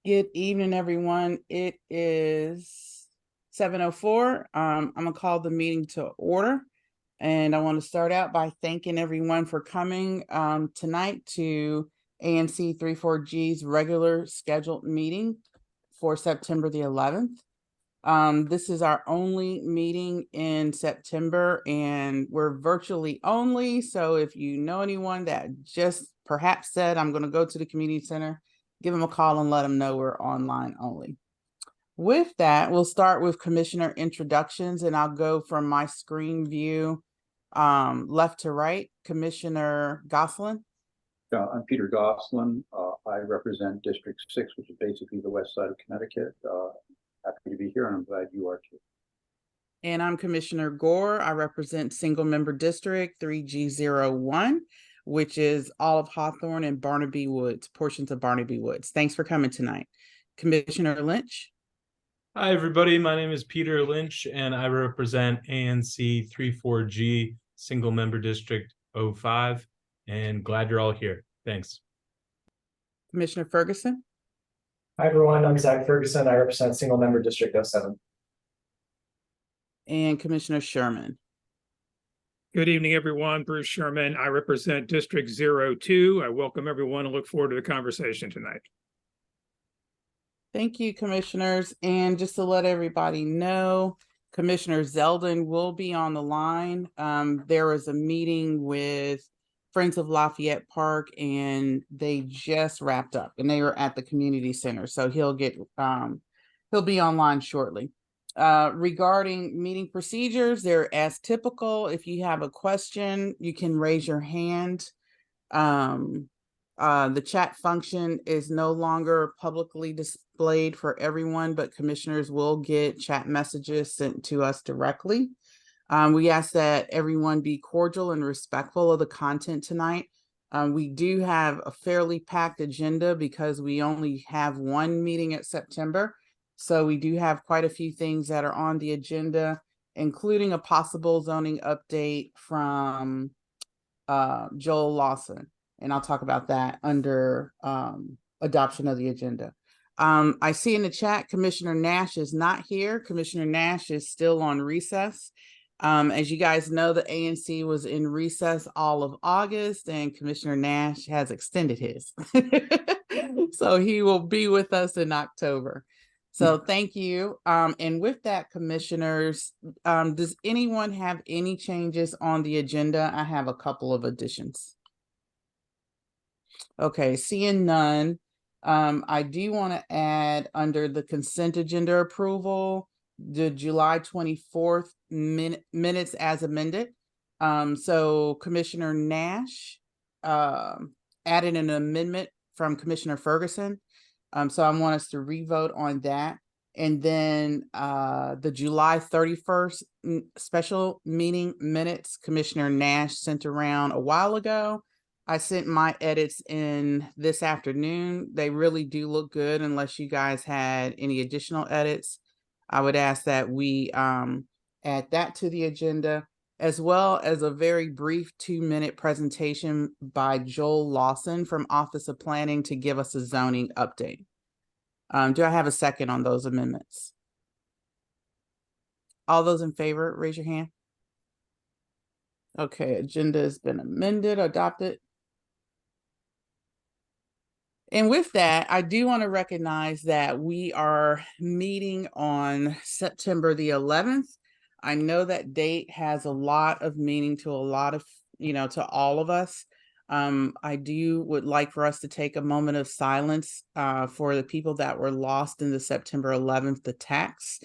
Good evening, everyone. It is 7:04. I'm gonna call the meeting to order, and I want to start out by thanking everyone for coming tonight to ANC 34G's regular scheduled meeting for September the 11th. This is our only meeting in September, and we're virtually only. So if you know anyone that just perhaps said, I'm going to go to the community center, give them a call and let them know we're online only. With that, we'll start with commissioner introductions, and I'll go from my screen view left to right. Commissioner Gosselin. I'm Peter Gosselin. I represent District 6, which is basically the west side of Connecticut. Happy to be here, and I'm glad you are too. And I'm Commissioner Gore. I represent Single Member District 3G01, which is all of Hawthorne and Barnaby Woods, portions of Barnaby Woods. Thanks for coming tonight. Commissioner Lynch. Hi, everybody. My name is Peter Lynch, and I represent ANC 34G, Single Member District 05, and glad you're all here. Thanks. Commissioner Ferguson. Hi, everyone. I'm Zach Ferguson. I represent Single Member District 07. And Commissioner Sherman. Good evening, everyone. Bruce Sherman. I represent District 02. I welcome everyone and look forward to the conversation tonight. Thank you, commissioners. And just to let everybody know, Commissioner Zeldin will be on the line. There was a meeting with Friends of Lafayette Park, and they just wrapped up, and they were at the community center. So he'll be online shortly. Regarding meeting procedures, they're as typical. If you have a question, you can raise your hand. The chat function is no longer publicly displayed for everyone, but commissioners will get chat messages sent to us directly. We ask that everyone be cordial and respectful of the content tonight. We do have a fairly packed agenda because we only have one meeting at September. So we do have quite a few things that are on the agenda, including a possible zoning update from Joel Lawson. And I'll talk about that under adoption of the agenda. I see in the chat, Commissioner Nash is not here. Commissioner Nash is still on recess. As you guys know, the ANC was in recess all of August, and Commissioner Nash has extended his. So he will be with us in October. So thank you. And with that, commissioners, does anyone have any changes on the agenda? I have a couple of additions. Okay, seeing none, I do want to add under the consent agenda approval, the July 24th minutes as amended. So Commissioner Nash added an amendment from Commissioner Ferguson. So I want us to revote on that. And then the July 31st special meeting minutes, Commissioner Nash sent around a while ago. I sent my edits in this afternoon. They really do look good unless you guys had any additional edits. I would ask that we add that to the agenda, as well as a very brief 2-minute presentation by Joel Lawson from Office of Planning to give us a zoning update. Do I have a second on those amendments? All those in favor, raise your hand. Okay, agenda has been amended, adopted. And with that, I do want to recognize that we are meeting on September the 11th. I know that date has a lot of meaning to a lot of, to all of us. I would like for us to take a moment of silence for the people that were lost in the September 11th attacks,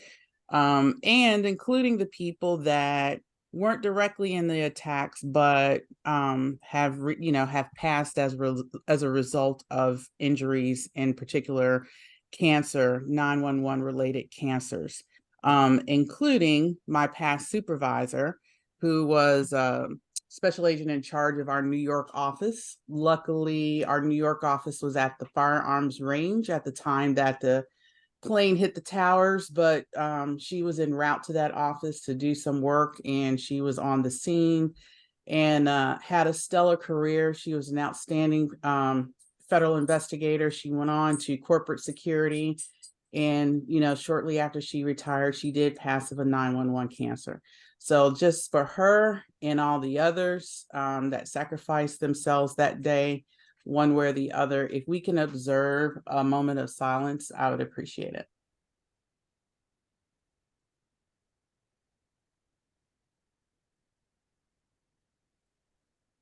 and including the people that weren't directly in the attacks, but have passed as a result of injuries, in particular cancer, 911 related cancers, including my past supervisor, who was special agent in charge of our New York office. Luckily, our New York office was at the firearms range at the time that the plane hit the towers, but she was en route to that office to do some work, and she was on the scene and had a stellar career. She was an outstanding federal investigator. She went on to corporate security. And, shortly after she retired, she did pass of a 911 cancer. So just for her and all the others that sacrificed themselves that day, one way or the other, if we can observe a moment of silence, I would appreciate it.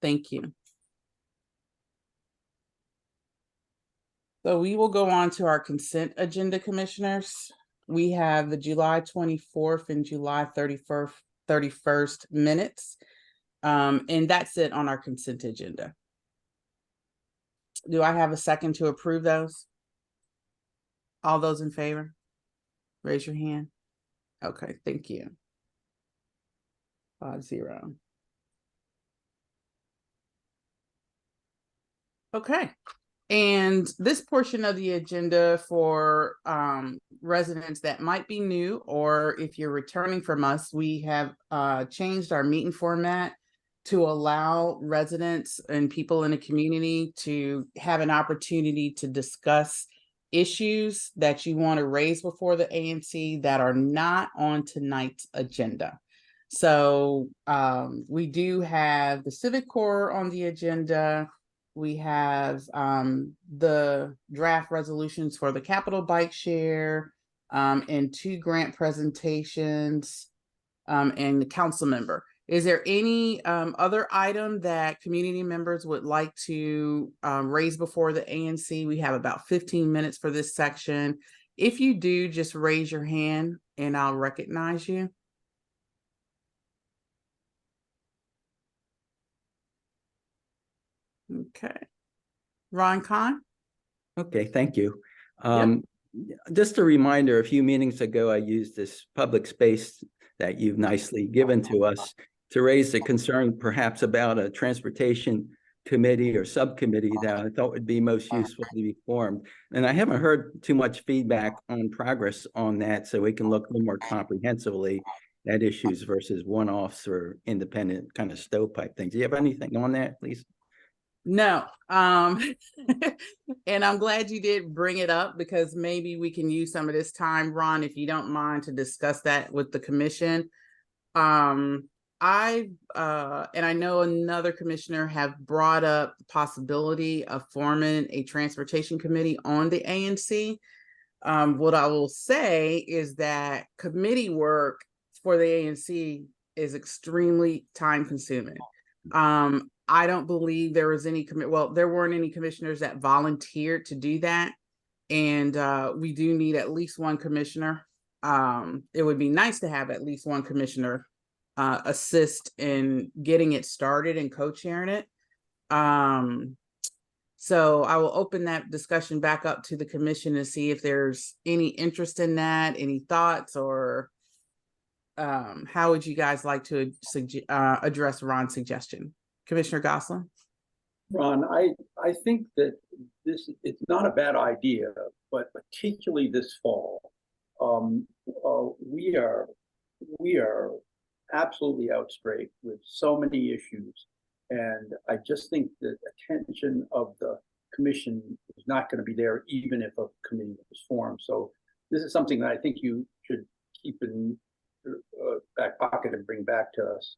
Thank you. So we will go on to our consent agenda, commissioners. We have the July 24th and July 31st minutes. And that's it on our consent agenda. Do I have a second to approve those? All those in favor? Raise your hand. Okay, thank you. 5-0. Okay. And this portion of the agenda for residents that might be new, or if you're returning from us, we have changed our meeting format to allow residents and people in the community to have an opportunity to discuss issues that you want to raise before the ANC that are not on tonight's agenda. So we do have the Civic Corps on the agenda. We have the draft resolutions for the Capital Bike Share and 2 grant presentations and the council member. Is there any other item that community members would like to raise before the ANC? We have about 15 minutes for this section. If you do, just raise your hand and I'll recognize you. Okay. Ron Khan? Okay, thank you. Just a reminder, a few meetings ago, I used this public space that you've nicely given to us to raise the concern perhaps about a transportation committee or subcommittee that I thought would be most useful to be formed. And I haven't heard too much feedback on progress on that, so we can look a little more comprehensively at issues versus one-offs or independent kind of stovepipe things. Do you have anything on that, please? No. And I'm glad you did bring it up because maybe we can use some of this time, Ron, if you don't mind, to discuss that with the commission. And I know another commissioner have brought up the possibility of forming a transportation committee on the ANC. What I will say is that committee work for the ANC is extremely time consuming. I don't believe there was any there weren't any commissioners that volunteered to do that. And we do need at least one commissioner. It would be nice to have at least one commissioner assist in getting it started and co-chairing it. So I will open that discussion back up to the commission and see if there's any interest in that, any thoughts, or how would you guys like to address Ron's suggestion? Commissioner Gosselin? Ron, I think that it's not a bad idea, but particularly this fall, we are absolutely outstrayed with so many issues. And I just think that attention of the commission is not going to be there, even if a committee was formed. So this is something that I think you should keep in back pocket and bring back to us,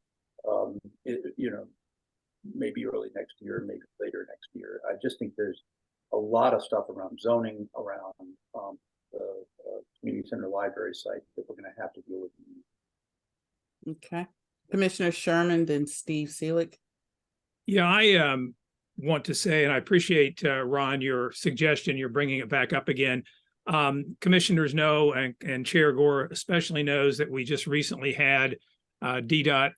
maybe early next year, maybe later next year. I just think there's a lot of stuff around zoning, around the community center library site that we're going to have to deal with. Okay. Commissioner Sherman, then Steve Seelig. Yeah, I want to say, and I appreciate, Ron, your suggestion. You're bringing it back up again. Commissioners know, and Chair Gore especially knows, that we just recently had DDOT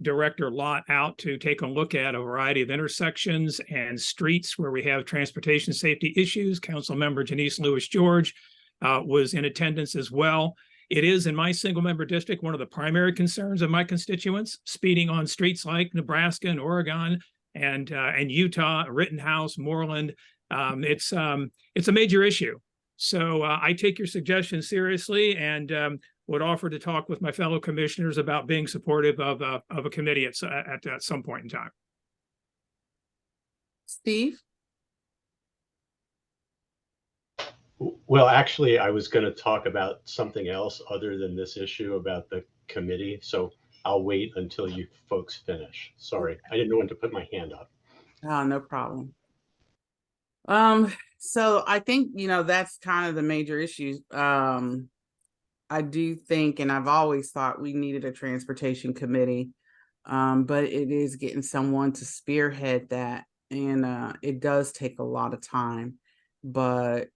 Director Lott out to take a look at a variety of intersections and streets where we have transportation safety issues. Councilmember Janice Lewis George was in attendance as well. It is, in my single member district, one of the primary concerns of my constituents: speeding on streets like Nebraska and Oregon and Utah, Rittenhouse, Moreland. It's a major issue. So I take your suggestion seriously and would offer to talk with my fellow commissioners about being supportive of a committee at some point in time. Steve? Well, actually, I was going to talk about something else other than this issue about the committee. So I'll wait until you folks finish. Sorry, I didn't know when to put my hand up. Oh, no problem. So I think, that's kind of the major issues. I do think, and I've always thought we needed a transportation committee. But it is getting someone to spearhead that. And it does take a lot of time. But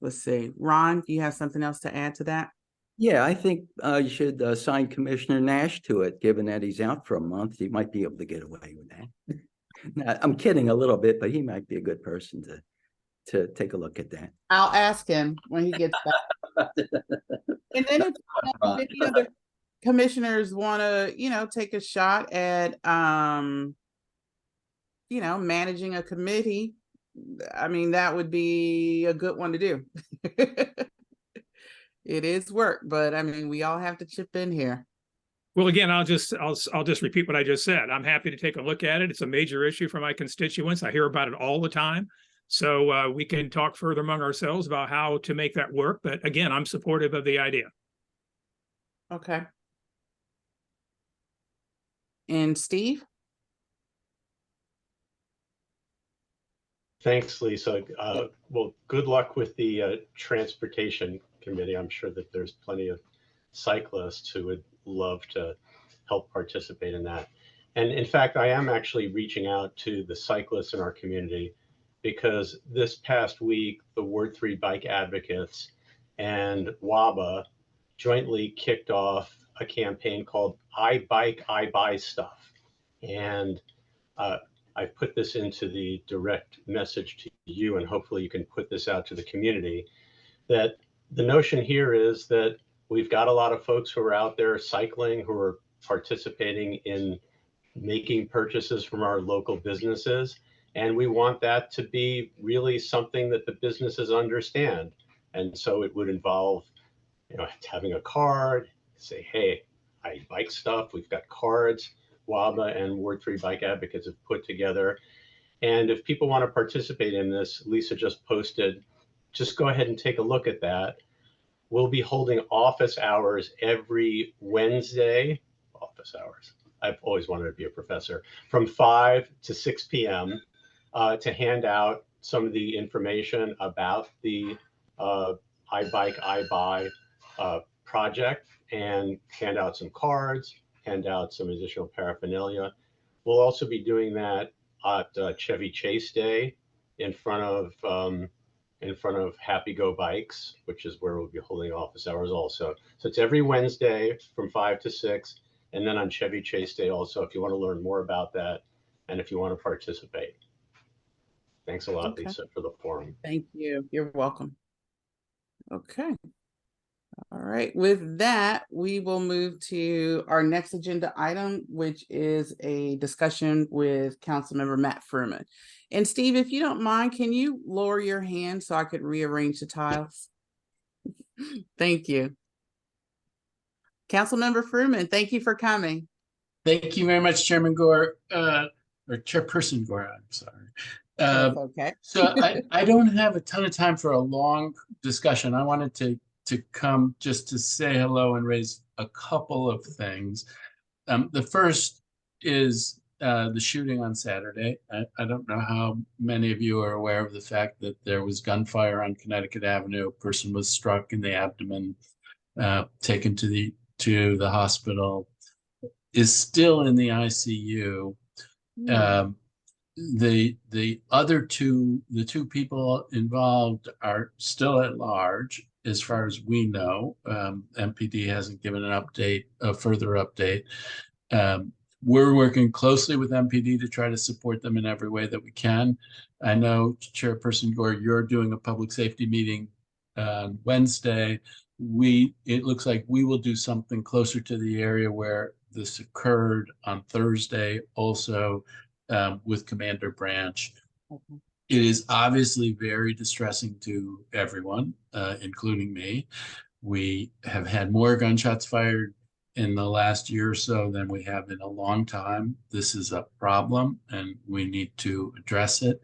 let's see. Ron, do you have something else to add to that? Yeah, I think you should assign Commissioner Nash to it, given that he's out for a month. He might be able to get away with that. Now, I'm kidding a little bit, but he might be a good person to take a look at that. I'll ask him when he gets back. And then if any other commissioners want to, take a shot at, managing a committee, I mean, that would be a good one to do. It is work, but I mean, we all have to chip in here. Well, again, I'll just repeat what I just said. I'm happy to take a look at it. It's a major issue for my constituents. I hear about it all the time. So we can talk further among ourselves about how to make that work. But again, I'm supportive of the idea. Okay. And Steve? Thanks, Lisa. Well, good luck with the transportation committee. I'm sure that there's plenty of cyclists who would love to help participate in that. And in fact, I am actually reaching out to the cyclists in our community because this past week, the Ward 3 Bike Advocates and WABA jointly kicked off a campaign called I Bike, I Buy Stuff. And I've put this into the direct message to you, and hopefully you can put this out to the community, that the notion here is that we've got a lot of folks who are out there cycling, who are participating in making purchases from our local businesses. And we want that to be really something that the businesses understand. And so it would involve, having a card, say, hey, I bike stuff. We've got cards. WABA and Ward 3 Bike Advocates have put together. And if people want to participate in this, Lisa just posted, just go ahead and take a look at that. We'll be holding office hours every Wednesday. Office hours. I've always wanted to be a professor. From 5 to 6 p.m. To hand out some of the information about the I Bike, I Buy project, and hand out some cards, hand out some additional paraphernalia. We'll also be doing that at Chevy Chase Day in front of Happy Go Bikes, which is where we'll be holding office hours also. So it's every Wednesday from 5 to 6, and then on Chevy Chase Day also, if you want to learn more about that and if you want to participate. Thanks a lot, Okay. Lisa, for the forum. Thank you. You're welcome. Okay. All right. With that, we will move to our next agenda item, which is a discussion with Councilmember Matt Furman. And Steve, if you don't mind, can you lower your hand so I could rearrange the tiles? Thank you. Councilmember Furman, thank you for coming. Thank you very much, Chairman Gore, or Chairperson Gore, I'm sorry. That's okay. So I don't have a ton of time for a long discussion. I wanted to come just to say hello and raise a couple of things. The first is the shooting on Saturday. I don't know how many of you are aware of the fact that there was gunfire on Connecticut Avenue. A person was struck in the abdomen, taken to the hospital, is still in the ICU. The two people involved are still at large, as far as we know. MPD hasn't given a further update. We're working closely with MPD to try to support them in every way that we can. I know, Chairperson Gore, you're doing a public safety meeting on Wednesday. It looks like we will do something closer to the area where this occurred on Thursday, also with Commander Branch. Okay. It is obviously very distressing to everyone, including me. We have had more gunshots fired in the last year or so than we have in a long time. This is a problem and we need to address it.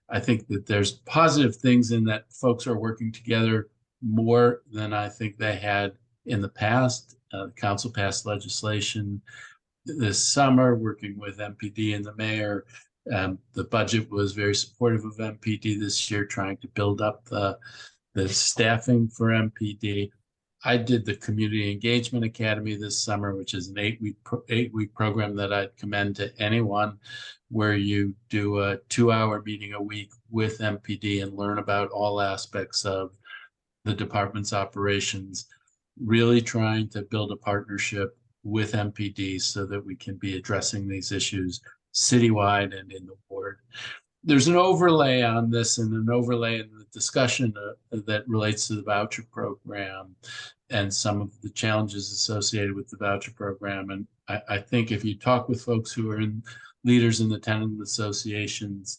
I think that there's positive things in that folks are working together more than I think they had in the past. The council passed legislation this summer working with MPD and the mayor. The budget was very supportive of MPD this year, trying to build up the staffing for MPD. I did the Community Engagement Academy this summer, which is an eight-week program that I'd commend to anyone, where you do a 2-hour meeting a week with MPD and learn about all aspects of the department's operations, really trying to build a partnership with MPD so that we can be addressing these issues citywide and in the ward. There's an overlay on this and an overlay in the discussion that relates to the voucher program and some of the challenges associated with the voucher program. And I think if you talk with folks who are leaders in the tenant associations,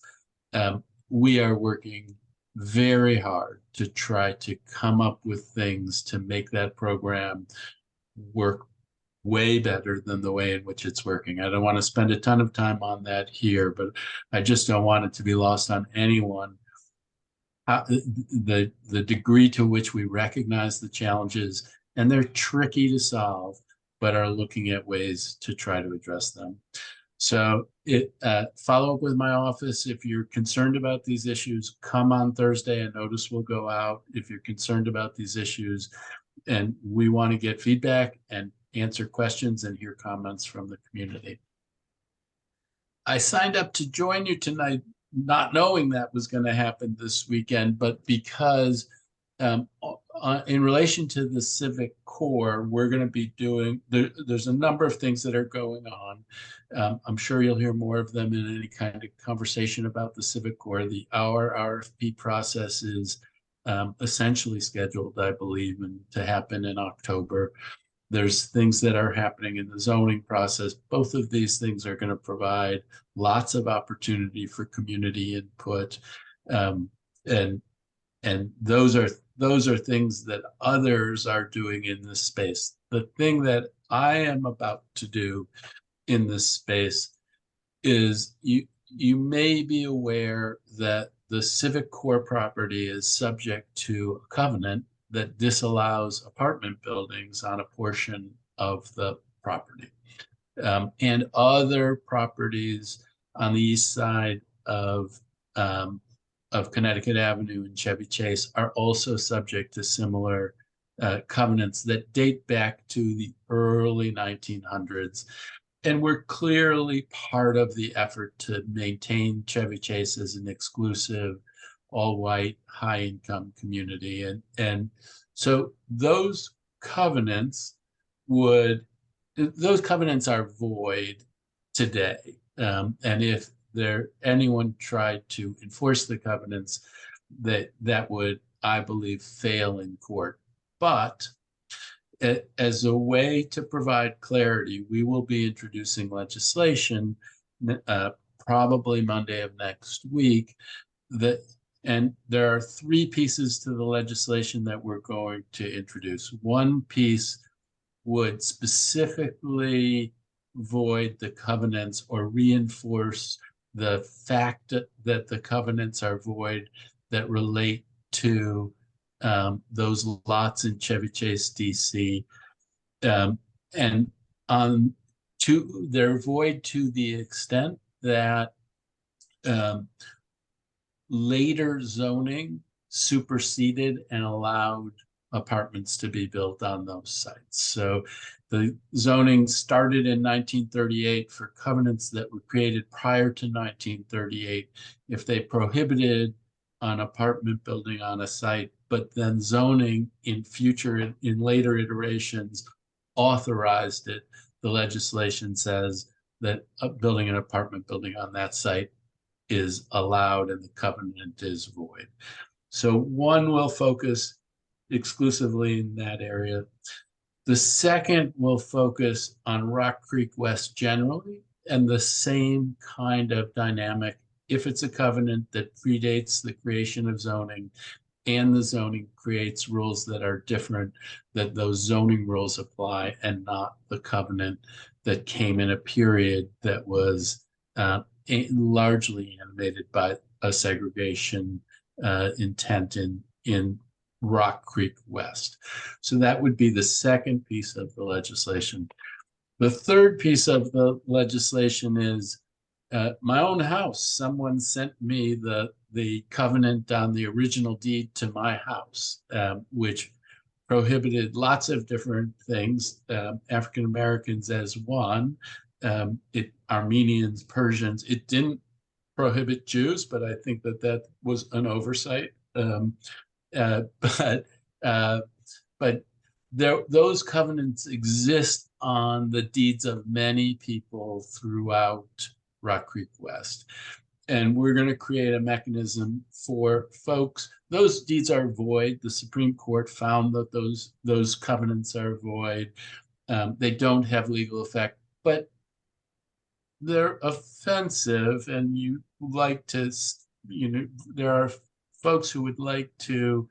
we are working very hard to try to come up with things to make that program work way better than the way in which it's working. I don't want to spend a ton of time on that here, but I just don't want it to be lost on anyone. The degree to which we recognize the challenges, and they're tricky to solve, but are looking at ways to try to address them. So follow up with my office. If you're concerned about these issues, come on Thursday. A notice will go out if you're concerned about these issues. And we want to get feedback and answer questions and hear comments from the community. I signed up to join you tonight, not knowing that was going to happen this weekend, but because in relation to the Civic Core, we're going to be doing, there's a number of things that are going on. I'm sure you'll hear more of them in any kind of conversation about the Civic Core. Our RFP process is essentially scheduled, I believe, to happen in October. There's things that are happening in the zoning process. Both of these things are going to provide lots of opportunity for community input. And those are things that others are doing in this space. The thing that I am about to do in this space is you may be aware that the Civic Core property is subject to a covenant that disallows apartment buildings on a portion of the property. And other properties on the east side of Connecticut Avenue and Chevy Chase are also subject to similar covenants that date back to the early 1900s. And we're clearly part of the effort to maintain Chevy Chase as an exclusive, all-white, high-income community. And so those covenants are void today. And if anyone tried to enforce the covenants, that would, I believe, fail in court. But as a way to provide clarity, we will be introducing legislation probably Monday of next week. And there are 3 pieces to the legislation that we're going to introduce. One piece would specifically void the covenants or reinforce the fact that the covenants are void that relate to those lots in Chevy Chase, DC. And they're void to the extent that later zoning superseded and allowed apartments to be built on those sites. So the zoning started in 1938 for covenants that were created prior to 1938. If they prohibited an apartment building on a site, but then zoning in later iterations authorized it, the legislation says that building an apartment building on that site is allowed and the covenant is void. So one will focus exclusively in that area. The second will focus on Rock Creek West generally, and the same kind of dynamic. If it's a covenant that predates the creation of zoning and the zoning creates rules that are different, that those zoning rules apply and not the covenant that came in a period that was largely animated by a segregation intent in Rock Creek West. So that would be the second piece of the legislation. The third piece of the legislation is my own house. Someone sent me the covenant on the original deed to my house, which prohibited lots of different things, African Americans as one, Armenians, Persians. It didn't prohibit Jews, but I think that was an oversight. But those covenants exist on the deeds of many people throughout Rock Creek West. And we're going to create a mechanism for folks. Those deeds are void. The Supreme Court found that those covenants are void. They don't have legal effect, but they're offensive, and you like to, there are folks who would like to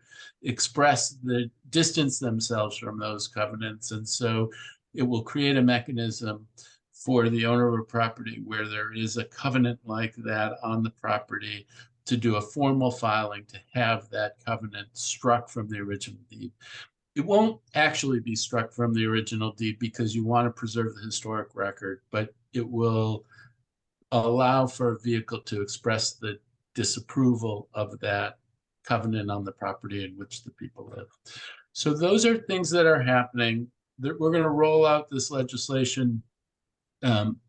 distance themselves from those covenants. And so it will create a mechanism for the owner of a property where there is a covenant like that on the property to do a formal filing to have that covenant struck from the original deed. It won't actually be struck from the original deed because you want to preserve the historic record, but it will allow for a vehicle to express the disapproval of that covenant on the property in which the people live. So those are things that are happening. We're going to roll out this legislation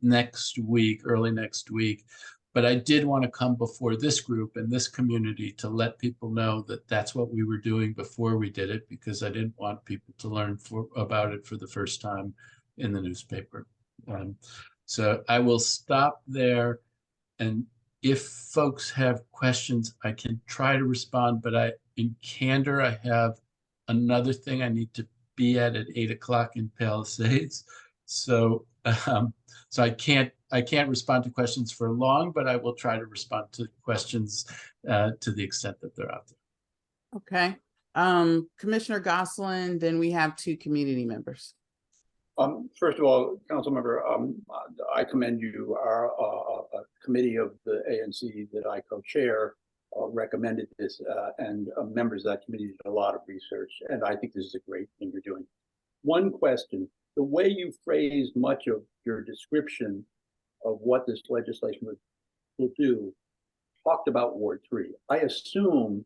next week, early next week. But I did want to come before this group and this community to let people know that that's what we were doing before we did it, because I didn't want people to learn about it for the first time in the newspaper. So I will stop there. And if folks have questions, I can try to respond, but in candor, I have another thing I need to be at 8 o'clock in Palisades. So I can't respond to questions for long, but I will try to respond to questions to the extent that they're out there. Okay. Commissioner Gosselin, then we have 2 community members. First of all, Councilmember, I commend you. Our committee of the ANC that I co-chair recommended this, and members of that committee did a lot of research, and I think this is a great thing you're doing. One question: the way you phrased much of your description of what this legislation will do talked about Ward 3. I assume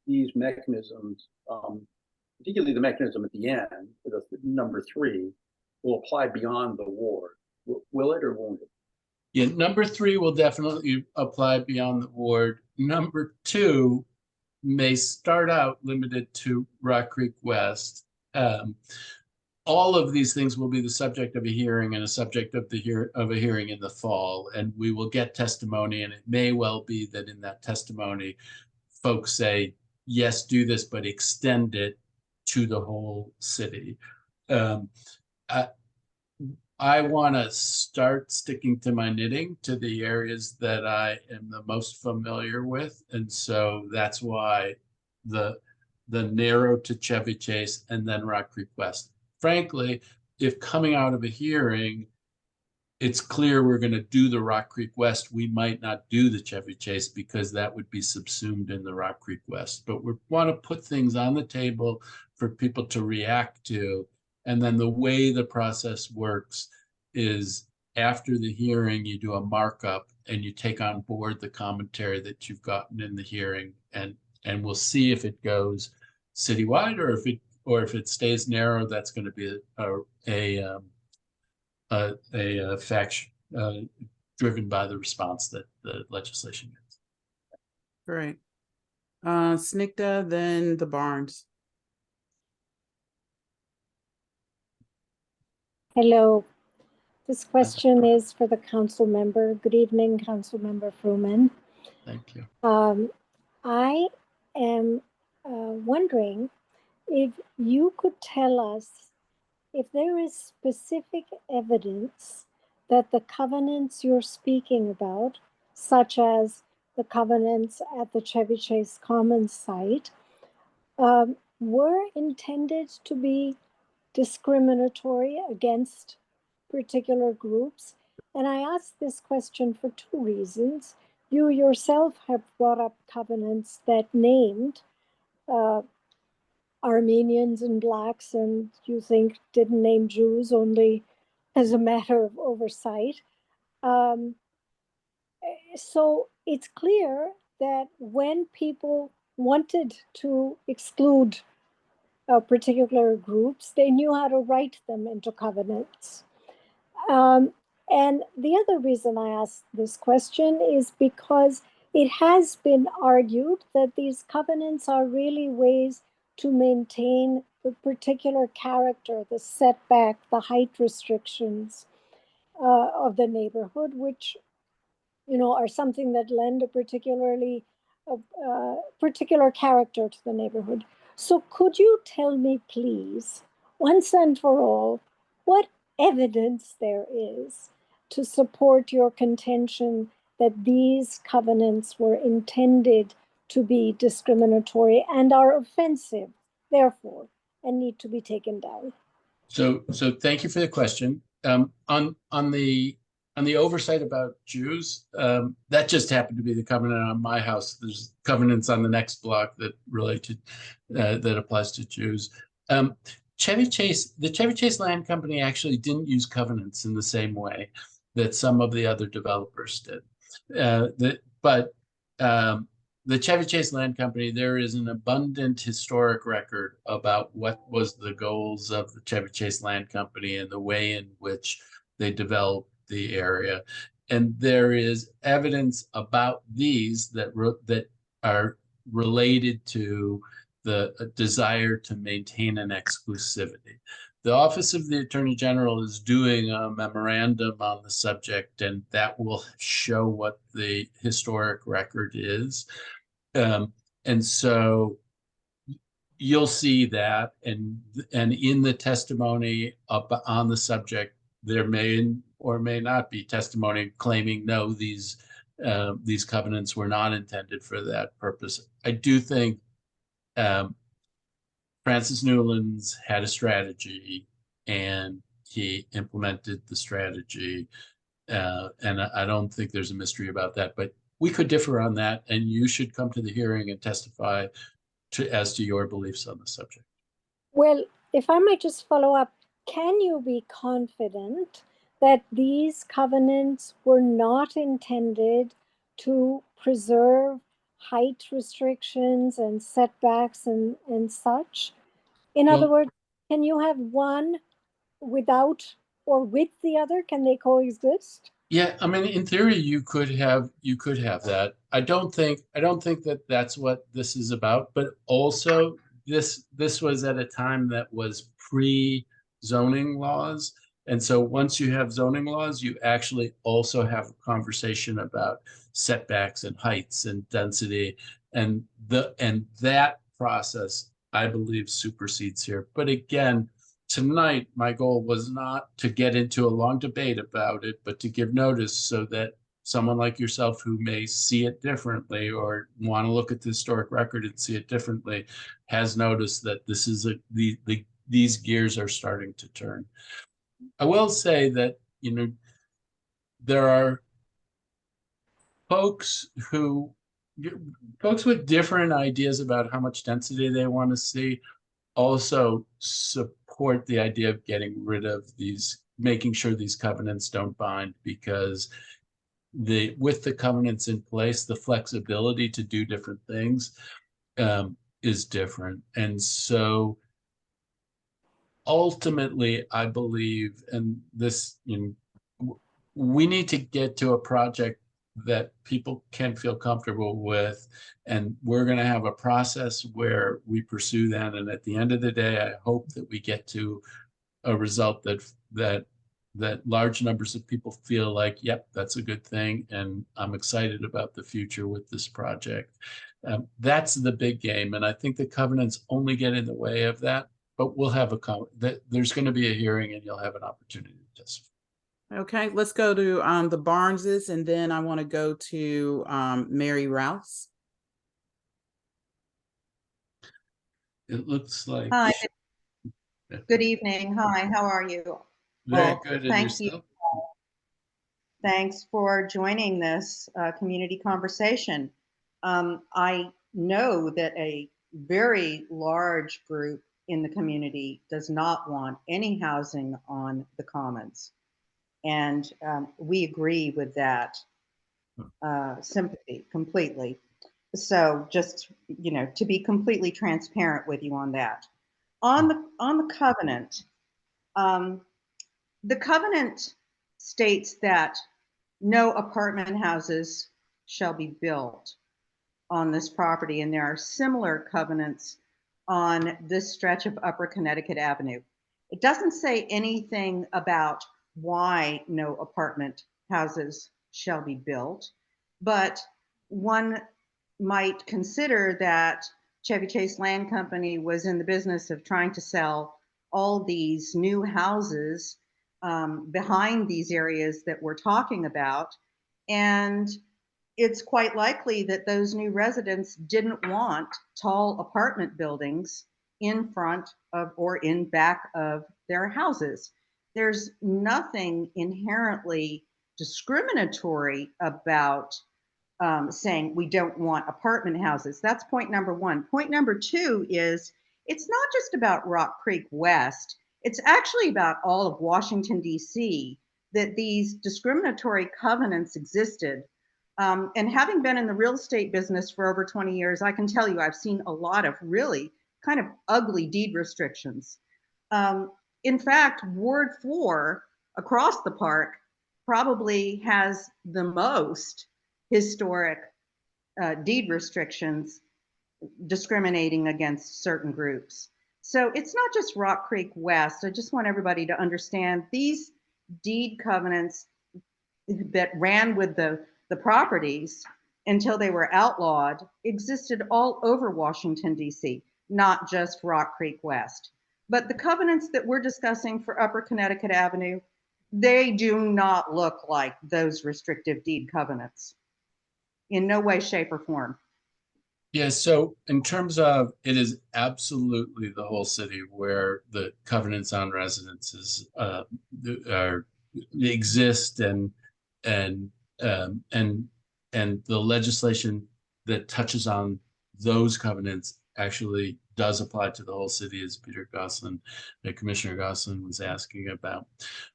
these mechanisms, particularly the mechanism at the end, the number 3, will apply beyond the ward. Will it or won't it? Yeah, number 3 will definitely apply beyond the ward. Number 2 may start out limited to Rock Creek West. All of these things will be the subject of a hearing and a subject of a hearing in the fall, and we will get testimony, and it may well be that in that testimony, folks say, yes, do this, but extend it to the whole city. I want to start sticking to my knitting, to the areas that I am the most familiar with. And so that's why the narrow to Chevy Chase and then Rock Creek West. Frankly, if coming out of a hearing, it's clear we're going to do the Rock Creek West, we might not do the Chevy Chase because that would be subsumed in the Rock Creek West. But we want to put things on the table for people to react to. And then the way the process works is after the hearing, you do a markup and you take on board the commentary that you've gotten in the hearing, and we'll see if it goes citywide or if it stays narrow. That's going to be a faction driven by the response that the legislation gets. Great. Snikta, then the Barnes. Hello. This question is for the council member. Good evening, Council Member Fruman. Thank you. I am wondering if you could tell us if there is specific evidence that the covenants you're speaking about, such as the covenants at the Chevy Chase Commons site were intended to be discriminatory against particular groups. And I ask this question for two reasons. You yourself have brought up covenants that named Armenians and Blacks, and you think didn't name Jews only as a matter of oversight. So it's clear that when people wanted to exclude particular groups, they knew how to write them into covenants. And the other reason I ask this question is because it has been argued that these covenants are really ways to maintain the particular character, the setback, the height restrictions of the neighborhood, which are something that lend a particular character to the neighborhood. So could you tell me, please, once and for all, what evidence there is to support your contention that these covenants were intended to be discriminatory and are offensive, therefore, and need to be taken down? So thank you for the question. On the oversight about Jews, that just happened to be the covenant on my house. There's covenants on the next block that relate to that applies to Jews. The Chevy Chase Land Company actually didn't use covenants in the same way that some of the other developers did. But the Chevy Chase Land Company, there is an abundant historic record about what was the goals of the Chevy Chase Land Company and the way in which they developed the area. And there is evidence about these that are related to the desire to maintain an exclusivity. The Office of the Attorney General is doing a memorandum on the subject, and that will show what the historic record is. And so you'll see that, and in the testimony on the subject, there may or may not be testimony claiming no, these covenants were not intended for that purpose. I do think Francis Newlands had a strategy, and he implemented the strategy, and I don't think there's a mystery about that. But we could differ on that, and you should come to the hearing and testify as to your beliefs on the subject. Well, if I might just follow up, can you be confident that these covenants were not intended to preserve height restrictions and setbacks and such? In other words, can you have one without or with the other? Can they coexist? Yeah, I mean, in theory, you could have that. I don't think that that's what this is about. But also, this was at a time that was pre-zoning laws, and so once you have zoning laws, you actually also have a conversation about setbacks and heights and density, and that process, I believe, supersedes here. But again, tonight, my goal was not to get into a long debate about it, but to give notice so that someone like yourself who may see it differently or want to look at the historic record and see it differently has noticed that this is these gears are starting to turn. I will say that, there are folks with different ideas about how much density they want to see also support the idea of getting rid of these, making sure these covenants don't bind, because with the covenants in place, the flexibility to do different things is different. And so ultimately, I believe, and this, we need to get to a project that people can feel comfortable with, and we're going to have a process where we pursue that. And at the end of the day, I hope that we get to a result that large numbers of people feel like, yep, that's a good thing, and I'm excited about the future with this project. That's the big game, and I think the covenants only get in the way of that. But we'll have there's going to be a hearing, and you'll have an opportunity to testify. Okay, let's go to the Barneses, and then I want to go to Mary Rouse. It looks like. Hi, Yeah. good evening. Hi, how are you? Very Well, good. And thank you. yourself? Thanks for joining this community conversation. I know that a very large group in the community does not want any housing on the commons. And we agree with that sympathy completely. So just, you know, to be completely transparent with you on that. On the covenant, the covenant states that no apartment houses shall be built on this property, and there are similar covenants on this stretch of Upper Connecticut Avenue. It doesn't say anything about why no apartment houses shall be built, but one might consider that Chevy Chase Land Company was in the business of trying to sell all these new houses behind these areas that we're talking about. And it's quite likely that those new residents didn't want tall apartment buildings in front of or in back of their houses. There's nothing inherently discriminatory about saying we don't want apartment houses. That's point number one. Point number two is it's not just about Rock Creek West. It's actually about all of Washington, D.C., that these discriminatory covenants existed. And having been in the real estate business for over 20 years, I can tell you I've seen a lot of really kind of ugly deed restrictions. In fact, Ward 4 across the park probably has the most historic deed restrictions discriminating against certain groups. So it's not just Rock Creek West. I just want everybody to understand these deed covenants that ran with the properties until they were outlawed existed all over Washington, D.C., not just Rock Creek West. But the covenants that we're discussing for Upper Connecticut Avenue, they do not look like those restrictive deed covenants in no way, shape, or form. Yeah, so in terms of it is absolutely the whole city where the covenants on residences exist and and the legislation that touches on those covenants actually does apply to the whole city, as Commissioner Gosselin was asking about.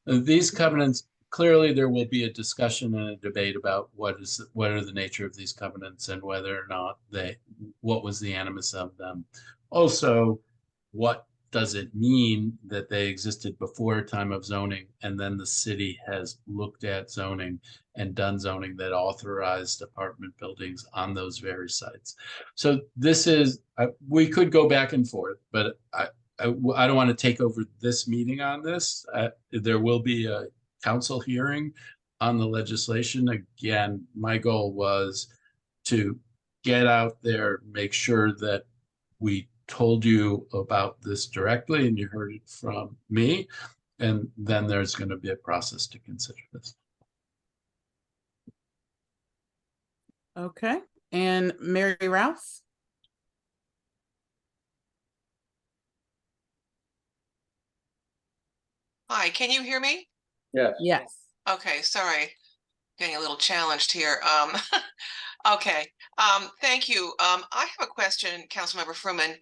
These covenants, clearly there will be a discussion and a debate about what are the nature of these covenants and whether or not what was the animus of them. Also, what does it mean that they existed before time of zoning and then the city has looked at zoning and done zoning that authorized apartment buildings on those very sites? So this is, we could go back and forth, but I don't want to take over this meeting on this. There will be a council hearing on the legislation. Again, my goal was to get out there, make sure that we told you about this directly and you heard it from me. And then there's going to be a process to consider this. Okay. And Mary Rouse? Hi, can you hear me? Yes. Yes. Okay, sorry, getting a little challenged here. Okay, thank you. I have a question, Councilmember Fruman.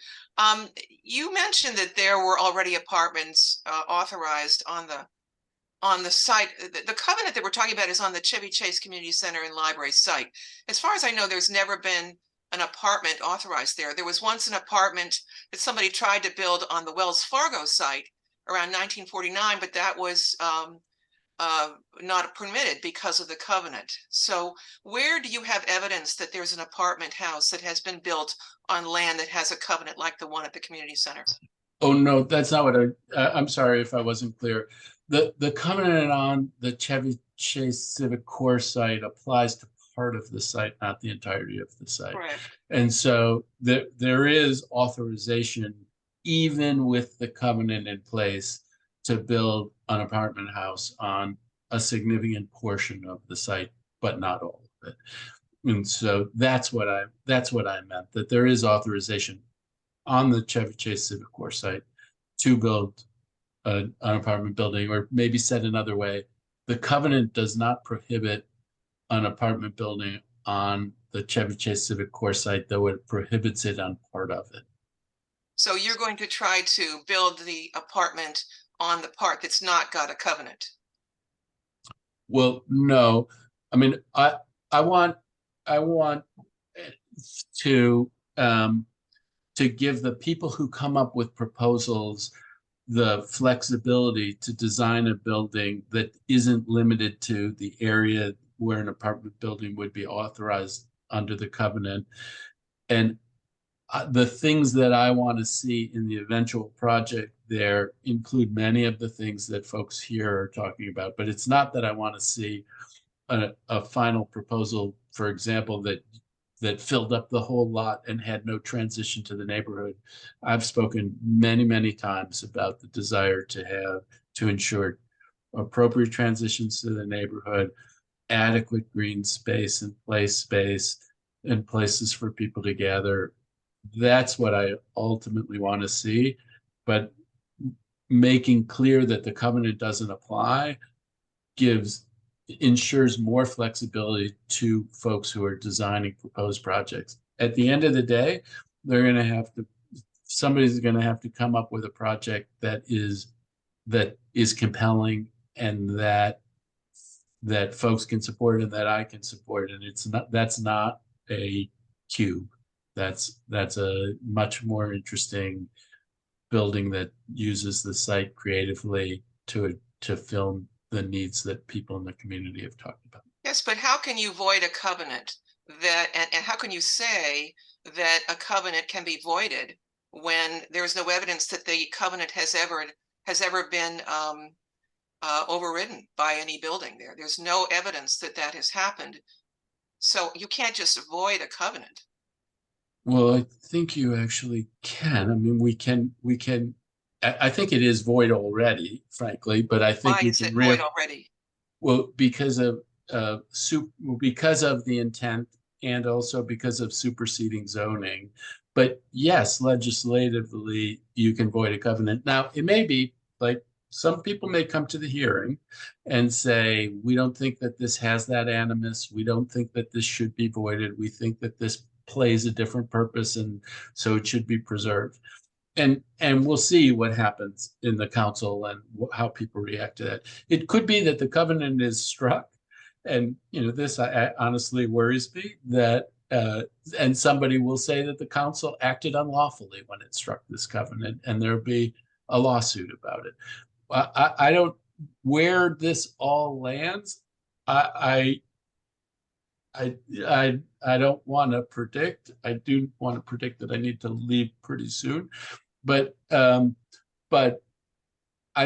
You mentioned that there were already apartments authorized on the site. The covenant that we're talking about is on the Chevy Chase Community Center and Library site. As far as I know, there's never been an apartment authorized there. There was once an apartment that somebody tried to build on the Wells Fargo site around 1949, but that was not permitted because of the covenant. So where do you have evidence that there's an apartment house that has been built on land that has a covenant like the one at the community center? Oh, no, that's not what I'm sorry if I wasn't clear. The covenant on the Chevy Chase Civic Core site applies to part of the site, not the entirety of the site. Correct. And so there is authorization, even with the covenant in place, to build an apartment house on a significant portion of the site, but not all of it. And so that's what I meant, that there is authorization on the Chevy Chase Civic Corps site to build an apartment building, or maybe said another way, the covenant does not prohibit an apartment building on the Chevy Chase Civic Corps site, though it prohibits it on part of it. So you're going to try to build the apartment on the part that's not got a covenant? Well, no, I mean, I want to give the people who come up with proposals the flexibility to design a building that isn't limited to the area where an apartment building would be authorized under the covenant. And the things that I want to see in the eventual project there include many of the things that folks here are talking about, but it's not that I want to see a final proposal, for example, that filled up the whole lot and had no transition to the neighborhood. I've spoken many, many times about the desire to ensure appropriate transitions to the neighborhood, adequate green space and play space, and places for people to gather. That's what I ultimately want to see. But making clear that the covenant doesn't apply ensures more flexibility to folks who are designing proposed projects. At the end of the day, somebody's going to have to come up with a project that is compelling and that folks can support and that I can support. And that's not a cube. That's a much more interesting building that uses the site creatively to fill the needs that people in the community have talked about. Yes, but how can you void a covenant and how can you say that a covenant can be voided when there's no evidence that the covenant has ever been overridden by any building there? There's no evidence that has happened. So you can't just void a covenant. Well, I think you actually can. I mean, we can. I think it is void already, frankly, but I think why is it void already? Well, because of the intent and also because of superseding zoning. But yes, legislatively, you can void a covenant. Now, it may be like some people may come to the hearing and say, we don't think that this has that animus. We don't think that this should be voided. We think that this plays a different purpose, and so it should be preserved. And we'll see what happens in the council and how people react to that. It could be that the covenant is struck, and this I honestly worries me that and somebody will say that the council acted unlawfully when it struck this covenant, and there'll be a lawsuit about it. I don't where this all lands. I don't want to predict. I do want to predict that I need to leave pretty soon, but I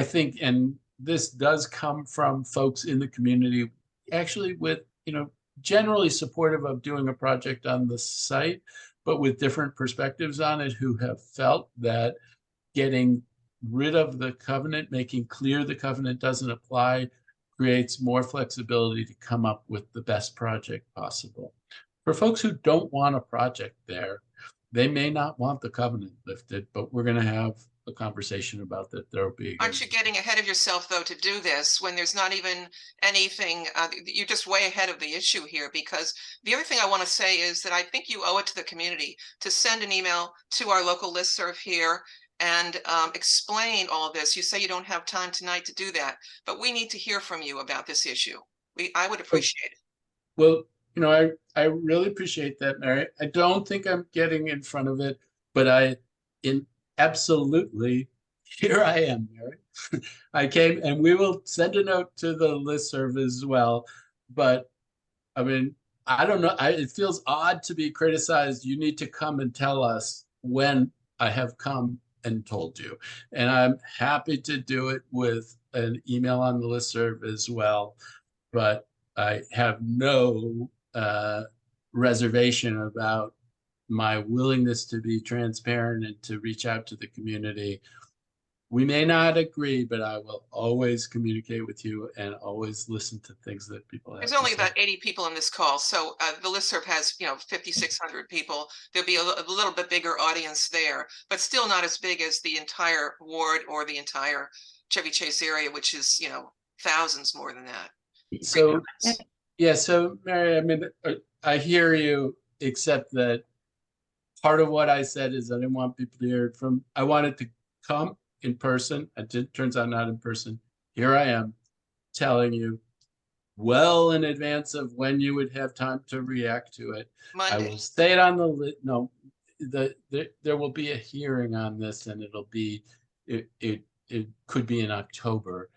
think, and this does come from folks in the community, actually with generally supportive of doing a project on the site, but with different perspectives on it, who have felt that getting rid of the covenant, making clear the covenant doesn't apply, creates more flexibility to come up with the best project possible. For folks who don't want a project there, they may not want the covenant lifted, but we're going to have a conversation about that. There will be. Aren't you getting ahead of yourself, though, to do this when there's not even anything? You're just way ahead of the issue here, because the other thing I want to say is that I think you owe it to the community to send an email to our local listserv here and explain all this. You say you don't have time tonight to do that, but we need to hear from you about this issue. I would appreciate it. Well, I really appreciate that, Mary. I don't think I'm getting in front of it, but absolutely, here I am, Mary. I came, and we will send a note to the listserv as well. But I mean, I don't know. It feels odd to be criticized. You need to come and tell us when I have come and told you. And I'm happy to do it with an email on the listserv as well. But I have no reservation about my willingness to be transparent and to reach out to the community we may not agree, but I will always communicate with you and always listen to things that people have There's to only say. about 80 people on this call, so the listserv has, 5,600 people. There'll be a little bit bigger audience there, but still not as big as the entire ward or the entire Chevy Chase area, which is, thousands more than that. So, yeah, so Mary, I mean, I hear you, except that part of what I said is I didn't want people to hear it from, I wanted to come in person. It turns out not in person. Here I am telling you well in advance of when you would have time to react to it. Monday. I will state on the list, no, there will be a hearing on this, and it'll be, it could be in October.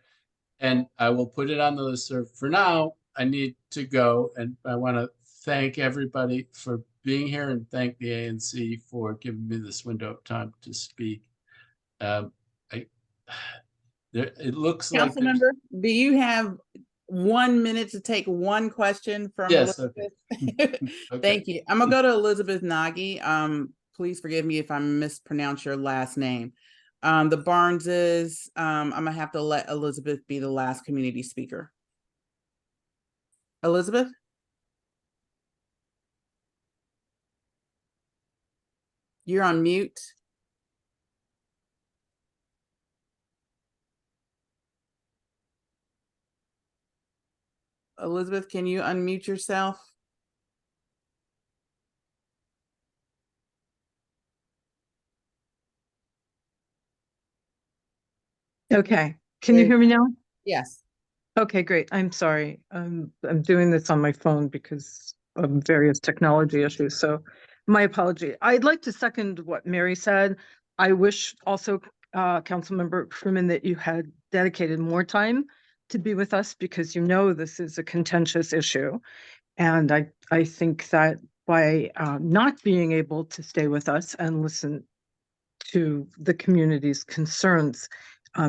And I will put it on the list. For now, I need to go, and I want to thank everybody for being here and thank the ANC for giving me this window of time to speak. It looks like Councilmember, do you have 1 minute to take one question from yes, Elizabeth? okay. Thank you. I'm gonna go to Elizabeth Nagy. Please forgive me if I mispronounce your last name. The Barneses, I'm gonna have to let Elizabeth be the last community speaker. Elizabeth? You're on mute. Elizabeth, can you unmute yourself? Okay, can you hear me now? Yes. Okay, great. I'm sorry. I'm doing this on my phone because of various technology issues. So my apology. I'd like to second what Mary said. I wish also, Councilmember Freeman, that you had dedicated more time to be with us because this is a contentious issue. And I think that by not being able to stay with us and listen to the community's concerns,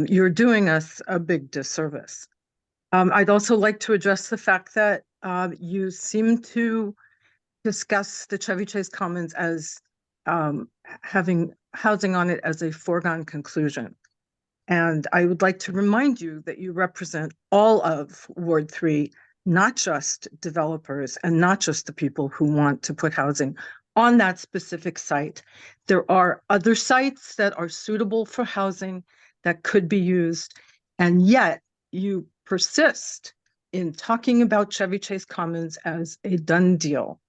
you're doing us a big disservice. I'd also like to address the fact that you seem to discuss the Chevy Chase Commons as having housing on it as a foregone conclusion. And I would like to remind you that you represent all of Ward 3, not just developers and not just the people who want to put housing on that specific site. There are other sites that are suitable for housing that could be used, and yet you persist in talking about Chevy Chase Commons as a done deal.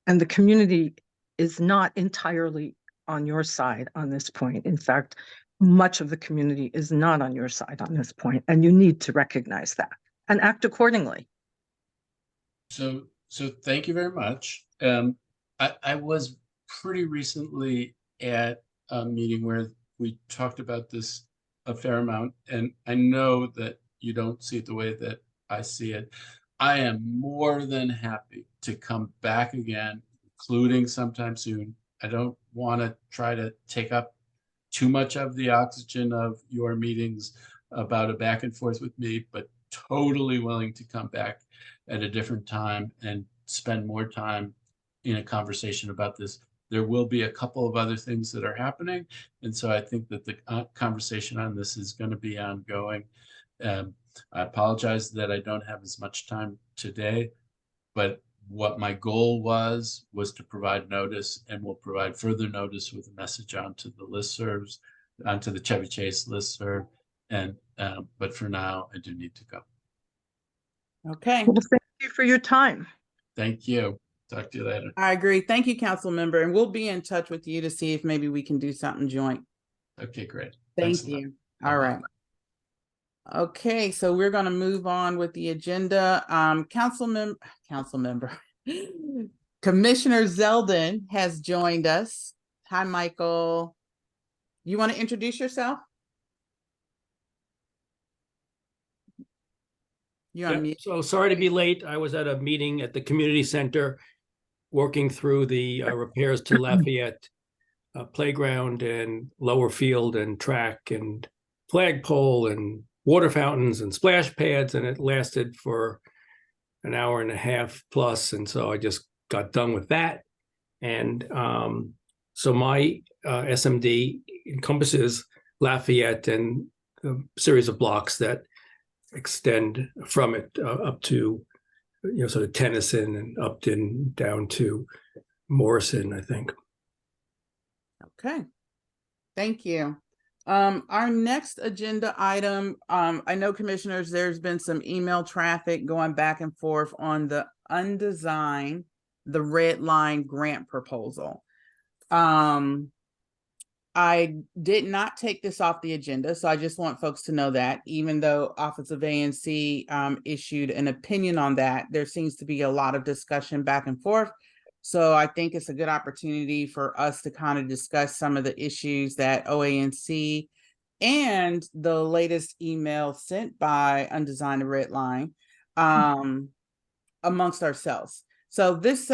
And the community is not entirely on your side on this point. In fact, much of the community is not on your side on this point, and you need to recognize that and act accordingly. So thank you very much. I was pretty recently at a meeting where we talked about this a fair amount, and I know that you don't see it the way that I see it. I am more than happy to come back again, including sometime soon. I don't want to try to take up too much of the oxygen of your meetings about a back and forth with me, but totally willing to come back at a different time and spend more time in a conversation about this. There will be a couple of other things that are happening. And so I think that the conversation on this is going to be ongoing. I apologize that I don't have as much time today, but what my goal was to provide notice, and we'll provide further notice with a message onto the listservs, onto the Chevy Chase listserv. And but for now, I do need to go. Okay. Well, thank you for your time. Thank you. Talk to you later. I agree. Thank you, council member. And we'll be in touch with you to see if maybe we can do something joint. Okay, great. Thank you. All right. Okay, so we're going to move on with the agenda. Council member, Commissioner Zeldin has joined us. Hi, Michael. You want to introduce yourself? You're on mute. So sorry to be late. I was at a meeting at the community center working through the repairs to Lafayette playground and lower field and track and flagpole and water fountains and splash pads, and it lasted for an hour and a half plus. And so I just got done with that. And so my SMD encompasses Lafayette and the series of blocks that extend from it up to, sort of Tennyson and Upton down to Morrison, I think. Okay, thank you. Our next agenda item, I know commissioners, there's been some email traffic going back and forth on the undesign, the red line grant proposal. I did not take this off the agenda, so I just want folks to know that even though Office of ANC issued an opinion on that, there seems to be a lot of discussion back and forth. So I think it's a good opportunity for us to kind of discuss some of the issues that OANC and the latest email sent by Undesigned the Red Line amongst ourselves. So this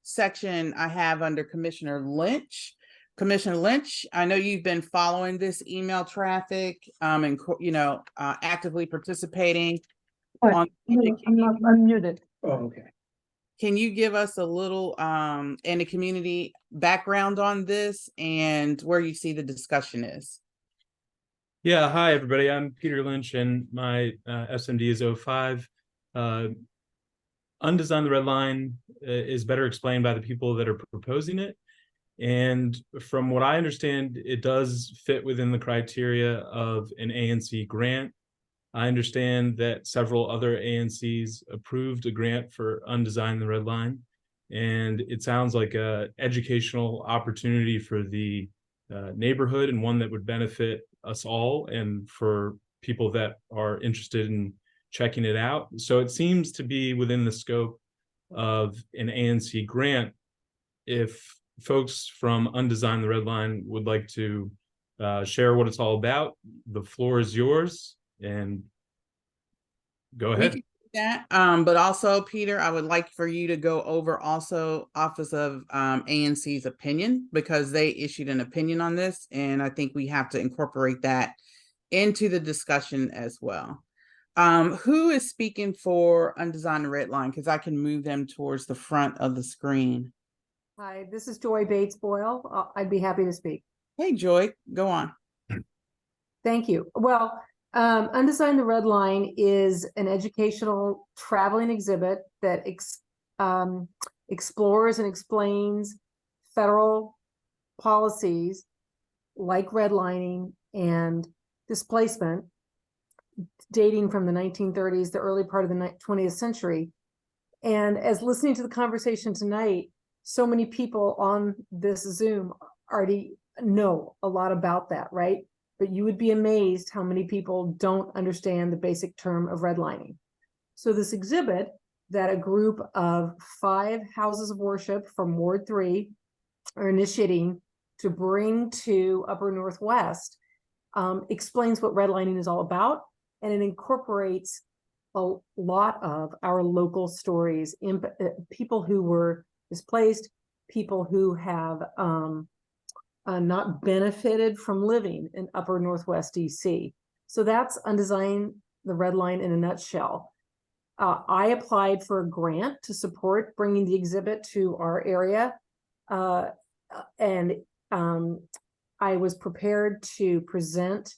section I have under Commissioner Lynch. Commissioner Lynch, I know you've been following this email traffic and actively participating. I'm muted. Oh, okay. Can you give us a little and the community background on this and where you see the discussion is? Yeah, hi everybody. I'm Peter Lynch and my SMD is 05. Undesign the Red Line is better explained by the people that are proposing it. And from what I understand, it does fit within the criteria of an ANC grant. I understand that several other ANCs approved a grant for Undesign the Red Line. And it sounds like an educational opportunity for the neighborhood and one that would benefit us all and for people that are interested in checking it out. So it seems to be within the scope of an ANC grant. If folks from Undesign the Red Line would like to share what it's all about, the floor is yours, and go ahead. We can do that, but also, Peter, I would like for you to go over also Office of ANC's opinion, because they issued an opinion on this, and I think we have to incorporate that into the discussion as well. Who is speaking for Undesign the Red Line? Because I can move them towards the front of the screen. Hi, this is Joy Bates Boyle. I'd be happy to speak. Hey, Joy, go on. Thank you. Well, Undesign the Red Line is an educational traveling exhibit that explores and explains federal policies like redlining and displacement dating from the 1930s, the early part of the 20th century. And as listening to the conversation tonight, so many people on this Zoom already know a lot about that, right? But you would be amazed how many people don't understand the basic term of redlining. So this exhibit that a group of 5 houses of worship from Ward 3 are initiating to bring to Upper Northwest explains what redlining is all about, and it incorporates a lot of our local stories, people who were displaced, people who have not benefited from living in Upper Northwest DC. So that's Undesign the Red Line in a nutshell. I applied for a grant to support bringing the exhibit to our area, and I was prepared to present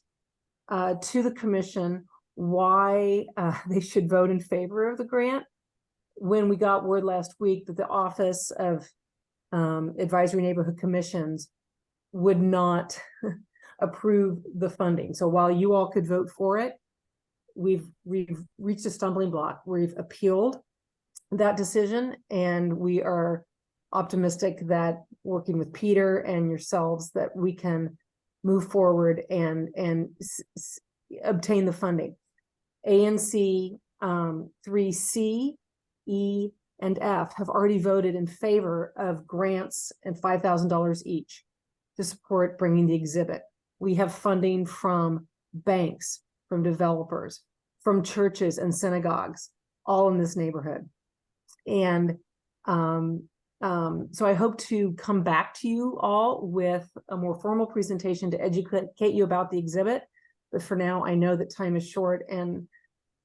to the commission why they should vote in favor of the grant. When we got word last week that the Office of Advisory Neighborhood Commissions would not approve the funding. So while you all could vote for it, we've reached a stumbling block. We've appealed that decision, and we are optimistic that working with Peter and yourselves that we can move forward and obtain the funding. ANC 3C, E, and F have already voted in favor of grants and $5,000 each to support bringing the exhibit. We have funding from banks, from developers, from churches and synagogues, all in this neighborhood. And so I hope to come back to you all with a more formal presentation to educate you about the exhibit. But for now, I know that time is short, and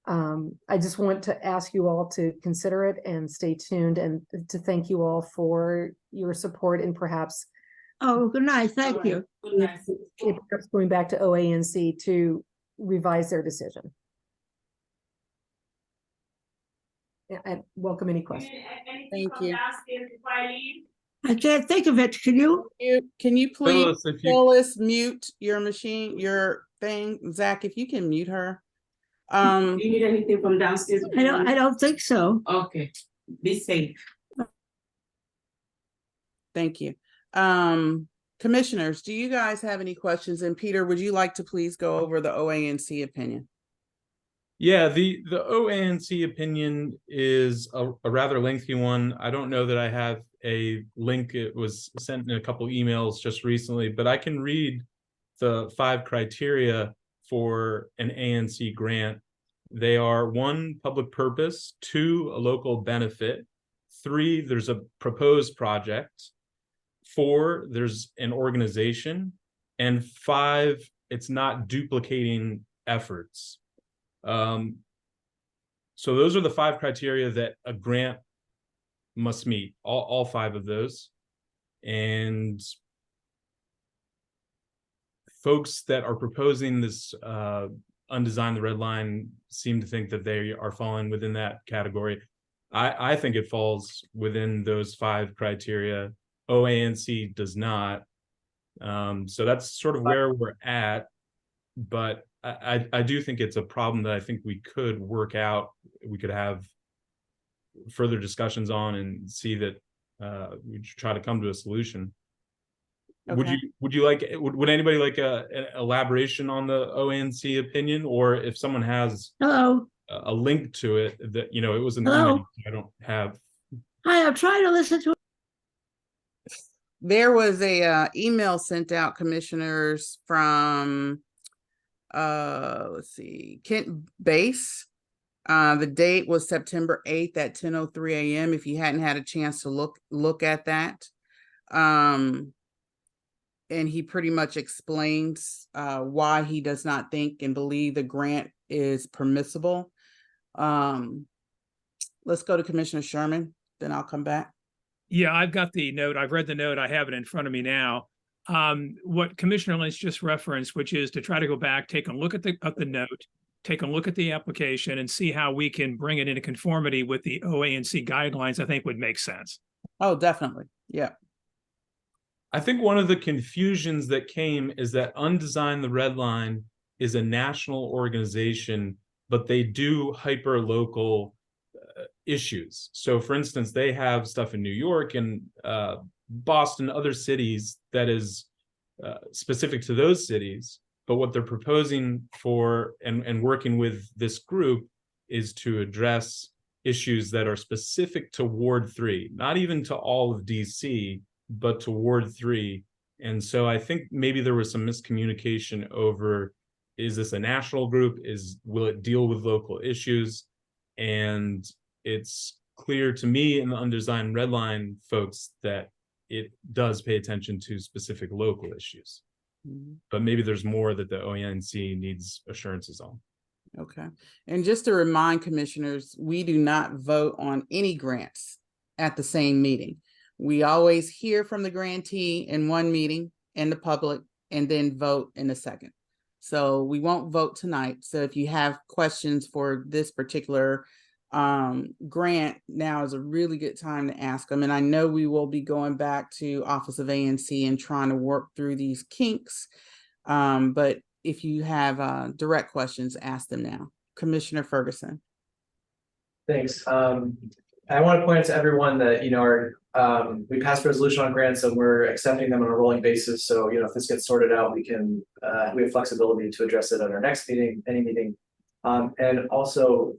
I just want to ask you all to consider it and stay tuned, and to thank you all for your support in perhaps Oh, good night. Thank you. It's going back to OANC to revise their decision. Yeah, and welcome any questions. Thank you. I can't think of it. Can you? Can you please, Phyllis, if you Phyllis, mute your machine, your thing? Zach, if you can mute her. Do you need anything from downstairs? I don't think so. Okay. Be safe. Thank you. Commissioners, do you guys have any questions? And Peter, would you like to please go over the OANC opinion? Yeah, the OANC opinion is a rather lengthy one. I don't know that I have a link. It was sent in a couple emails just recently, but I can read the 5 criteria for an ANC grant. They are 1, public purpose; 2, a local benefit; 3, there's a proposed project; 4, there's an organization; and 5, it's not duplicating efforts. So those are the 5 criteria that a grant must meet, all 5 of those. And folks that are proposing this undesign the red line seem to think that they are falling within that category. I think it falls within those 5 criteria. OANC does not. So that's sort of where we're at, but I do think it's a problem that I think we could work out. We could have further discussions on and see that we try to come to a solution. Okay. Would you like, would anybody like an elaboration on the OANC opinion, or if someone has Hello. a link to it that, you know, it was an Hello? email I don't have. Hi, I'm trying to listen to. There was a email sent out, commissioners, from let's see, Kent Base. The date was September 8th at 10:03 a.m. If you hadn't had a chance to look at that. And he pretty much explains why he does not think and believe the grant is permissible. Let's go to Commissioner Sherman, then I'll come back. Yeah, I've got the note. I've read the note. I have it in front of me now. What Commissioner Lynch just referenced, which is to try to go back, take a look at the note, take a look at the application, and see how we can bring it into conformity with the OANC guidelines, I think would make sense. Oh, definitely. Yeah. I think one of the confusions that came is that Undesign the Red Line is a national organization, but they do hyper-local issues. So for instance, they have stuff in New York and Boston, other cities that is specific to those cities. But what they're proposing for and working with this group is to address issues that are specific to Ward 3, not even to all of DC, but to Ward 3. And so I think maybe there was some miscommunication over, is this a national group? Will it deal with local issues? And it's clear to me and the Undesign Red Line folks that it does pay attention to specific local issues. Mm-hmm. But maybe there's more that the OANC needs assurances on. Okay. And just to remind commissioners, we do not vote on any grants at the same meeting. We always hear from the grantee in one meeting in the public and then vote in the second. So we won't vote tonight. So if you have questions for this particular grant, now is a really good time to ask them. And I know we will be going back to Office of ANC and trying to work through these kinks. But if you have direct questions, ask them now. Commissioner Ferguson. Thanks. I want to point out to everyone that, you know, we passed a resolution on grants and we're accepting them on a rolling basis. So, you know, if this gets sorted out, we have flexibility to address it at our next meeting, any meeting. And also,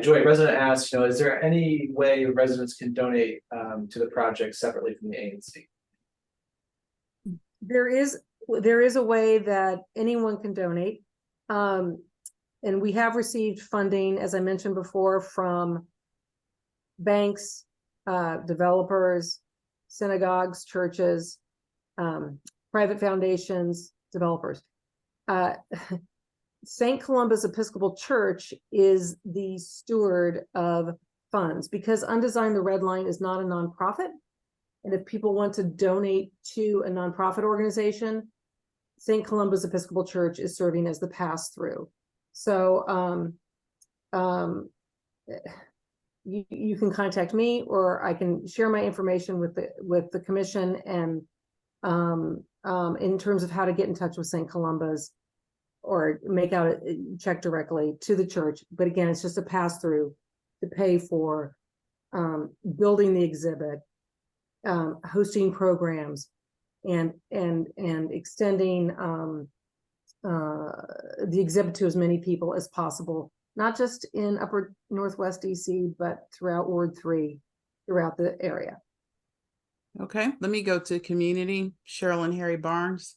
Joy, a resident asked, you know, is there any way residents can donate to the project separately from the ANC? There is a way that anyone can donate. And we have received funding, as I mentioned before, from banks, developers, synagogues, churches, private foundations, developers. St. Columba's Episcopal Church is the steward of funds because Undesign the Red Line is not a nonprofit. And if people want to donate to a nonprofit organization, St. Columba's Episcopal Church is serving as the pass-through. So you can contact me, or I can share my information with the commission, and in terms of how to get in touch with St. Columba's, or make out a check directly to the church. But again, it's just a pass-through to pay for building the exhibit, hosting programs, and extending the exhibit to as many people as possible, not just in upper Northwest DC, but throughout Ward 3, throughout the area. Okay, let me go to community. Cheryl and Harry Barnes.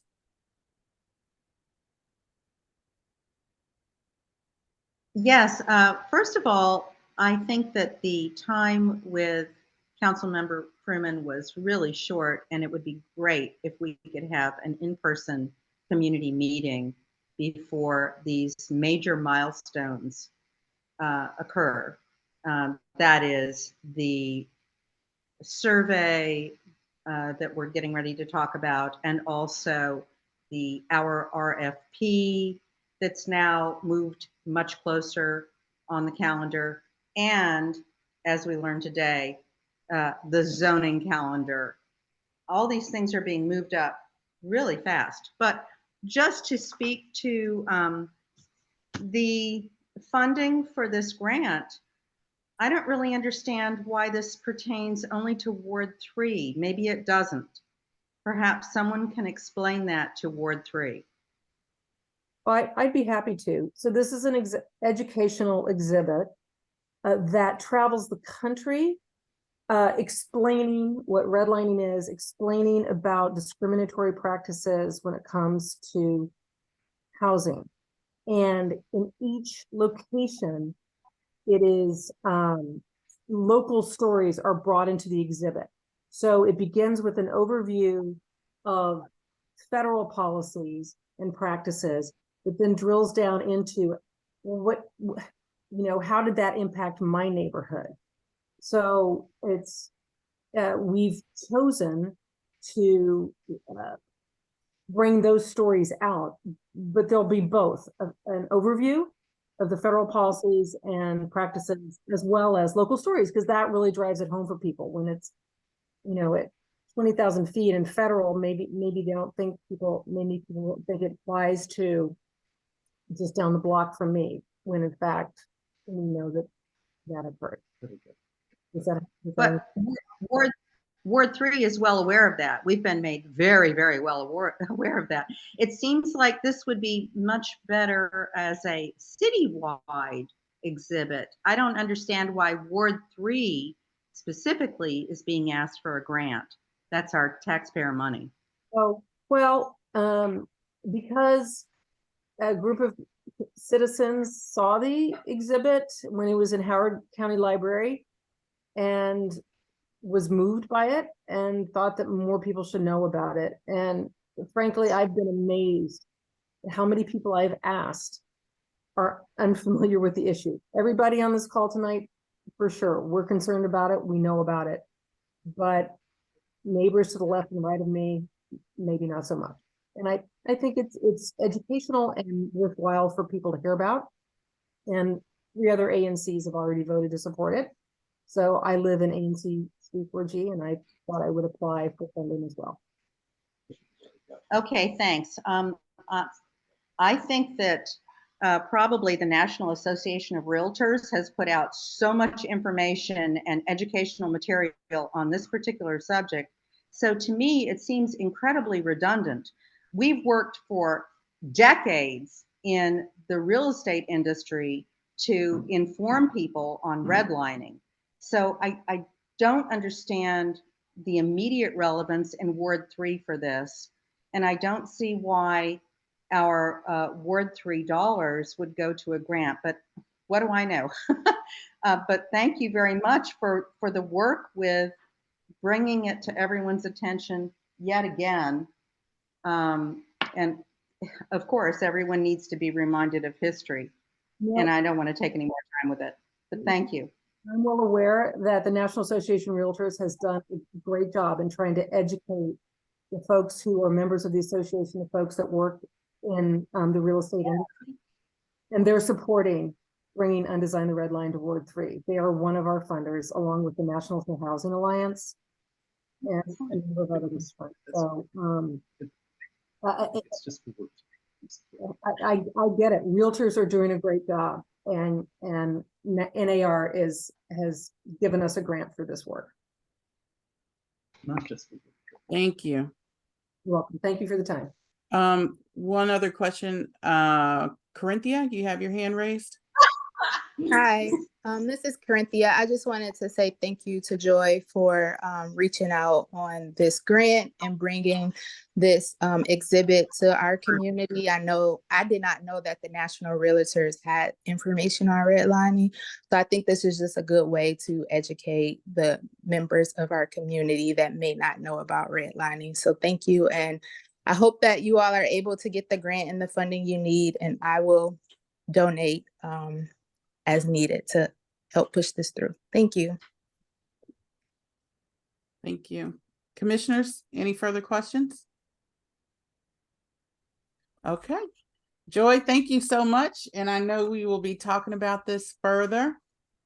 Yes, first of all, I think that the time with Councilmember Fruman was really short, and it would be great if we could have an in-person community meeting before these major milestones occur. That is the survey that we're getting ready to talk about, and also our RFP that's now moved much closer on the calendar, and as we learned today, the zoning calendar. All these things are being moved up really fast. But just to speak to the funding for this grant, I don't really understand why this pertains only to Ward 3. Maybe it doesn't. Perhaps someone can explain that to Ward 3. I'd be happy to. So this is an educational exhibit that travels the country, explaining what redlining is, explaining about discriminatory practices when it comes to housing. And in each location, it is local stories are brought into the exhibit. So it begins with an overview of federal policies and practices, but then drills down into how did that impact my neighborhood? So it's we've chosen to bring those stories out, but there'll be both an overview of the federal policies and practices, as well as local stories, because that really drives it home for people when it's, at 20,000 feet and federal, maybe they don't think people think it applies to just down the block from me, when in fact, we know that occurred. But Ward 3 is well aware of that. We've been made very, very well aware of that. It seems like this would be much better as a citywide exhibit. I don't understand why Ward 3 specifically is being asked for a grant. That's our taxpayer money. Oh, well, because a group of citizens saw the exhibit when it was in Howard County Library and was moved by it and thought that more people should know about it. And frankly, I've been amazed at how many people I've asked are unfamiliar with the issue. Everybody on this call tonight, for sure, we're concerned about it. We know about it. But neighbors to the left and right of me, maybe not so much. And I think it's educational and worthwhile for people to hear about. And 3 other ANCs have already voted to support it. So I live in ANC 34G, and I thought I would apply for funding as well. Okay, thanks. I think that probably the National Association of Realtors has put out so much information and educational material on this particular subject. So to me, it seems incredibly redundant. We've worked for decades in the real estate industry to inform people on redlining. So I don't understand the immediate relevance in Ward 3 for this. And I don't see why our Ward 3 dollars would go to a grant, but what do I know? But thank you very much for the work with bringing it to everyone's attention yet again. And of course, everyone needs to be reminded of history. Yep. And I don't want to take any more time with it, but thank you. I'm well aware that the National Association of Realtors has done a great job in trying to educate the folks who are members of the association, the folks that work in the real estate industry. And they're supporting bringing Undesign the Red Line to Ward 3. They are one of our funders, along with the National Fair Housing Alliance and a number of others. So It's just I get it. Realtors are doing a great job, and NAR has given us a grant for this work. not just. Thank you. You're welcome. Thank you for the time. One other question, Corinthia, you have your hand raised? Hi, this is Corinthia. I just wanted to say thank you to Joy for reaching out on this grant and bringing this exhibit to our community. I did not know that the National Realtors had information on redlining, so I think this is just a good way to educate the members of our community that may not know about redlining. So thank you, and I hope that you all are able to get the grant and the funding you need, and I will donate as needed to help push this through. Thank you. Thank you. Commissioners, any further questions? Okay. Joy, thank you so much. And I know we will be talking about this further.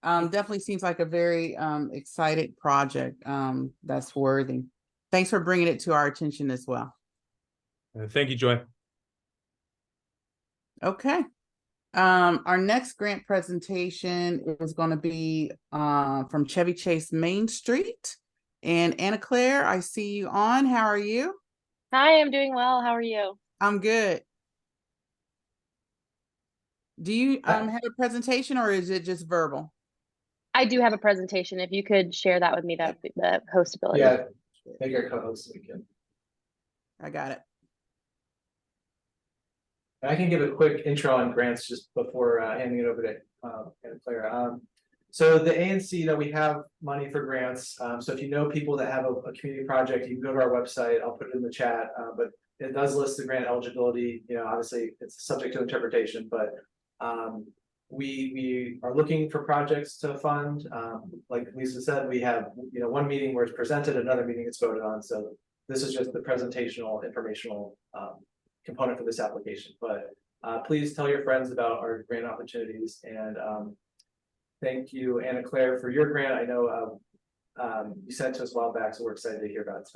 Definitely seems like a very excited project that's worthy. Thanks for bringing it to our attention as well. Thank you, Joy. Okay. Our next grant presentation is going to be from Chevy Chase Main Street. And Anna Claire, I see you on. How are you? Hi, I'm doing well. How are you? I'm good. Do you have a presentation, or is it just verbal? I do have a presentation. If you could share that with me, that would be the hostability. Yeah, make our co-host so we can. I got it. I can give a quick intro on grants just before handing it over to Anna Claire. So the ANC, we have money for grants. So if you know people that have a community project, you can go to our website. I'll put it in the chat, but it does list the grant eligibility. Obviously it's subject to interpretation, but we are looking for projects to fund. Like Lisa said, we have one meeting where it's presented, another meeting it's voted on. So this is just the presentational, informational component for this application, but please tell your friends about our grant opportunities, and thank you, Anna Claire, for your grant. I know you sent to us a while back, so we're excited to hear about it.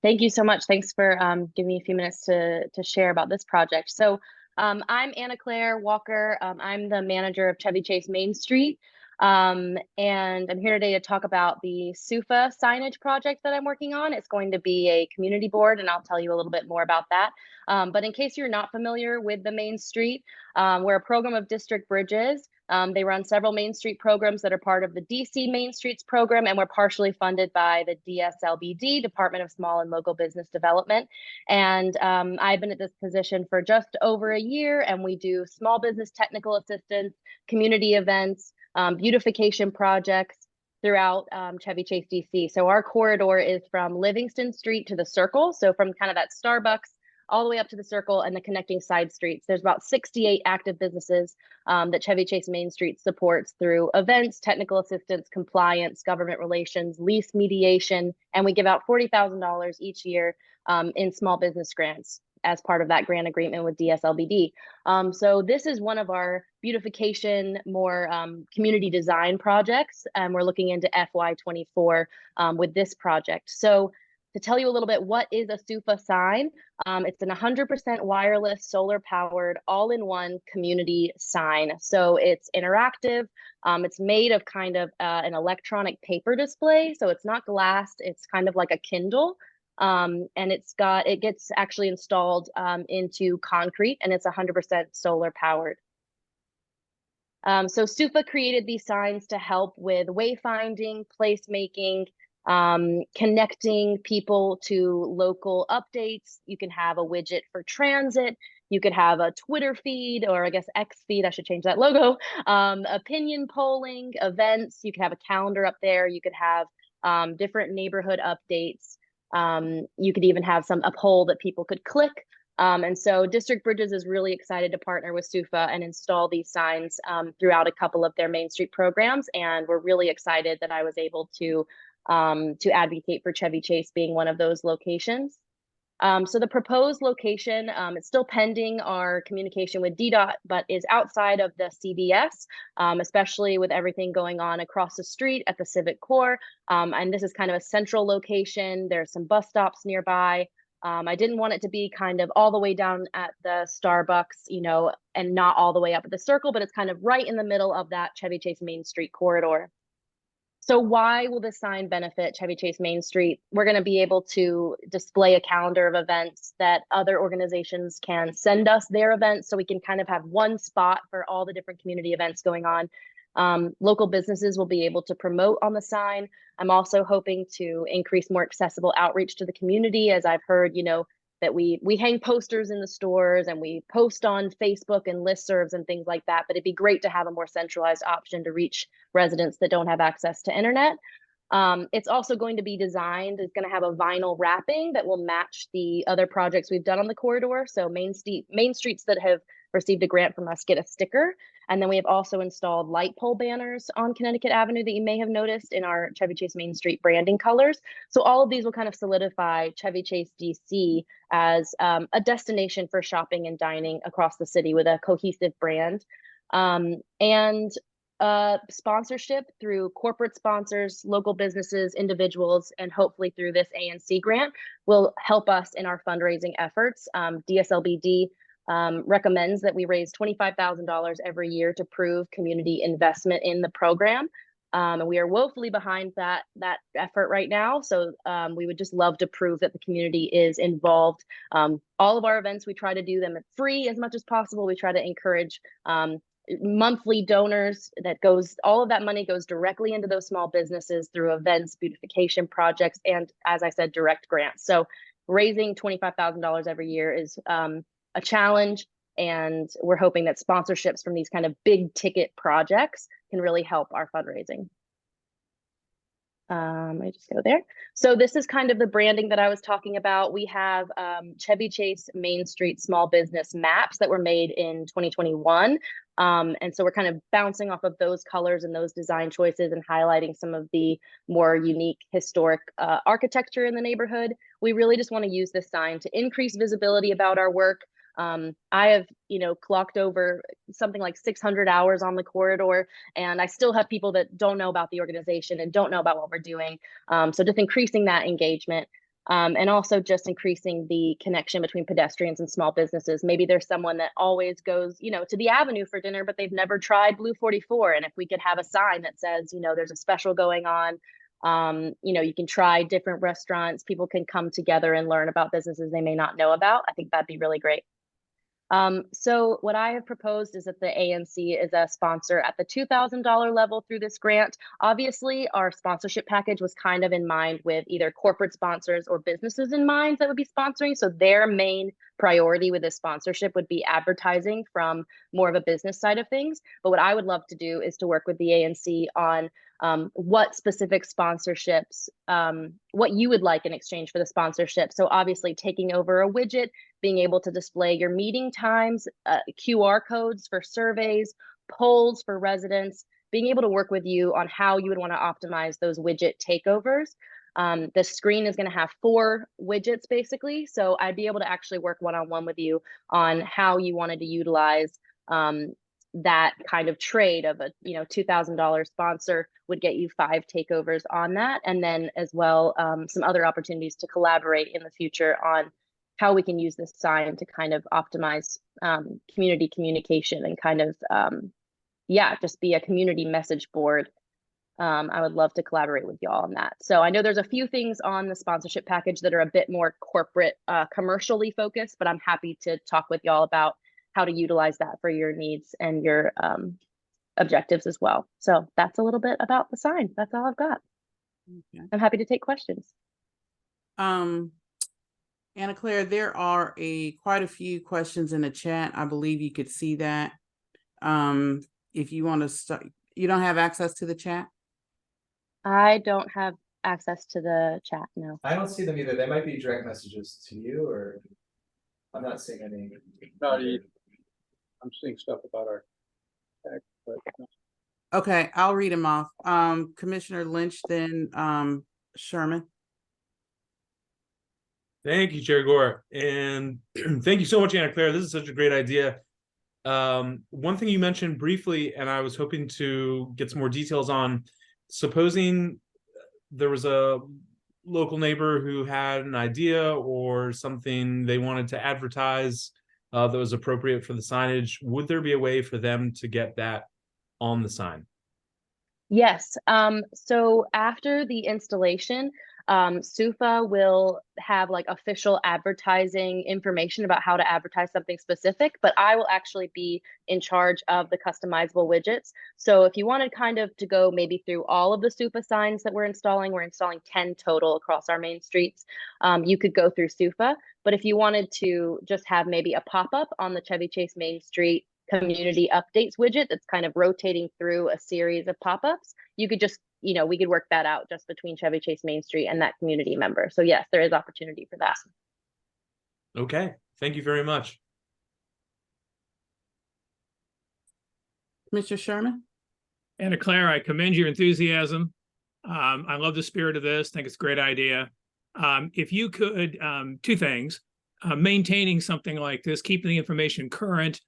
Thank you so much. Thanks for giving me a few minutes to share about this project. So I'm Anna Claire Walker. I'm the manager of Chevy Chase Main Street. And I'm here today to talk about the SUFA signage project that I'm working on. It's going to be a community board, and I'll tell you a little bit more about that. But in case you're not familiar with the Main Street, we're a program of District Bridges. They run several Main Street programs that are part of the DC Main Streets program, and we're partially funded by the DSLBD, Department of Small and Local Business Development. And I've been at this position for just over a year, and we do small business technical assistance, community events, beautification projects throughout Chevy Chase, DC. So our corridor is from Livingston Street to the Circle. So from kind of that Starbucks all the way up to the Circle and the connecting side streets. There's about 68 active businesses that Chevy Chase Main Street supports through events, technical assistance, compliance, government relations, lease mediation, and we give out $40,000 each year in small business grants as part of that grant agreement with DSLBD. So this is one of our beautification, more community design projects, and we're looking into FY24 with this project. So to tell you a little bit, what is a SUFA sign? It's an 100% wireless, solar powered, all-in-one community sign. So it's interactive. It's made of kind of an electronic paper display. So it's not glass, it's kind of like a Kindle. And it gets actually installed into concrete, and it's 100% solar powered. So SUFA created these signs to help with wayfinding, placemaking, connecting people to local updates. You can have a widget for transit. You could have a Twitter feed, or I guess X feed, I should change that logo. Opinion polling, events. You could have a calendar up there. You could have different neighborhood updates. You could even have a poll that people could click And so District Bridges is really excited to partner with SUFA and install these signs throughout a couple of their Main Street programs. And we're really excited that I was able to advocate for Chevy Chase being one of those locations. So the proposed location, it's still pending our communication with DDOT, but is outside of the CVS, especially with everything going on across the street at the Civic Core. And this is kind of a central location. There's some bus stops nearby. I didn't want it to be kind of all the way down at the Starbucks, you know, and not all the way up at the Circle, but it's kind of right in the middle of that Chevy Chase Main Street corridor. So why will this sign benefit Chevy Chase Main Street? We're going to be able to display a calendar of events that other organizations can send us their events, so we can kind of have one spot for all the different community events going on. Local businesses will be able to promote on the sign. I'm also hoping to increase more accessible outreach to the community, as I've heard, you know, that we hang posters in the stores and we post on Facebook and listservs and things like that. But it'd be great to have a more centralized option to reach residents that don't have access to internet. It's also going to be designed, it's going to have a vinyl wrapping that will match the other projects we've done on the corridor. So main streets that have received a grant from us get a sticker. And then we have also installed light pole banners on Connecticut Avenue that you may have noticed in our Chevy Chase Main Street branding colors. So all of these will kind of solidify Chevy Chase DC as a destination for shopping and dining across the city with a cohesive brand. And sponsorship through corporate sponsors, local businesses, individuals, and hopefully through this ANC grant will help us in our fundraising efforts. DSLBD recommends that we raise $25,000 every year to prove community investment in the program. And we are woefully behind that effort right now. So we would just love to prove that the community is involved. All of our events, we try to do them free as much as possible. We try to encourage monthly donors. All of that money goes directly into those small businesses through events, beautification projects, and as I said, direct grants. So raising $25,000 every year is a challenge, and we're hoping that sponsorships from these kind of big ticket projects can really help our fundraising. I just go there. So this is kind of the branding that I was talking about. We have Chevy Chase Main Street small business maps that were made in 2021. And so we're kind of bouncing off of those colors and those design choices and highlighting some of the more unique historic architecture in the neighborhood. We really just want to use this sign to increase visibility about our work. I have, clocked over something like 600 hours on the corridor, and I still have people that don't know about the organization and don't know about what we're doing. So just increasing that engagement, and also just increasing the connection between pedestrians and small businesses. Maybe there's someone that always goes, to the Avenue for dinner, but they've never tried Blue 44. And if we could have a sign that says, there's a special going on, you can try different restaurants, people can come together and learn about businesses they may not know about. I think that'd be really great. So what I have proposed is that the ANC is a sponsor at the $2,000 level through this grant. Obviously, our sponsorship package was kind of in mind with either corporate sponsors or businesses in mind that would be sponsoring. So their main priority with this sponsorship would be advertising from more of a business side of things. But what I would love to do is to work with the ANC on what specific sponsorships, what you would like in exchange for the sponsorship. So obviously taking over a widget, being able to display your meeting times, QR codes for surveys, polls for residents, being able to work with you on how you would want to optimize those widget takeovers. The screen is going to have 4 widgets basically. So I'd be able to actually work one-on-one with you on how you wanted to utilize that kind of trade of a $2,000 sponsor would get you 5 takeovers on that, and then as well some other opportunities to collaborate in the future on how we can use this sign to kind of optimize community communication and kind of just be a community message board. I would love to collaborate with y'all on that. So I know there's a few things on the sponsorship package that are a bit more corporate, commercially focused, but I'm happy to talk with y'all about how to utilize that for your needs and your objectives as well. So that's a little bit about the sign. That's all I've got. Okay. I'm happy to take questions. Anna Claire, there are quite a few questions in the chat. I believe you could see that. If you want to start, you don't have access to the chat? I don't have access to the chat, no. I don't see them either. They might be direct messages to you or I'm not seeing any. Not either. I'm seeing stuff about our tax, but no. Okay, I'll read them off. Commissioner Lynch, then Sherman. Thank you, Chair Gore. And thank you so much, Anna Claire. This is such a great idea. One thing you mentioned briefly, and I was hoping to get some more details on, supposing there was a local neighbor who had an idea or something they wanted to advertise that was appropriate for the signage, would there be a way for them to get that on the sign? Yes. So after the installation, SUFA will have like official advertising information about how to advertise something specific, but I will actually be in charge of the customizable widgets. So if you wanted kind of to go maybe through all of the SUFA signs that we're installing 10 total across our main streets, you could go through SUFA. But if you wanted to just have maybe a pop-up on the Chevy Chase Main Street community updates widget that's kind of rotating through a series of pop-ups, you could just, we could work that out just between Chevy Chase Main Street and that community member. So yes, there is opportunity for that. Okay, thank you very much. Mr. Sherman? Anna Claire, I commend your enthusiasm. I love the spirit of this. Think it's a great idea. If you could, two things, maintaining something like this, keeping the information current.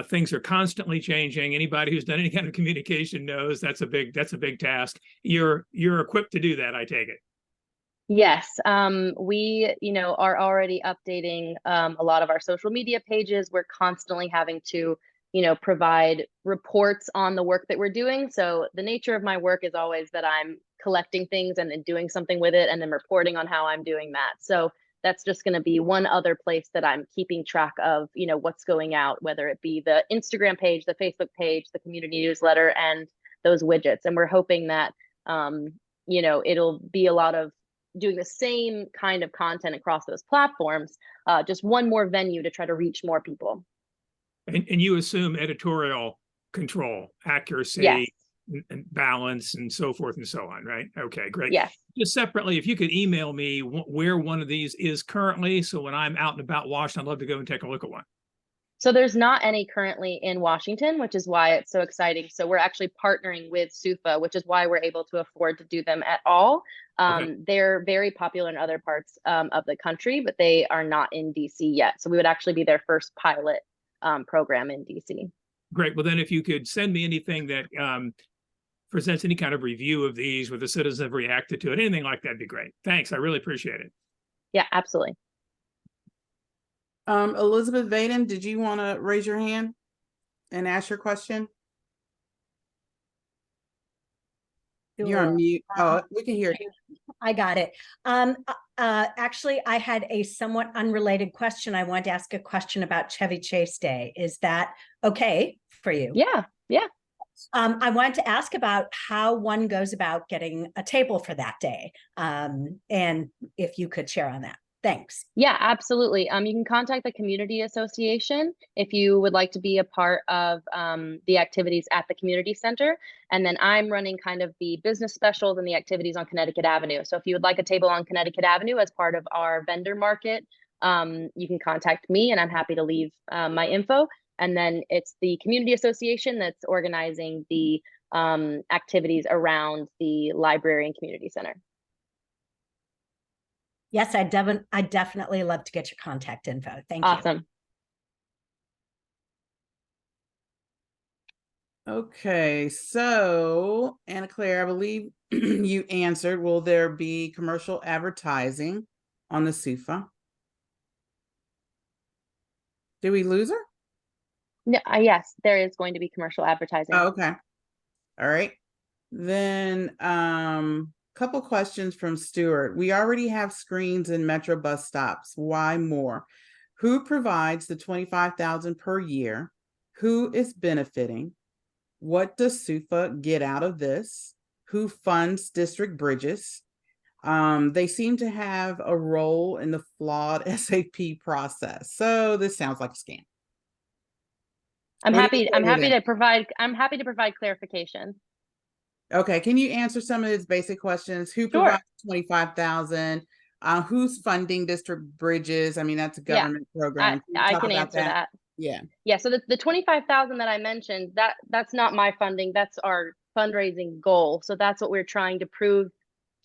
Things are constantly changing. Anybody who's done any kind of communication knows that's a big task. You're equipped to do that, I take it. Yes, we, are already updating a lot of our social media pages. We're constantly having to, provide reports on the work that we're doing. So the nature of my work is always that I'm collecting things and then doing something with it and then reporting on how I'm doing that. So that's just going to be one other place that I'm keeping track of, what's going out, whether it be the Instagram page, the Facebook page, the community newsletter, and those widgets. And we're hoping that, it'll be a lot of doing the same kind of content across those platforms, just one more venue to try to reach more people. And you assume editorial control, accuracy, yes, and balance, and so forth and so on, right? Okay, great. Yes. Just separately, if you could email me where one of these is currently, so when I'm out and about Washington, I'd love to go and take a look at one. So there's not any currently in Washington, which is why it's so exciting. So we're actually partnering with SUFA, which is why we're able to afford to do them at all. Okay. They're very popular in other parts of the country, but they are not in DC yet. So we would actually be their first pilot program in DC. Great. Well, then if you could send me anything that presents any kind of review of these, where the citizens have reacted to it, anything like that'd be great. Thanks. I really appreciate it. Yeah, absolutely. Elizabeth Vaden, did you want to raise your hand and ask your question? You're on mute. Oh, we can hear you. I got it. Actually, I had a somewhat unrelated question. I wanted to ask a question about Chevy Chase Day. Is that okay for you? Yeah, yeah. I wanted to ask about how one goes about getting a table for that day, and if you could share on that. Thanks. Yeah, absolutely. You can contact the community association if you would like to be a part of the activities at the community center. And then I'm running kind of the business specials and the activities on Connecticut Avenue. So if you would like a table on Connecticut Avenue as part of our vendor market, you can contact me and I'm happy to leave my info. And then it's the community association that's organizing the activities around the library and community center. Yes, I definitely love to get your contact info. Thank you. Awesome. Okay, so Anna Claire, I believe you answered. Will there be commercial advertising on the SUFA? Did we lose her? No, yes, there is going to be commercial advertising. Oh, okay. All right. Then couple questions from Stuart. We already have screens in Metro bus stops. Why more? Who provides the $25,000 per year? Who is benefiting? What does SUFA get out of this? Who funds district bridges? They seem to have a role in the flawed SAP process. So this sounds like a scam. I'm happy to provide clarification. Okay, can you answer some of his basic questions? Who Sure. provides $25,000? Who's funding district bridges? I mean, that's a Yeah, government program. Can you I talk can about answer that. Yeah. Yeah, so the 25,000 that I mentioned, that's not my funding, that's our fundraising goal. So that's what we're trying to prove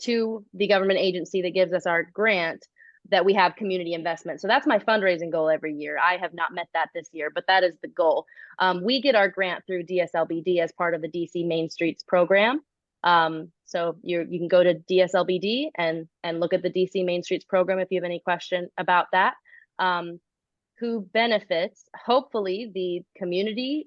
to the government agency that gives us our grant, that we have community investment. So that's my fundraising goal every year. I have not met that this year, but that is the goal. We get our grant through DSLBD as part of the DC Main Streets program. So you can go to DSLBD and look at the DC Main Streets program if you have any question about that. Who benefits? Hopefully the community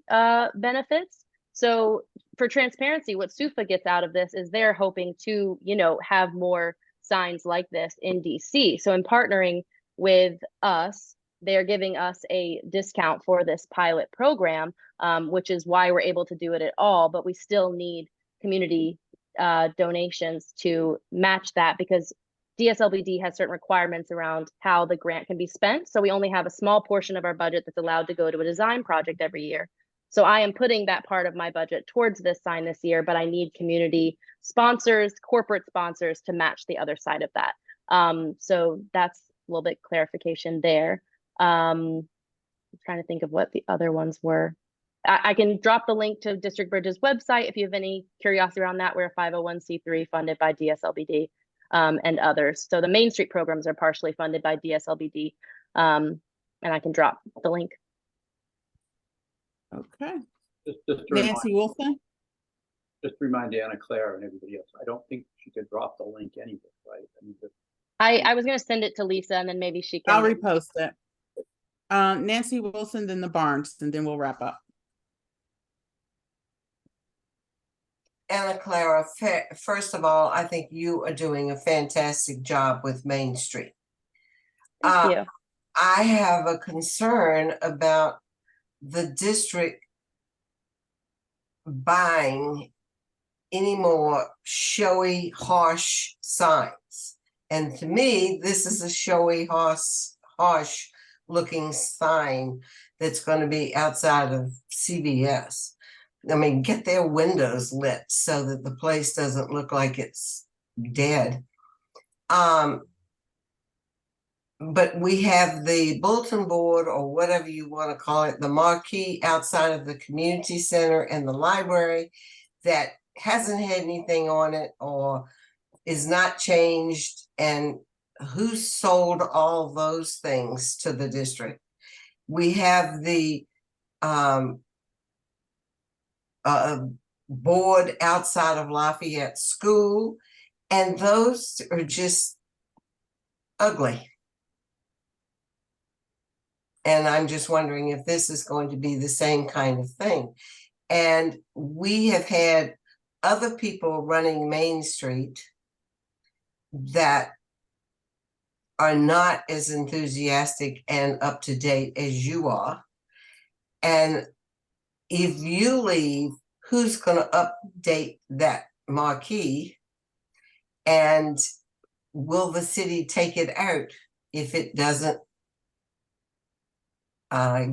benefits. So for transparency, what SUFA gets out of this is they're hoping to, have more signs like this in DC. So in partnering with us, they're giving us a discount for this pilot program, which is why we're able to do it at all. But we still need community donations to match that, because DSLBD has certain requirements around how the grant can be spent. So we only have a small portion of our budget that's allowed to go to a design project every year. So I am putting that part of my budget towards this sign this year, but I need community sponsors, corporate sponsors to match the other side of that. So that's a little bit clarification there. I'm trying to think of what the other ones were. I can drop the link to District Bridges website if you have any curiosity around that. We're a 501c3 funded by DSLBD. And others. So the Main Street programs are partially funded by DSLBD, and I can drop the link. Okay. Just to Nancy Wilson? Just to remind Anna Claire and everybody else, I don't think she could drop the link anywhere, right? I was going to send it to Lisa, and then maybe she can. I'll repost it. Nancy Wilson, then the Barnes, and then we'll wrap up. Anna Clara, first of all, I think you are doing a fantastic job with Main Street. Thank you. I have a concern about the district buying any more showy, harsh signs. And to me, this is a showy, harsh looking sign that's going to be outside of CVS. I mean, get their windows lit so that the place doesn't look like it's dead. But we have the bulletin board, or whatever you want to call it, the marquee outside of the community center and the library that hasn't had anything on it or is not changed. And who sold all those things to the district? We have the board outside of Lafayette School, and those are just ugly. And I'm just wondering if this is going to be the same kind of thing. And we have had other people running Main Street that are not as enthusiastic and up to date as you are. And if you leave, who's going to update that marquee? And will the city take it out if it doesn't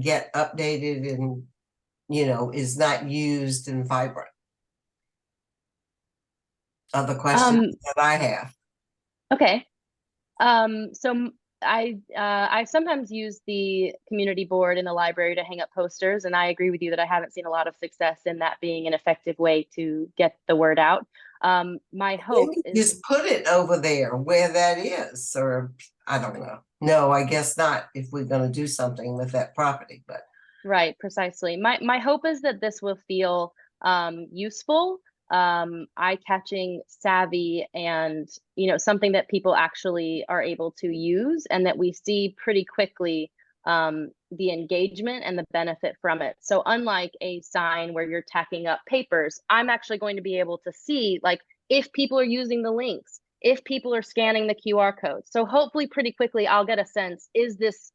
get updated and, is not used and vibrant? Other questions that I have. Okay. So I sometimes use the community board in the library to hang up posters, and I agree with you that I haven't seen a lot of success in that being an effective way to get the word out. My hope is just put it over there where that is, or I don't know. No, I guess not if we're going to do something with that property, but. Right, precisely. My hope is that this will feel useful, eye-catching, savvy, and something that people actually are able to use, and that we see pretty quickly the engagement and the benefit from it. So unlike a sign where you're tacking up papers, I'm actually going to be able to see if people are using the links, if people are scanning the QR codes. So hopefully pretty quickly I'll get a sense, is this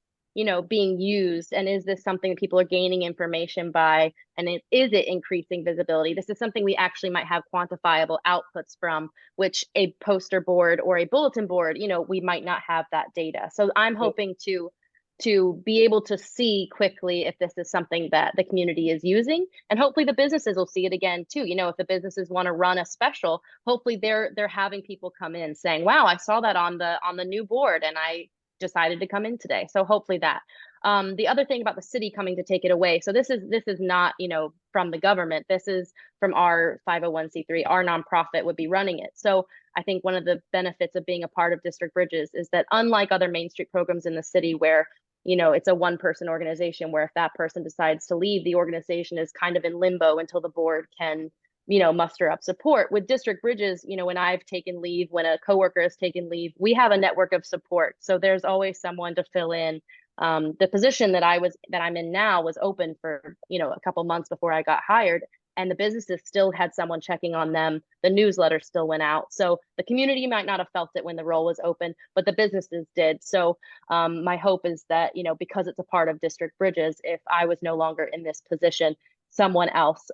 being used, and is this something that people are gaining information by, and is it increasing visibility? This is something we actually might have quantifiable outputs from, which a poster board or a bulletin board, we might not have that data. So I'm hoping to to be able to see quickly if this is something that the community is using, and hopefully the businesses will see it again too. You know, if the businesses want to run a special, hopefully they're having people come in saying, wow, I saw that on the new board and I decided to come in today. So hopefully that. The other thing about the city coming to take it away, so this is not, you know, from the government, this is from our 501c3, our nonprofit would be running it. So I think one of the benefits of being a part of District Bridges is that, unlike other Main Street programs in the city where, you know, it's a one-person organization, where if that person decides to leave, the organization is kind of in limbo until the board can, you know, muster up support. With District Bridges, you know, when I've taken leave, when a coworker has taken leave, we have a network of support. So there's always someone to fill in. The position that I'm in now was open for, you know, a couple months before I got hired, and the businesses still had someone checking on them. The newsletter still went out. So the community might not have felt it when the role was open, but the businesses did. So my hope is that, you know, because it's a part of District Bridges, if I was no longer in this position, someone else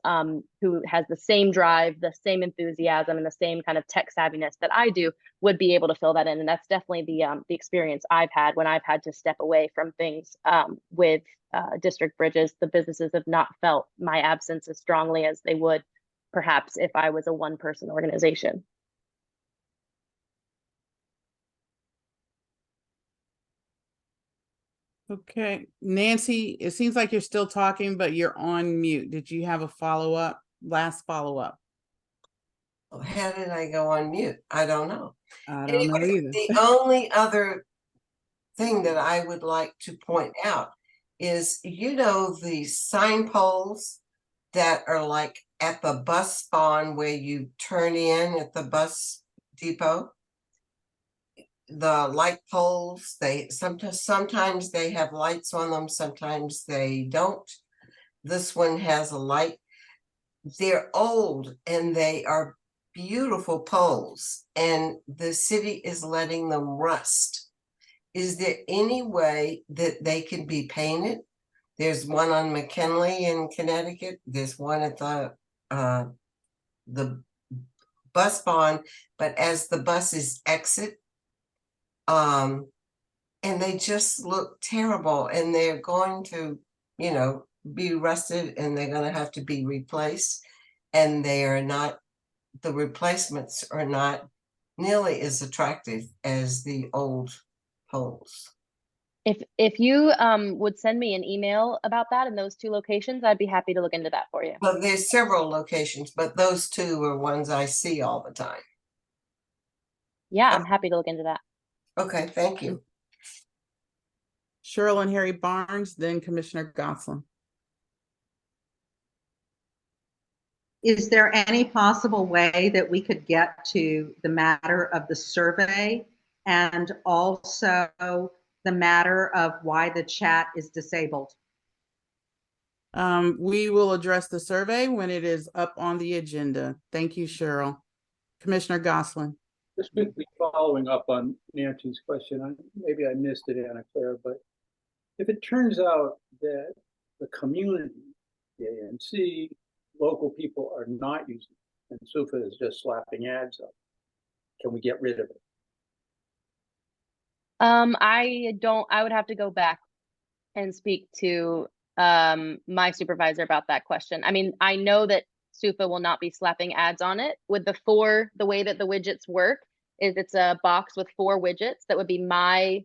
who has the same drive, the same enthusiasm, and the same kind of tech savviness that I do would be able to fill that in. And that's definitely the experience I've had when I've had to step away from things with District Bridges. The businesses have not felt my absence as strongly as they would perhaps if I was a one-person organization. Okay, Nancy, it seems like you're still talking, but you're on mute. Did you have a follow-up, last follow-up? Oh, how did I go on mute? I don't know. I don't know either. The only other thing that I would like to point out is, you know, the sign poles that are like at the bus spawn where you turn in at the bus depot. The light poles, they sometimes they have lights on them, sometimes they don't. This one has a light. They're old and they are beautiful poles, and the city is letting them rust. Is there any way that they can be painted? There's one on McKinley in Connecticut. There's one at the bus barn, but as the buses exit, and they just look terrible, and they're going to, you know, be rusted, and they're going to have to be replaced, and they are not, the replacements are not nearly as attractive as the old poles. If you would send me an email about that in those two locations, I'd be happy to look into that for you. Well, there's several locations, but those two are ones I see all the time. Yeah, I'm happy to look into that. Okay, thank you. Cheryl and Harry Barnes, then Commissioner Gosselin. Is there any possible way that we could get to the matter of the survey and also the matter of why the chat is disabled? We will address the survey when it is up on the agenda. Thank you, Cheryl. Commissioner Gosselin. Just quickly following up on Nancy's question, maybe I missed it, Anna Claire, but if it turns out that the community, the ANC, local people are not using it, and SUFA is just slapping ads up, can we get rid of it? I would have to go back and speak to my supervisor about that question. I mean, I know that SUFA will not be slapping ads on it. With the way that the widgets work is it's a box with 4 widgets that would be my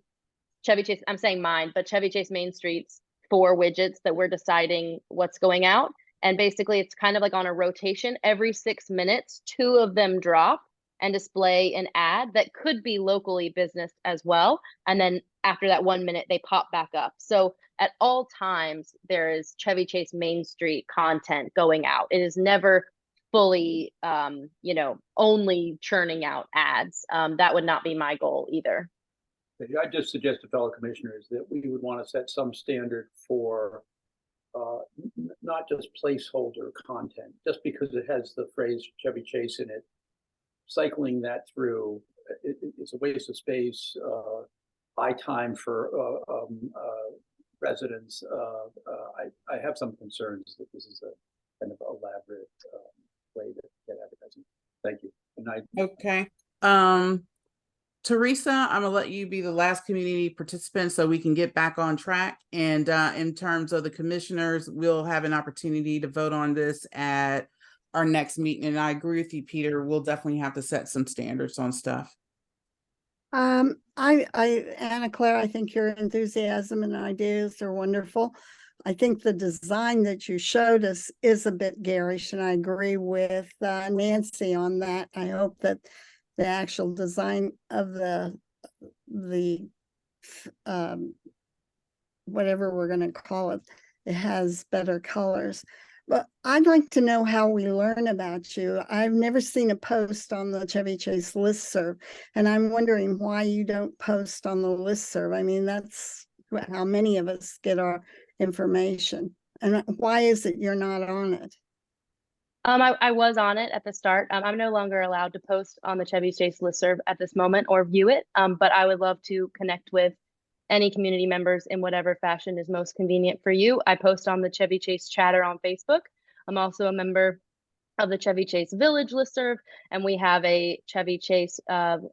Chevy Chase, I'm saying mine, but Chevy Chase Main Street's 4 widgets that we're deciding what's going out. And basically it's kind of like on a rotation. Every 6 minutes, 2 of them drop and display an ad that could be locally business as well. And then after that 1 minute, they pop back up. So at all times, there is Chevy Chase Main Street content going out. It is never fully, you know, only churning out ads. That would not be my goal either. I just suggest to fellow commissioners that we would want to set some standard for not just placeholder content, just because it has the phrase Chevy Chase in it. Cycling that through, it's a waste of space, high time for residents. I have some concerns that this is a kind of elaborate way to get advertising. Thank you. And Okay. Teresa, I'm gonna let you be the last community participant so we can get back on track. And in terms of the commissioners, we'll have an opportunity to vote on this at our next meeting. And I agree with you, Peter. We'll definitely have to set some standards on stuff. Anna Claire, I think your enthusiasm and ideas are wonderful. I think the design that you showed us is a bit garish, and I agree with Nancy on that. I hope that the actual design of the whatever we're going to call it, it has better colors. But I'd like to know how we learn about you. I've never seen a post on the Chevy Chase listserv, and I'm wondering why you don't post on the listserv. I mean, that's how many of us get our information. And why is it you're not on it? I was on it at the start. I'm no longer allowed to post on the Chevy Chase listserv at this moment or view it, but I would love to connect with any community members in whatever fashion is most convenient for you. I post on the Chevy Chase chatter on Facebook. I'm also a member of the Chevy Chase Village listserv, and we have a Chevy Chase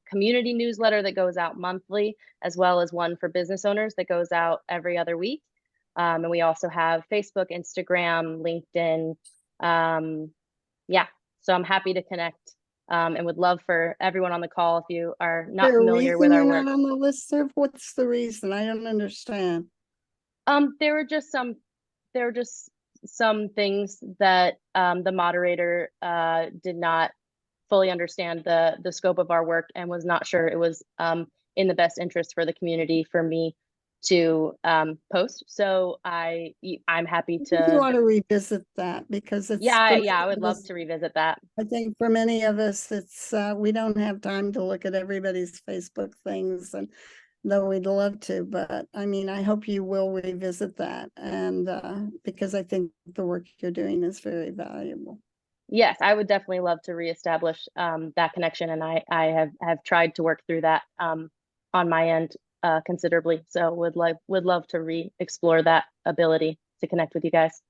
community newsletter that goes out monthly, as well as one for business owners that goes out every other week. And we also have Facebook, Instagram, LinkedIn. Yeah, so I'm happy to connect and would love for everyone on the call, if you are not familiar with our work. Not on the listserv? What's the reason? I don't understand. There were just some things that the moderator did not fully understand the scope of our work and was not sure it was in the best interest for the community for me to post. So I'm happy to. You want to revisit that because it's I would love to revisit that. I think for many of us, it's we don't have time to look at everybody's Facebook things, and though we'd love to, but I mean, I hope you will revisit that, and because I think the work you're doing is very valuable. Yes, I would definitely love to reestablish that connection, and I have tried to work through that on my end considerably. So would love to re-explore that ability to connect with you guys.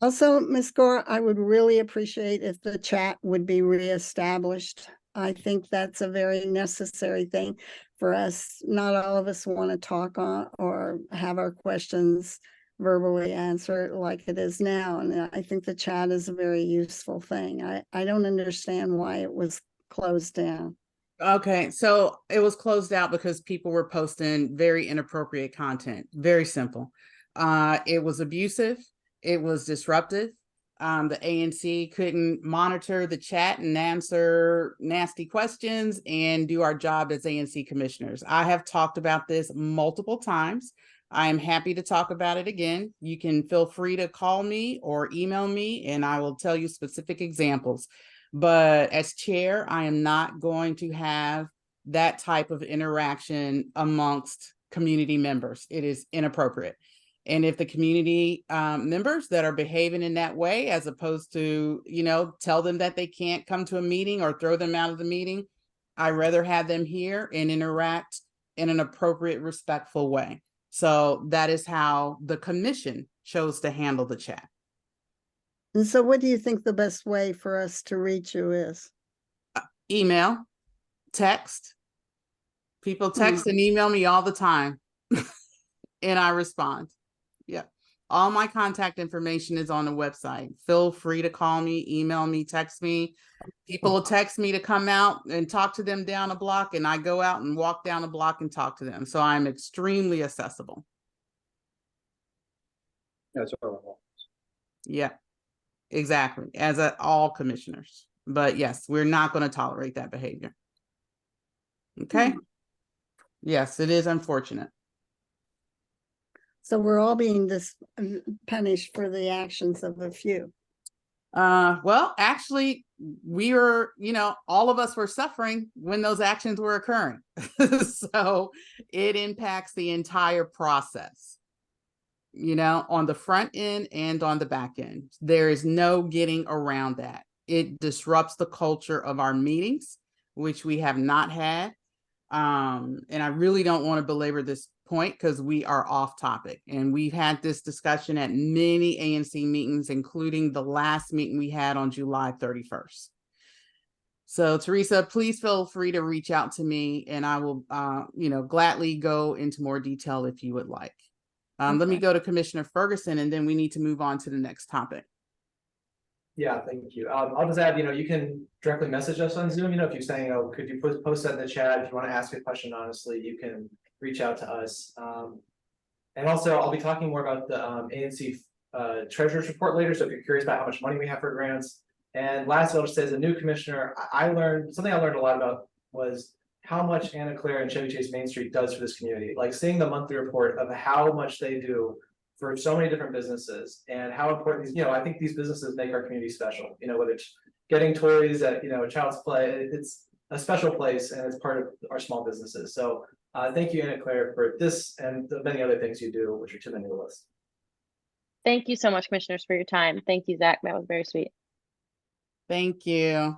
Also, Ms. Gore, I would really appreciate if the chat would be reestablished. I think that's a very necessary thing for us. Not all of us want to talk on or have our questions verbally answered like it is now. And I think the chat is a very useful thing. I don't understand why it was closed down. Okay, so it was closed out because people were posting very inappropriate content. Very simple. It was abusive. It was disruptive. The ANC couldn't monitor the chat and answer nasty questions and do our job as ANC commissioners. I have talked about this multiple times. I am happy to talk about it again. You can feel free to call me or email me, and I will tell you specific examples. But as chair, I am not going to have that type of interaction amongst community members. It is inappropriate. And if the community members that are behaving in that way, as opposed to, tell them that they can't come to a meeting or throw them out of the meeting, I'd rather have them here and interact in an appropriate, respectful way. So that is how the commission chose to handle the chat. And so what do you think the best way for us to reach you is? Email, text. People text and email me all the time and I respond. Yeah. All my contact information is on the website. Feel free to call me, email me, text me. People will text me to come out and talk to them down a block, and I go out and walk down a block and talk to them. So I'm extremely accessible. That's all. Yeah, exactly. As all commissioners. But yes, we're not going to tolerate that behavior. Okay. Yes, it is unfortunate. So we're all being punished for the actions of a few. Well, actually, we were, all of us were suffering when those actions were occurring. So it impacts the entire process, on the front end and on the back end. There is no getting around that. It disrupts the culture of our meetings, which we have not had. And I really don't want to belabor this point because we are off topic, and we've had this discussion at many ANC meetings, including the last meeting we had on July 31st. So Teresa, please feel free to reach out to me and I will, gladly go into more detail if you would like. Let me go to Commissioner Ferguson and then we need to move on to the next topic. Yeah, thank you. I'll just add, you can directly message us on Zoom, if you're saying, could you post that in the chat? If you want to ask a question, honestly, you can reach out to us. And also I'll be talking more about the ANC treasurer's report later. So if you're curious about how much money we have for grants. And lastly, I'll just say as a new commissioner, something I learned a lot about was how much Anna Claire and Chevy Chase Main Street does for this community. Like seeing the monthly report of how much they do for so many different businesses and how important these, I think these businesses make our community special, whether it's getting toys at, Child's Play, it's a special place and it's part of our small businesses. So thank you, Anna Claire, for this and the many other things you do, which are too many to list. Thank you so much, commissioners, for your time. Thank you, Zach. That was very sweet. Thank you.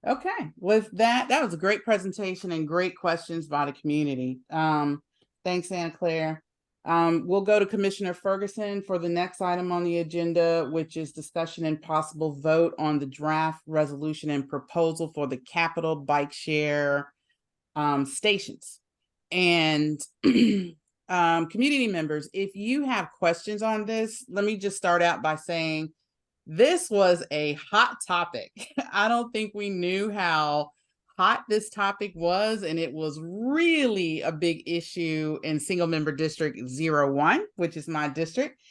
Okay, with that was a great presentation and great questions by the community. Thanks, Anna Claire. We'll go to Commissioner Ferguson for the next item on the agenda, which is discussion and possible vote on the draft resolution and proposal for the capital bike share stations. And community members, if you have questions on this, let me just start out by saying this was a hot topic. I don't think we knew how hot this topic was, and it was really a big issue in single member district 01, which is my district.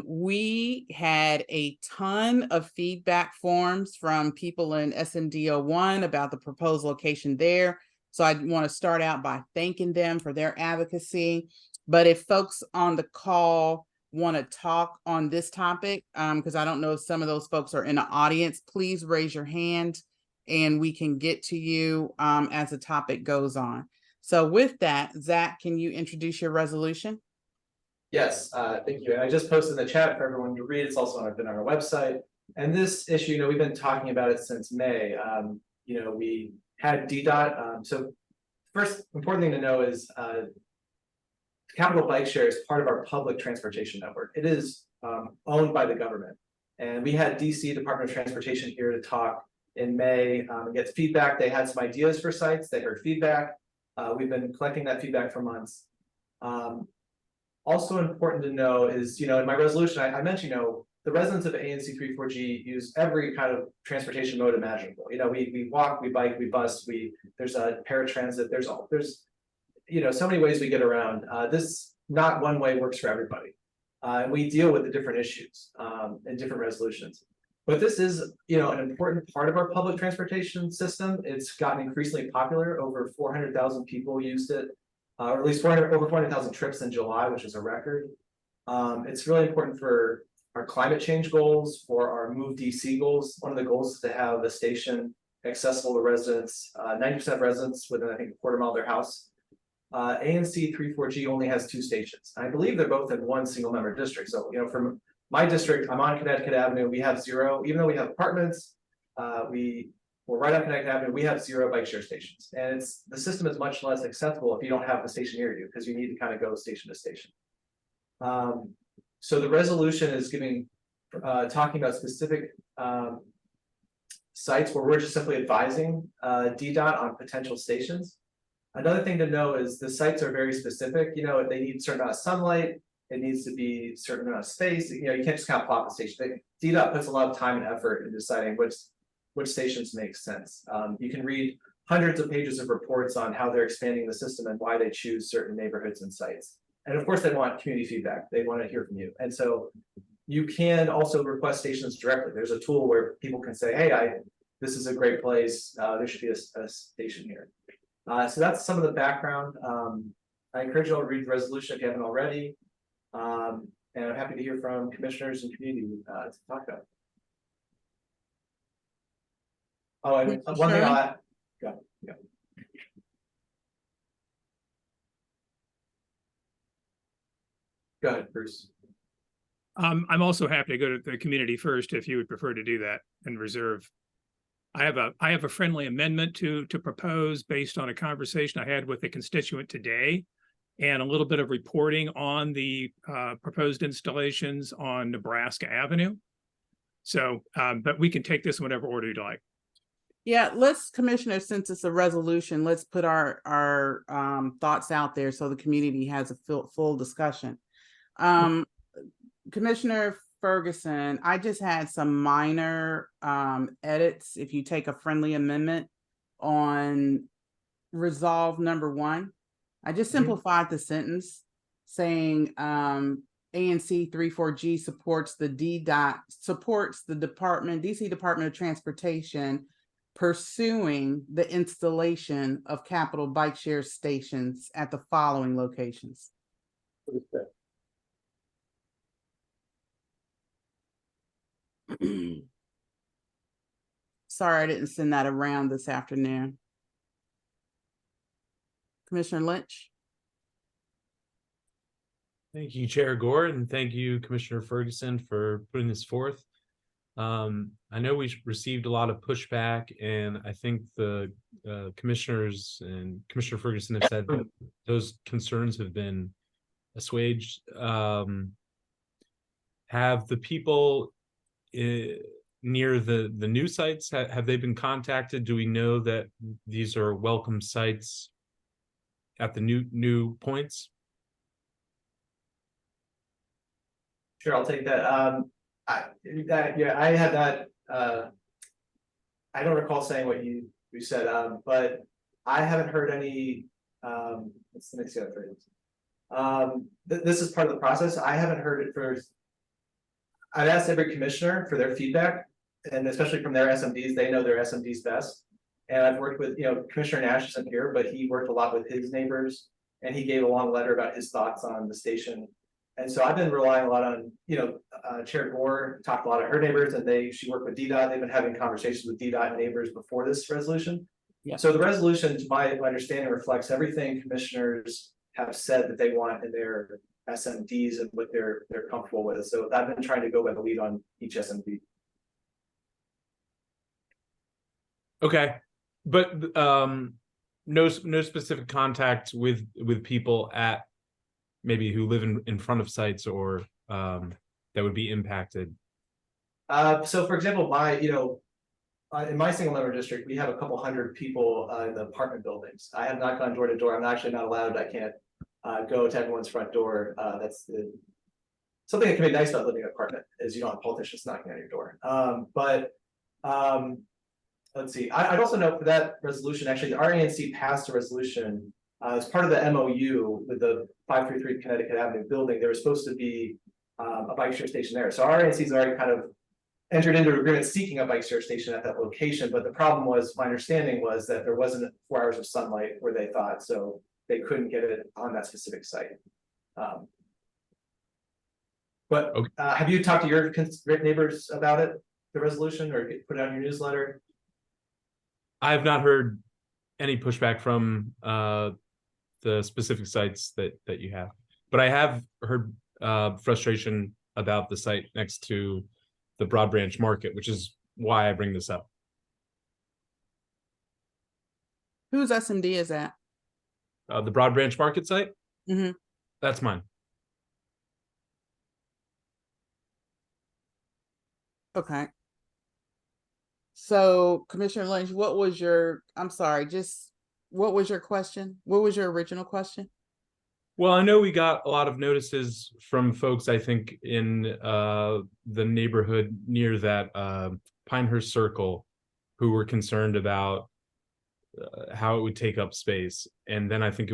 We had a ton of feedback forms from people in SMD01 about the proposed location there. So I want to start out by thanking them for their advocacy. But if folks on the call want to talk on this topic, because I don't know if some of those folks are in the audience, please raise your hand and we can get to you as the topic goes on. So with that, Zach, can you introduce your resolution? Yes, thank you. And I just posted in the chat for everyone to read. It's also been on our website. And this issue, we've been talking about it since May. We had DDOT. So first important thing to know is Capital Bike Share is part of our public transportation network. It is owned by the government. And we had DC Department of Transportation here to talk in May and get feedback. They had some ideas for sites. They heard feedback. We've been collecting that feedback for months. Also important to know is, in my resolution, I mentioned, the residents of ANC 34G use every kind of transportation mode imaginable. We walk, we bike, we bus, there's a paratransit, there's so many ways we get around. This not one way works for everybody. And we deal with the different issues and different resolutions. But this is, an important part of our public transportation system. It's gotten increasingly popular. Over 400,000 people used it, or at least over 400,000 trips in July, which is a record. It's really important for our climate change goals, for our Move DC goals. One of the goals is to have a station accessible to residents, 90% of residents within, I think, a quarter mile of their house. ANC 34G only has 2 stations. I believe they're both in one single member district. So, from my district, I'm on Connecticut Avenue, we have 0, even though we have apartments, we're right on Connecticut Avenue, we have 0 bike share stations. And the system is much less accessible if you don't have a station near you, because you need to kind of go station to station. So the resolution is talking about specific sites where we're just simply advising DDOT on potential stations. Another thing to know is the sites are very specific. They need a certain amount of sunlight. It needs to be a certain amount of space. You can't just kind of plop a station. DDOT puts a lot of time and effort in deciding which stations make sense. You can read hundreds of pages of reports on how they're expanding the system and why they choose certain neighborhoods and sites. And of course, they want community feedback. They want to hear from you. And so you can also request stations directly. There's a tool where people can say, hey, this is a great place. There should be a station here. So that's some of the background. I encourage you all to read the resolution if you haven't already. And I'm happy to hear from commissioners and community to talk about it. Oh, and one thing I'll add. Yeah. Go ahead, Bruce. I'm also happy to go to the community first if you would prefer to do that and reserve. I have a friendly amendment to propose based on a conversation I had with a constituent today and a little bit of reporting on the proposed installations on Nebraska Avenue. So, but we can take this in whatever order you'd like. Yeah, let's, Commissioner, since it's a resolution, let's put our thoughts out there so the community has a full discussion. Commissioner Ferguson, I just had some minor edits. If you take a friendly amendment on resolve number 1, I just simplified the sentence saying ANC 34G supports the DC Department of Transportation pursuing the installation of capital bike share stations at the following locations. What is that? Sorry, I didn't send that around this afternoon. Commissioner Lynch. Thank you, Chair Gore, and thank you, Commissioner Ferguson, for putting this forth. I know we received a lot of pushback, and I think the commissioners and Commissioner Ferguson have said that those concerns have been assuaged. Have the people near the new sites, have they been contacted? Do we know that these are welcome sites at the new points? Sure, I'll take that. I had that. I don't recall saying what you said, but I haven't heard any. What's the next phrase? This is part of the process. I haven't heard it first. I've asked every commissioner for their feedback, and especially from their SMDs. They know their SMDs best. And I've worked with, Commissioner Nash isn't here, but he worked a lot with his neighbors, and he gave a long letter about his thoughts on the station. And so I've been relying a lot on, Chair Gore talked a lot of her neighbors, and she worked with DDOT. They've been having conversations with DDOT neighbors before this resolution. Yeah. So the resolution, to my understanding, reflects everything commissioners have said that they want in their SMDs and what they're comfortable with. So I've been trying to go by the lead on each SMD. Okay, but no specific contact with people at maybe who live in front of sites or that would be impacted. So for example, in my single member district, we have a couple hundred people in the apartment buildings. I have not gone door to door. I'm actually not allowed. I can't go to everyone's front door. That's something that can be nice about living in an apartment is you don't have politicians knocking on your door. Let's see. I'd also note for that resolution, actually, the ANC passed a resolution as part of the MOU with the 533 Connecticut Avenue building. There was supposed to be a bike share station there. So our ANC's already kind of entered into an agreement seeking a bike share station at that location. But the problem was, my understanding was that there wasn't 4 hours of sunlight where they thought, so they couldn't get it on that specific site. But okay. Have you talked to your neighbors about it, the resolution, or put it on your newsletter? I have not heard any pushback from the specific sites that you have, but I have heard frustration about the site next to the Broad Branch Market, which is why I bring this up. Whose SMD is that? The Broad Branch Market site? Mm-hmm. That's mine. Okay. So, Commissioner Lynch, what was your question? What was your original question? Well, I know we got a lot of notices from folks, I think, in the neighborhood near that Pinehurst Circle, who were concerned about how it would take up space. And then I think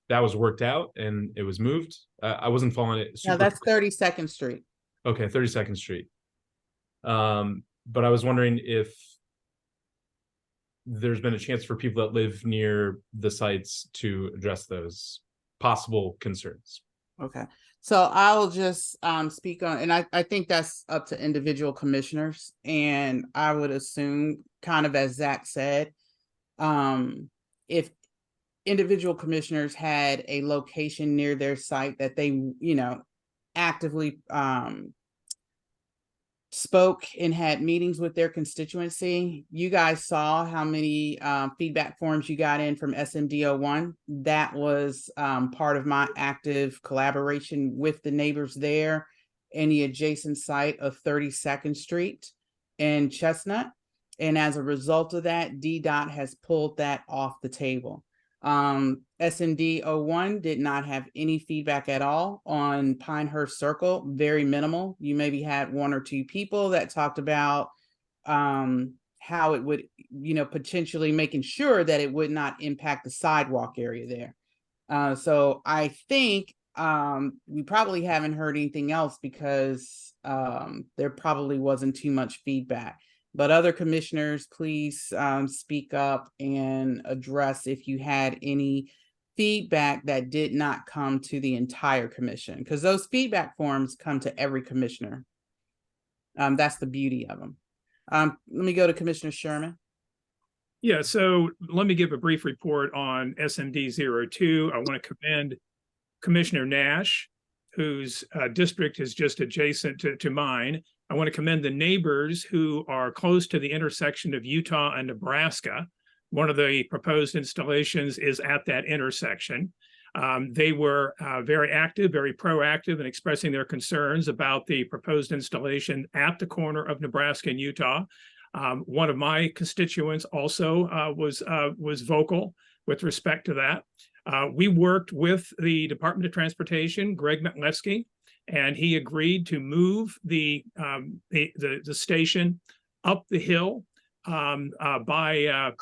that was worked out and it was moved. I wasn't following it. No, that's 32nd Street. Okay, 32nd Street. But I was wondering if there's been a chance for people that live near the sites to address those possible concerns. Okay, so I'll just speak on, and I think that's up to individual commissioners, and I would assume, kind of as Zach said, if individual commissioners had a location near their site that they, actively spoke and had meetings with their constituency. You guys saw how many feedback forms you got in from SMD01. That was part of my active collaboration with the neighbors there in the adjacent site of 32nd Street and Chestnut. And as a result of that, DDOT has pulled that off the table. SMD 01 did not have any feedback at all on Pinehurst Circle, very minimal. You maybe had one or two people that talked about how it would, potentially making sure that it would not impact the sidewalk area there. So I think we probably haven't heard anything else because there probably wasn't too much feedback. But other commissioners, please speak up and address if you had any feedback that did not come to the entire commission, because those feedback forms come to every commissioner. That's the beauty of them. Let me go to Commissioner Sherman. Yeah, so let me give a brief report on SMD 02. I want to commend Commissioner Nash, whose district is just adjacent to mine. I want to commend the neighbors who are close to the intersection of Utah and Nebraska. One of the proposed installations is at that intersection. They were very active, very proactive in expressing their concerns about the proposed installation at the corner of Nebraska and Utah. One of my constituents also was vocal with respect to that. We worked with the Department of Transportation, Greg Metlevsky, and he agreed to move the station up the hill by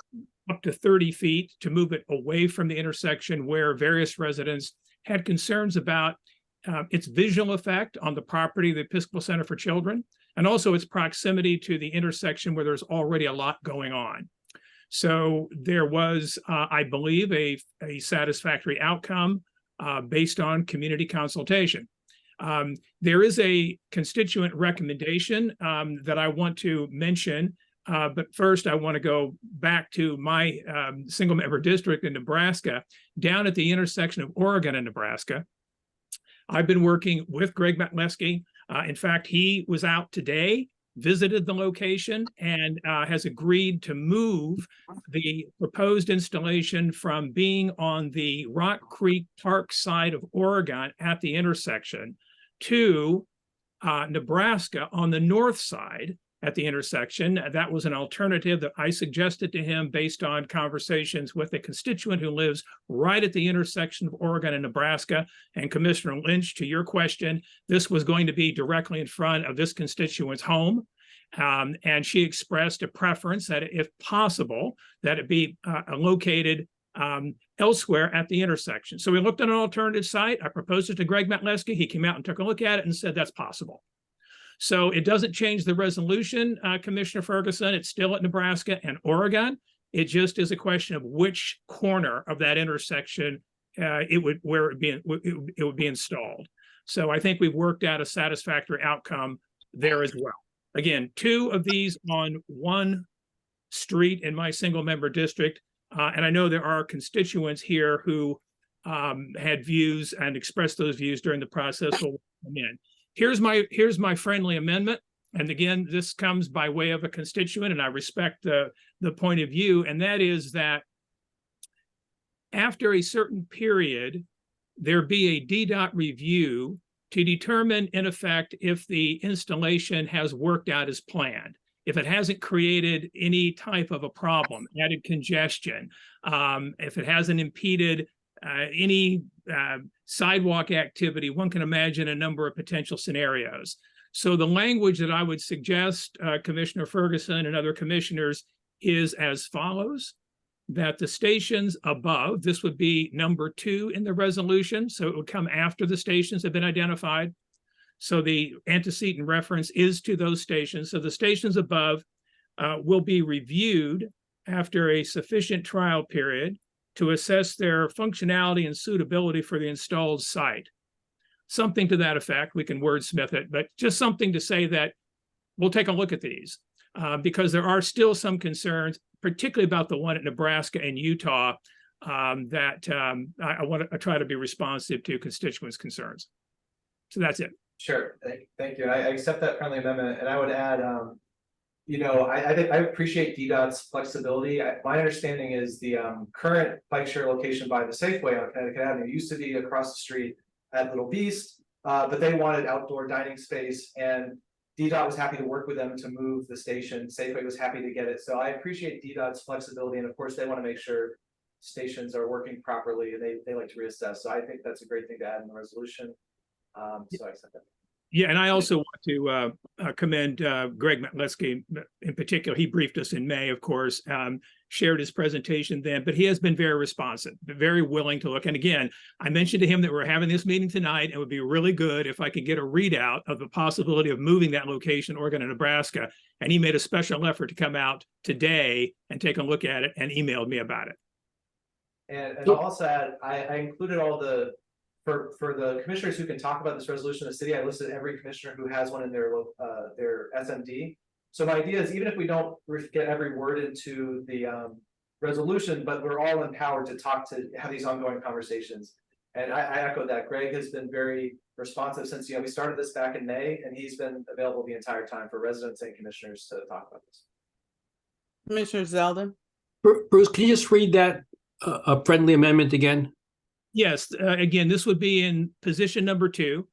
up to 30 feet to move it away from the intersection where various residents had concerns about its visual effect on the property of the Episcopal Center for Children, and also its proximity to the intersection where there's already a lot going on. So there was, I believe, a satisfactory outcome based on community consultation. There is a constituent recommendation that I want to mention, but first I want to go back to my single member district in Nebraska, down at the intersection of Oregon and Nebraska. I've been working with Greg Metlevsky. In fact, he was out today, visited the location, and has agreed to move the proposed installation from being on the Rock Creek Park side of Oregon at the intersection to Nebraska on the north side at the intersection. That was an alternative that I suggested to him based on conversations with a constituent who lives right at the intersection of Oregon and Nebraska. And Commissioner Lynch, to your question, this was going to be directly in front of this constituent's home. And she expressed a preference that if possible, that it be located elsewhere at the intersection. So we looked at an alternative site. I proposed it to Greg Metlevsky. He came out and took a look at it and said that's possible. So it doesn't change the resolution, Commissioner Ferguson. It's still at Nebraska and Oregon. It just is a question of which corner of that intersection it would be installed. So I think we've worked out a satisfactory outcome there as well. Again, 2 of these on one street in my single member district. And I know there are constituents here who had views and expressed those views during the process. We'll come in. Here's my friendly amendment. And again, this comes by way of a constituent, and I respect the point of view. And that is that after a certain period, there be a DDOT review to determine, in effect, if the installation has worked out as planned, if it hasn't created any type of a problem, added congestion, if it hasn't impeded any sidewalk activity. One can imagine a number of potential scenarios. So the language that I would suggest, Commissioner Ferguson and other commissioners, is as follows: that the stations above, this would be number 2 in the resolution, so it would come after the stations have been identified. So the antecedent reference is to those stations. So the stations above will be reviewed after a sufficient trial period to assess their functionality and suitability for the installed site. Something to that effect. We can wordsmith it, but just something to say that we'll take a look at these because there are still some concerns, particularly about the one at Nebraska and Utah, that I want to try to be responsive to constituents' concerns. So that's it. Sure, thank you. I accept that friendly amendment, and I would add, I appreciate DDOT's flexibility. My understanding is the current bike share location by the Safeway on Connecticut Avenue used to be across the street at Little Beast, but they wanted outdoor dining space, and DDOT was happy to work with them to move the station. Safeway was happy to get it. So I appreciate DDOT's flexibility, and of course, they want to make sure stations are working properly, and they like to reassess. So I think that's a great thing to add in the resolution. So I accept that. Yeah, and I also want to commend Greg Matleski in particular. He briefed us in May, of course, shared his presentation then, but he has been very responsive, very willing to look. And again, I mentioned to him that we're having this meeting tonight, and it would be really good if I could get a readout of the possibility of moving that location, Oregon and Nebraska. And he made a special effort to come out today and take a look at it and emailed me about it. And I'll also add, I included all the, for the commissioners who can talk about this resolution in the city, I listed every commissioner who has one in their SMD. So my idea is, even if we don't get every word into the resolution, but we're all empowered to have these ongoing conversations. And I echo that. Greg has been very responsive since, we started this back in May, and he's been available the entire time for residents and commissioners to talk about this. Commissioner Zeldin? Bruce, can you just read that a friendly amendment again? Yes, again, this would be in position number 2.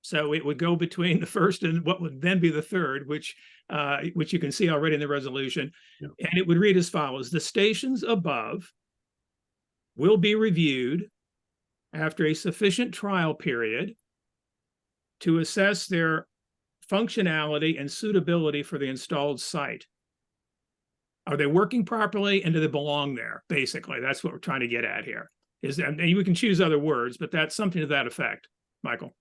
So it would go between the first and what would then be the third, which you can see already in the resolution. Yeah. And it would read as follows: the stations above will be reviewed after a sufficient trial period to assess their functionality and suitability for the installed site. Are they working properly, and do they belong there? Basically, that's what we're trying to get at here. Is that, and we can choose other words, but that's something to that effect. Michael?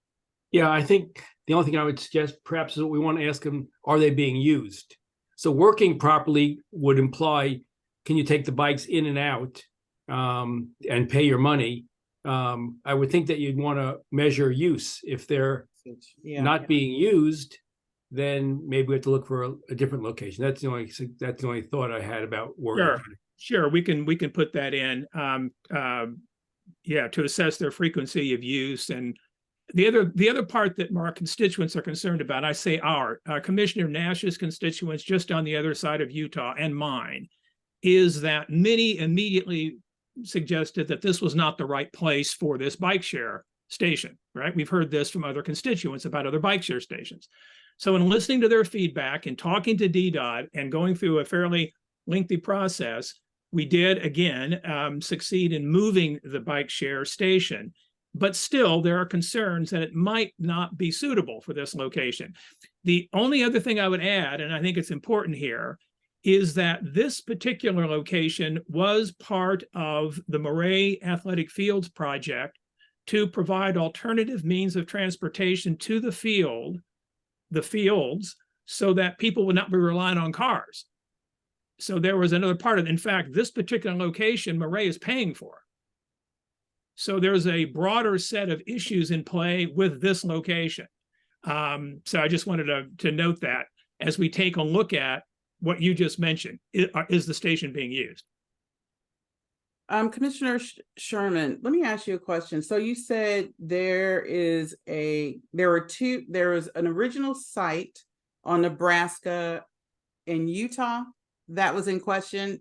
Yeah, I think the only thing I would suggest perhaps is what we want to ask them, are they being used? So working properly would imply, can you take the bikes in and out and pay your money? I would think that you'd want to measure use. If they're not being used, then maybe we have to look for a different location. That's the only thought I had about working. Sure, we can put that in. To assess their frequency of use. And the other part that our constituents are concerned about, I say our Commissioner Nash's constituents just on the other side of Utah and mine, is that many immediately suggested that this was not the right place for this bike share station, right? We've heard this from other constituents about other bike share stations. So in listening to their feedback and talking to DDOT and going through a fairly lengthy process, we did, again, succeed in moving the bike share station, but still there are concerns that it might not be suitable for this location. The only other thing I would add, and I think it's important here, is that this particular location was part of the Murray Athletic Fields project to provide alternative means of transportation to the fields, so that people would not be relying on cars. So there was another part of it. In fact, this particular location, Murray is paying for. So there's a broader set of issues in play with this location. So I just wanted to note that as we take a look at what you just mentioned, is the station being used? Commissioner Sherman, let me ask you a question. So you said there was an original site on Nebraska and Utah that was in question,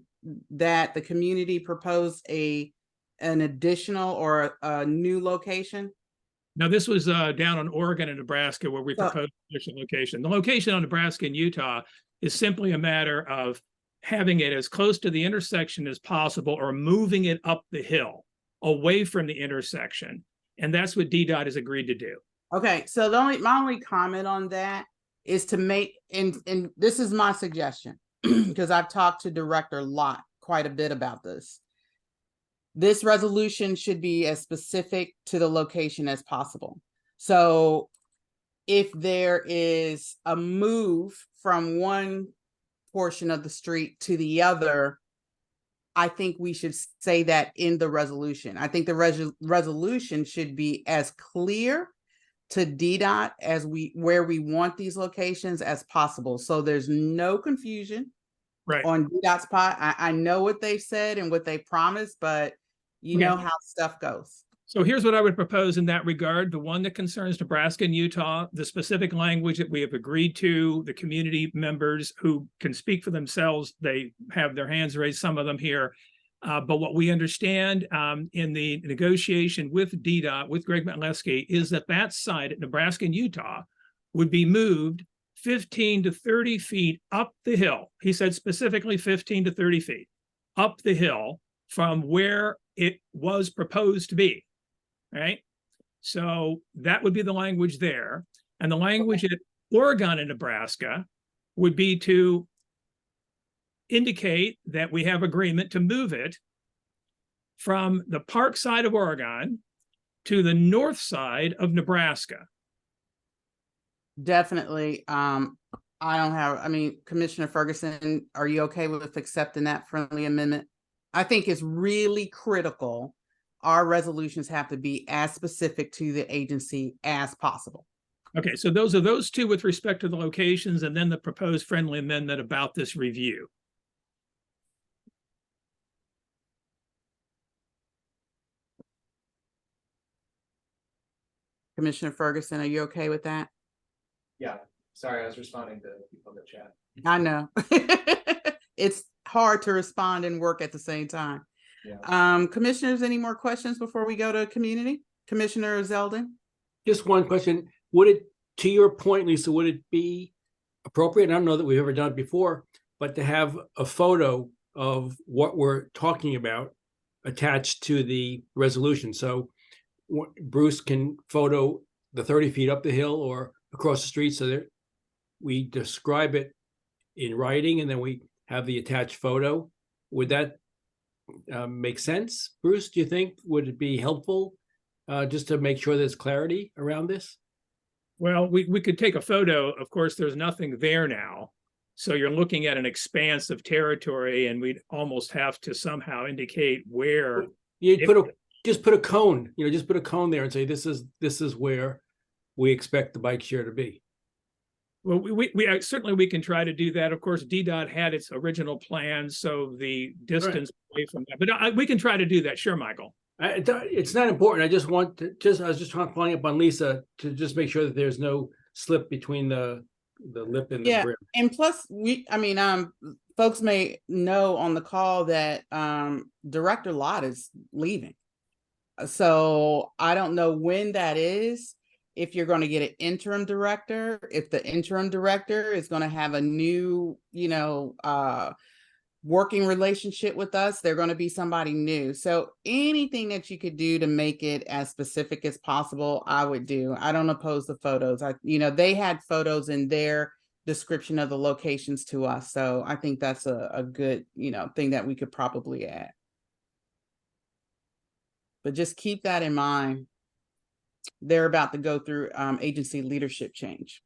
that the community proposed an additional or a new location? Now, this was down on Oregon and Nebraska where we proposed an additional location. The location on Nebraska and Utah is simply a matter of having it as close to the intersection as possible or moving it up the hill away from the intersection. And that's what DDOT has agreed to do. Okay, so my only comment on that is to make, and this is my suggestion, because I've talked to Director Lott quite a bit about this. This resolution should be as specific to the location as possible. So if there is a move from one portion of the street to the other, I think we should say that in the resolution. I think the resolution should be as clear to DDOT as where we want these locations as possible. So there's no confusion on DDOT's part. I know what they've said and what they promised, but you know how stuff goes. So here's what I would propose in that regard. The one that concerns Nebraska and Utah, the specific language that we have agreed to, the community members who can speak for themselves, they have their hands raised, some of them here. But what we understand in the negotiation with DDOT, with Greg Matleski, is that site at Nebraska and Utah would be moved 15 to 30 feet up the hill. He said specifically 15 to 30 feet up the hill from where it was proposed to be, right? So that would be the language there. And the language at Oregon and Nebraska would be to indicate that we have agreement to move it from the park side of Oregon to the north side of Nebraska. Definitely. I mean, Commissioner Ferguson, are you okay with accepting that friendly amendment? I think it's really critical. Our resolutions have to be as specific to the agency as possible. Okay, so those are those two with respect to the locations, and then the proposed friendly amendment about this review. Commissioner Ferguson, are you okay with that? Yeah, sorry, I was responding to people in the chat. I know. It's hard to respond and work at the same time. Yeah. Commissioners, any more questions before we go to community? Commissioner Zeldin? Just one question. Would it, to your point, Lisa, would it be appropriate? I don't know that we've ever done it before, but to have a photo of what we're talking about attached to the resolution. So Bruce can photo the 30 feet up the hill or across the street, so that we describe it in writing and then we have the attached photo. Would that make sense? Bruce, do you think, would it be helpful just to make sure there's clarity around this? Well, we could take a photo. Of course, there's nothing there now. So you're looking at an expanse of territory, and we'd almost have to somehow indicate where. You just put a cone, just put a cone there and say, this is where we expect the bike share to be. Well, we certainly we can try to do that. Of course, DDOT had its original plans, so the distance away from that. But we can try to do that. Sure, Michael. It's not important. I just want to I was just following up on Lisa to just make sure that there's no slip between the lip and the brim. And plus folks may know on the call that Director Lott is leaving. So I don't know when that is. If you're going to get an interim director, if the interim director is going to have a new, working relationship with us, they're going to be somebody new. So anything that you could do to make it as specific as possible, I would do. I don't oppose the photos. They had photos in their description of the locations to us. So I think that's a good, thing that we could probably add. But just keep that in mind. They're about to go through agency leadership change.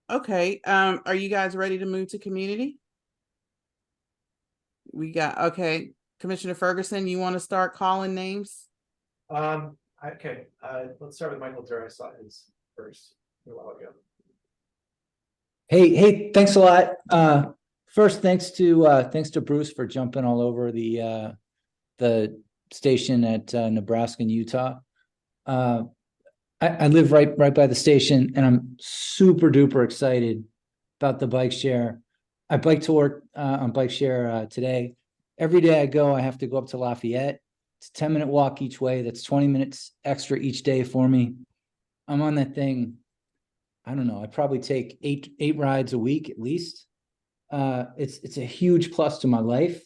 Okay, are you guys ready to move to community? Okay, Commissioner Ferguson, you want to start calling names? Okay, let's start with Michael Durr. I saw his first a while ago. Hey, thanks a lot. First, thanks to Bruce for jumping all over the station at Nebraska and Utah. I live right by the station, and I'm super duper excited about the bike share. I bike to work on bike share today. Every day I go, I have to go up to Lafayette. It's a 10-minute walk each way. That's 20 minutes extra each day for me. I'm on that thing. I don't know. I probably take eight rides a week at least. It's a huge plus to my life.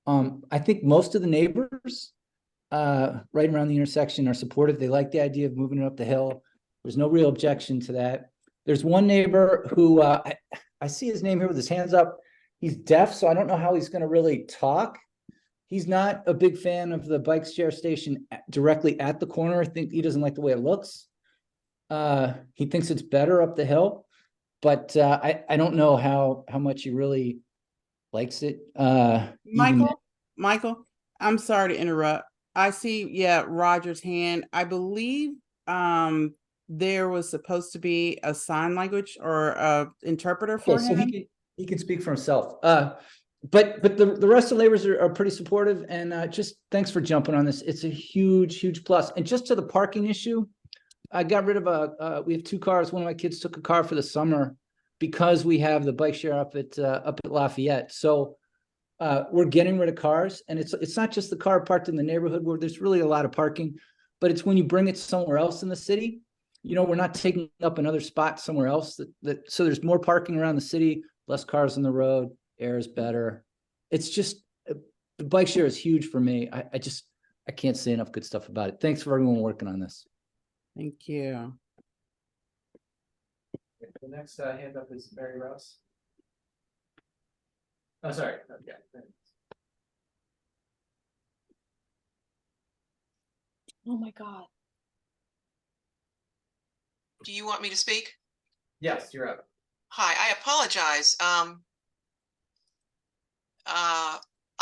I think most of the neighbors right around the intersection are supportive. They like the idea of moving it up the hill. There's no real objection to that. There's one neighbor who I see his name here with his hands up. He's deaf, so I don't know how he's going to really talk. He's not a big fan of the bike share station directly at the corner. I think he doesn't like the way it looks. He thinks it's better up the hill, but I don't know how much he really likes it. Michael, I'm sorry to interrupt. I see, Roger's hand. I believe there was supposed to be a sign language or a interpreter for him. So he can speak for himself. But the rest of the neighbors are pretty supportive, and just thanks for jumping on this. It's a huge plus. And just to the parking issue, I got rid of we have 2 cars. One of my kids took a car for the summer because we have the bike share up at Lafayette. So we're getting rid of cars, and it's not just the car parked in the neighborhood where there's really a lot of parking, but it's when you bring it somewhere else in the city. we're not taking up another spot somewhere else so there's more parking around the city, less cars on the road, air is better. It's just, the bike share is huge for me. I can't say enough good stuff about it. Thanks for everyone working on this. Thank you. The next hand up is Mary Rouse. Oh, sorry. Yeah. Oh my God. Do you want me to speak? Yes, you're up. Hi, I apologize.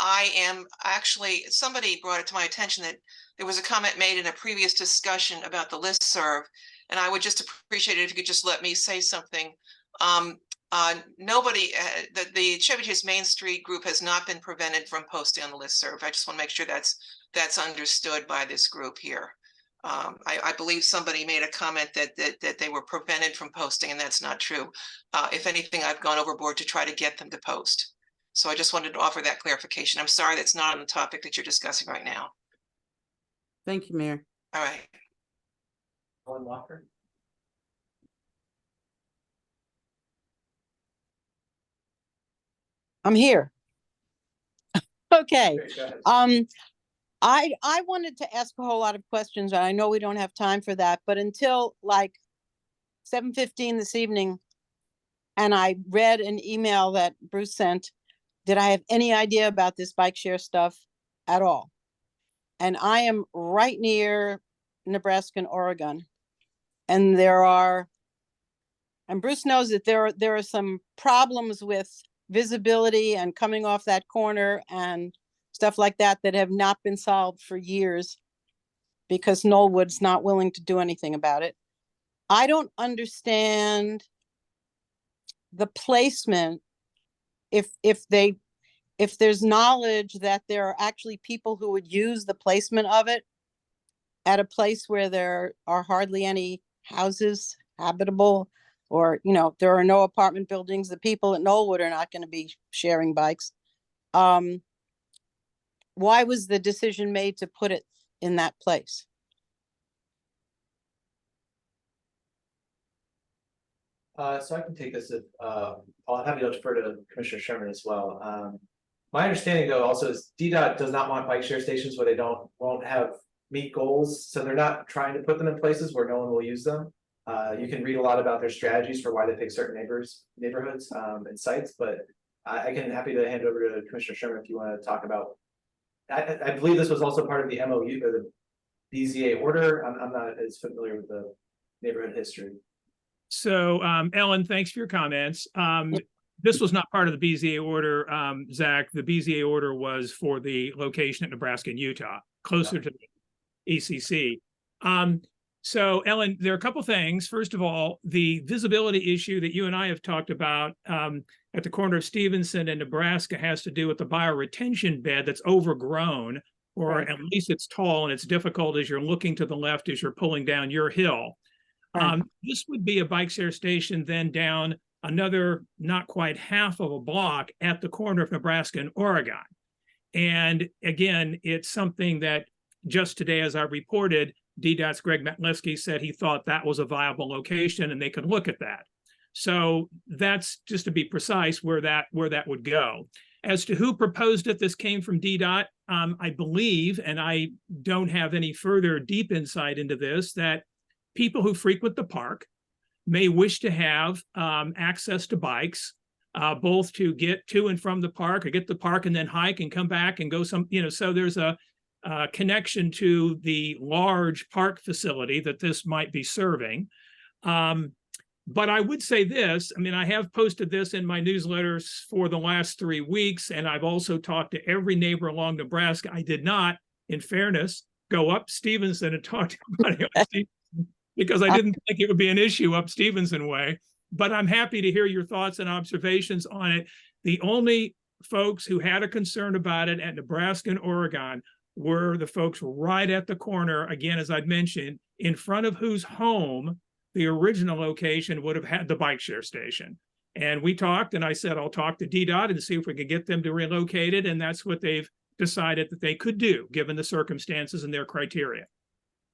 I am actually, somebody brought it to my attention that there was a comment made in a previous discussion about the listserv, and I would just appreciate it if you could just let me say something. Nobody, the Chevy Chase Main Street group has not been prevented from posting on the listserv. I just want to make sure that's understood by this group here. I believe somebody made a comment that they were prevented from posting, and that's not true. If anything, I've gone overboard to try to get them to post. So I just wanted to offer that clarification. I'm sorry that's not on the topic that you're discussing right now. Thank you, Mayor. All right. Ellen Walker. I'm here. Okay. Great, go ahead. I wanted to ask a whole lot of questions, and I know we don't have time for that, but until like 7:15 this evening, and I read an email that Bruce sent, did I have any idea about this bike share stuff at all? And I am right near Nebraska and Oregon, and and Bruce knows that there are some problems with visibility and coming off that corner and stuff like that have not been solved for years because Knollwood's not willing to do anything about it. I don't understand the placement if there's knowledge that there are actually people who would use the placement of it at a place where there are hardly any houses habitable, or there are no apartment buildings, the people at Knollwood are not going to be sharing bikes. Why was the decision made to put it in that place? So I can take this if I'm happy to defer to Commissioner Sherman as well. My understanding though also is DDOT does not want bike share stations where they won't meet goals. So they're not trying to put them in places where no one will use them. You can read a lot about their strategies for why they pick certain neighborhoods and sites, but I can happy to hand over to Commissioner Sherman if you want to talk about. I believe this was also part of the MOU or the BZA order. I'm not as familiar with the neighborhood history. So, Ellen, thanks for your comments. This was not part of the BZA order, Zach. The BZA order was for the location at Nebraska and Utah, closer to the ECC. So, Ellen, there are a couple things. First of all, the visibility issue that you and I have talked about at the corner of Stevenson and Nebraska has to do with the bioretention bed that's overgrown, or at least it's tall and it's difficult as you're looking to the left as you're pulling down your hill. This would be a bike share station then down another not quite half of a block at the corner of Nebraska and Oregon. And again, it's something that just today, as I reported, DDOT's Greg Matleski said he thought that was a viable location and they could look at that. So that's just to be precise where that would go. As to who proposed it, this came from DDOT. I believe, and I don't have any further deep insight into this, that people who frequent the park may wish to have access to bikes, both to get to and from the park, or get to the park and then hike and come back and go so there's a connection to the large park facility that this might be serving. But I would say this, I mean, I have posted this in my newsletters for the last 3 weeks, and I've also talked to every neighbor along Nebraska. I did not, in fairness, go up Stevenson and talk to everybody on Stevenson because I didn't think it would be an issue up Stevenson way. But I'm happy to hear your thoughts and observations on it. The only folks who had a concern about it at Nebraska and Oregon were the folks right at the corner, again, as I'd mentioned, in front of whose home the original location would have had the bike share station. And we talked, and I said, I'll talk to DDOT and see if we could get them to relocate it. And that's what they've decided that they could do, given the circumstances and their criteria.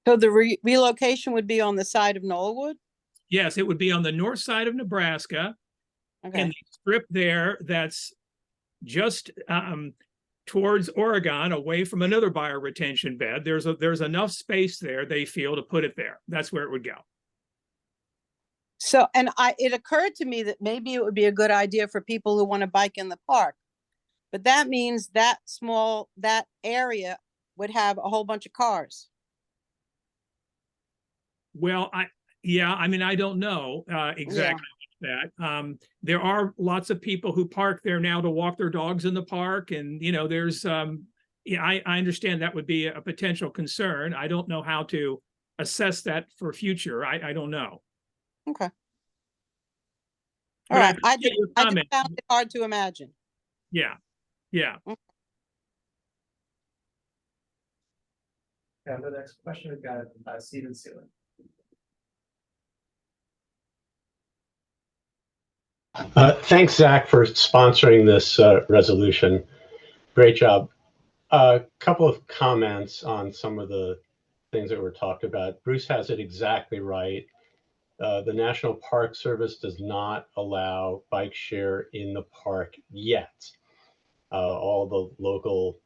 So the relocation would be on the side of Knollwood? Yes, it would be on the north side of Nebraska. Okay. And the strip there that's just towards Oregon, away from another bioretention bed. There's enough space there, they feel, to put it there. That's where it would go. So, and it occurred to me that maybe it would be a good idea for people who want to bike in the park. But that means that area would have a whole bunch of cars. Well, I mean, I don't know exactly that. There are lots of people who park there now to walk their dogs in the park. And, you know, there's, I understand that would be a potential concern. I don't know how to assess that for future. I don't know. Okay. But All right. I appreciate just your found comment. it hard to imagine. Yeah. Yeah. Yeah, the next question we've got Stephen Sealand. Thanks, Zach, for sponsoring this resolution. Great job. A couple of comments on some of the things that were talked about. Bruce has it exactly right. The National Park Service does not allow bike share in the park yet. All the local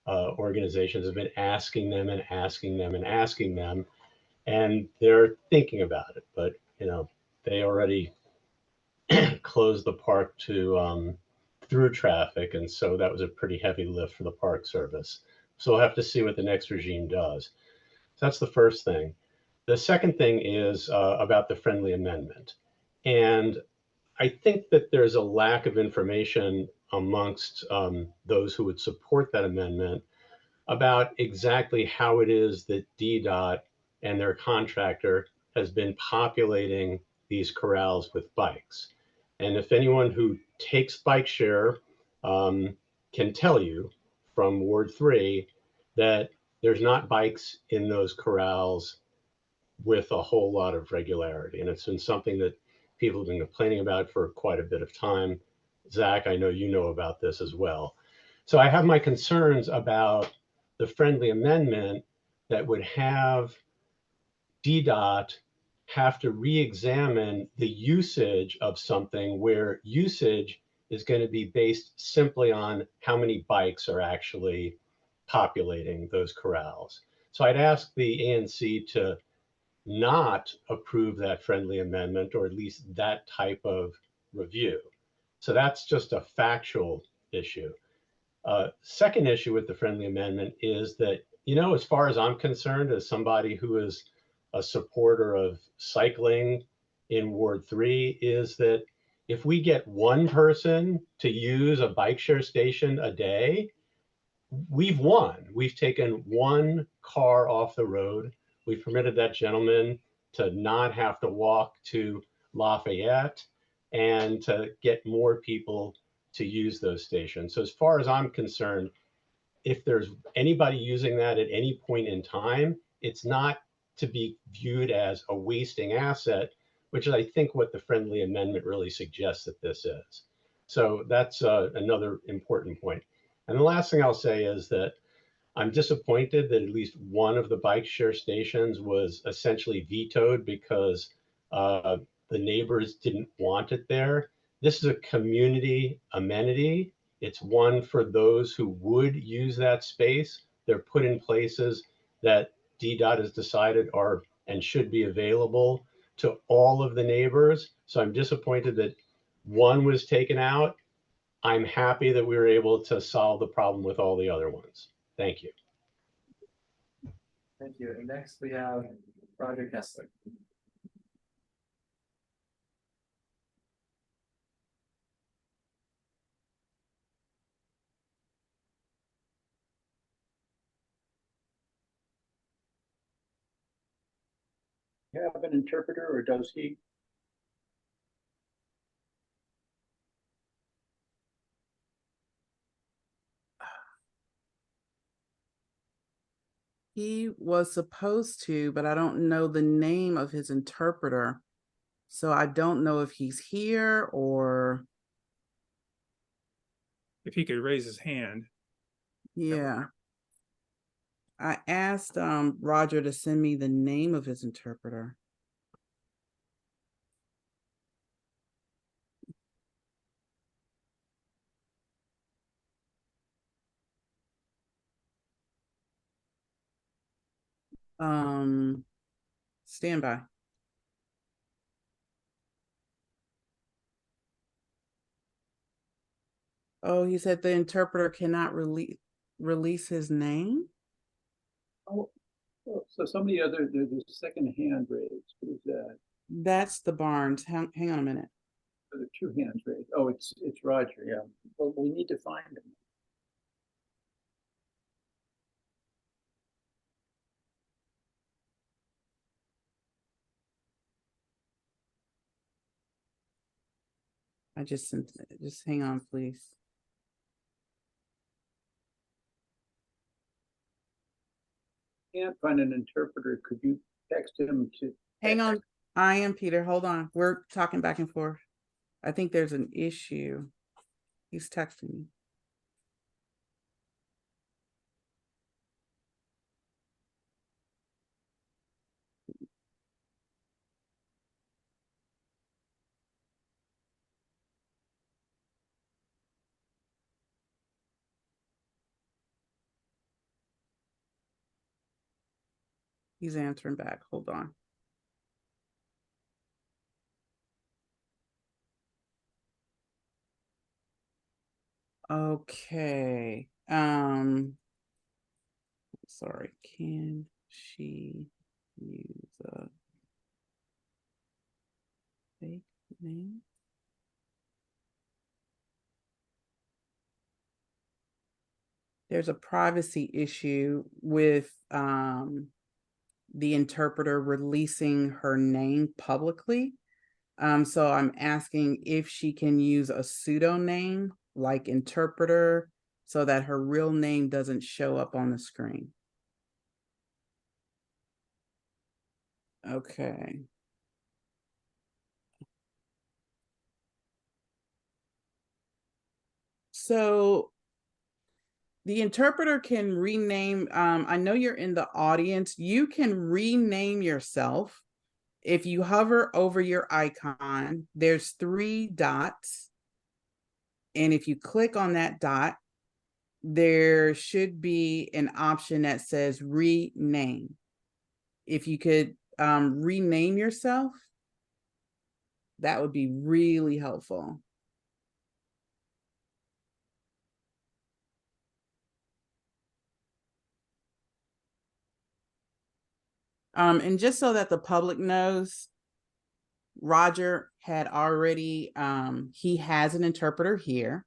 organizations have been asking them and asking them and asking them, and they're thinking about it. But, you know, they already closed the park to through traffic, and so that was a pretty heavy lift for the Park Service. So we'll have to see what the next regime does. So that's the first thing. The second thing is about the friendly amendment. And I think that there's a lack of information amongst those who would support that amendment about exactly how it is that DDOT and their contractor has been populating these corrals with bikes. And if anyone who takes bike share can tell you from Ward 3 that there's not bikes in those corrals with a whole lot of regularity. And it's been something that people have been complaining about for quite a bit of time. Zach, I know you know about this as well. So I have my concerns about the friendly amendment that would have DDOT have to re-examine the usage of something where usage is going to be based simply on how many bikes are actually populating those corrals. So I'd ask the ANC to not approve that friendly amendment, or at least that type of review. So that's just a factual issue. Second issue with the friendly amendment is that, you know, as far as I'm concerned, as somebody who is a supporter of cycling in Ward 3, is that if we get one person to use a bike share station a day, we've won. We've taken one car off the road. We've permitted that gentleman to not have to walk to Lafayette and to get more people to use those stations. So as far as I'm concerned, if there's anybody using that at any point in time, it's not to be viewed as a wasting asset, which is, I think, what the friendly amendment really suggests that this is. So that's another important point. And the last thing I'll say is that I'm disappointed that at least one of the bike share stations was essentially vetoed because the neighbors didn't want it there. This is a community amenity. It's one for those who would use that space. They're put in places that DDOT has decided are and should be available to all of the neighbors. So I'm disappointed that one was taken out. I'm happy that we were able to solve the problem with all the other ones. Thank you. Thank you. And next we have Roger Kessler. You have an interpreter, or does he? He was supposed to, but I don't know the name of his interpreter. So I don't know if he's here or. If he could raise his hand. Yeah. I asked Roger to send me the name of his interpreter. Stand by. Oh, he said the interpreter cannot release his name. Oh, so somebody other, there's a second hand raised. Who's that? That's the Barnes. Hang on a minute. There are two hands raised. Oh, it's Roger. Yeah. Well, we need to find him. I just sent it. Just hang on, please. Can't find an interpreter. Could you text him to? Hang on. I am Peter. Hold on. We're talking back and forth. I think there's an issue. He's texting me. He's answering back. Hold on. Okay. Sorry. Can she use a fake name? There's a privacy issue with the interpreter releasing her name publicly. So I'm asking if she can use a pseudonym like interpreter so that her real name doesn't show up on the screen. Okay. So the interpreter can rename, I know you're in the audience, you can rename yourself. If you hover over your icon, there's 3 dots. And if you click on that dot, there should be an option that says rename. If you could rename yourself, that would be really helpful. And just so that the public knows, Roger had already, he has an interpreter here.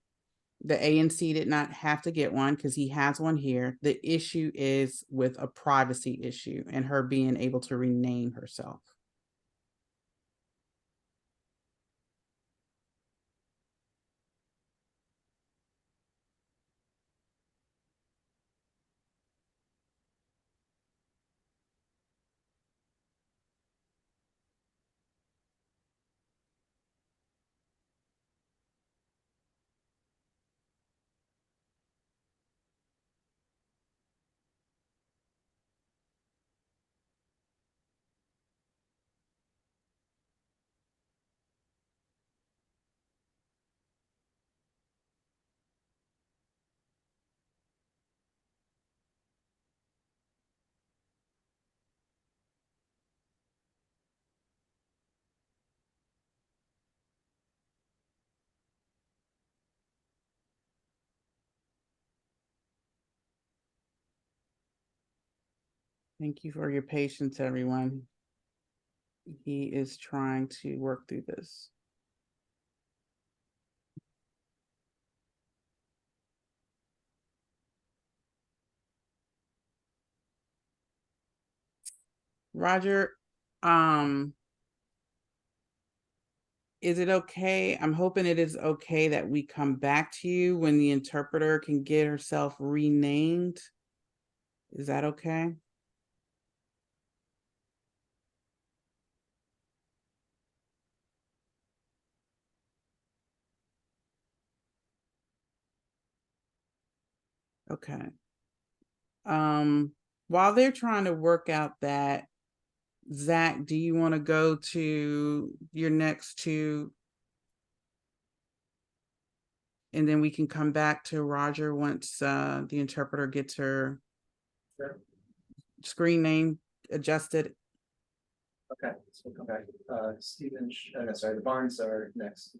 The ANC did not have to get one because he has one here. The issue is with a privacy issue and her being able to rename herself. Thank you for your patience, everyone. He is trying to work through this. Roger, is it okay? I'm hoping it is okay that we come back to you when the interpreter can get herself renamed. Is that okay? Okay. While they're trying to work out that, Zach, do you want to go to your next two? And then we can come back to Roger once the interpreter gets her screen name adjusted. Okay, so we'll come back. Stephen, sorry, the Barnes are next.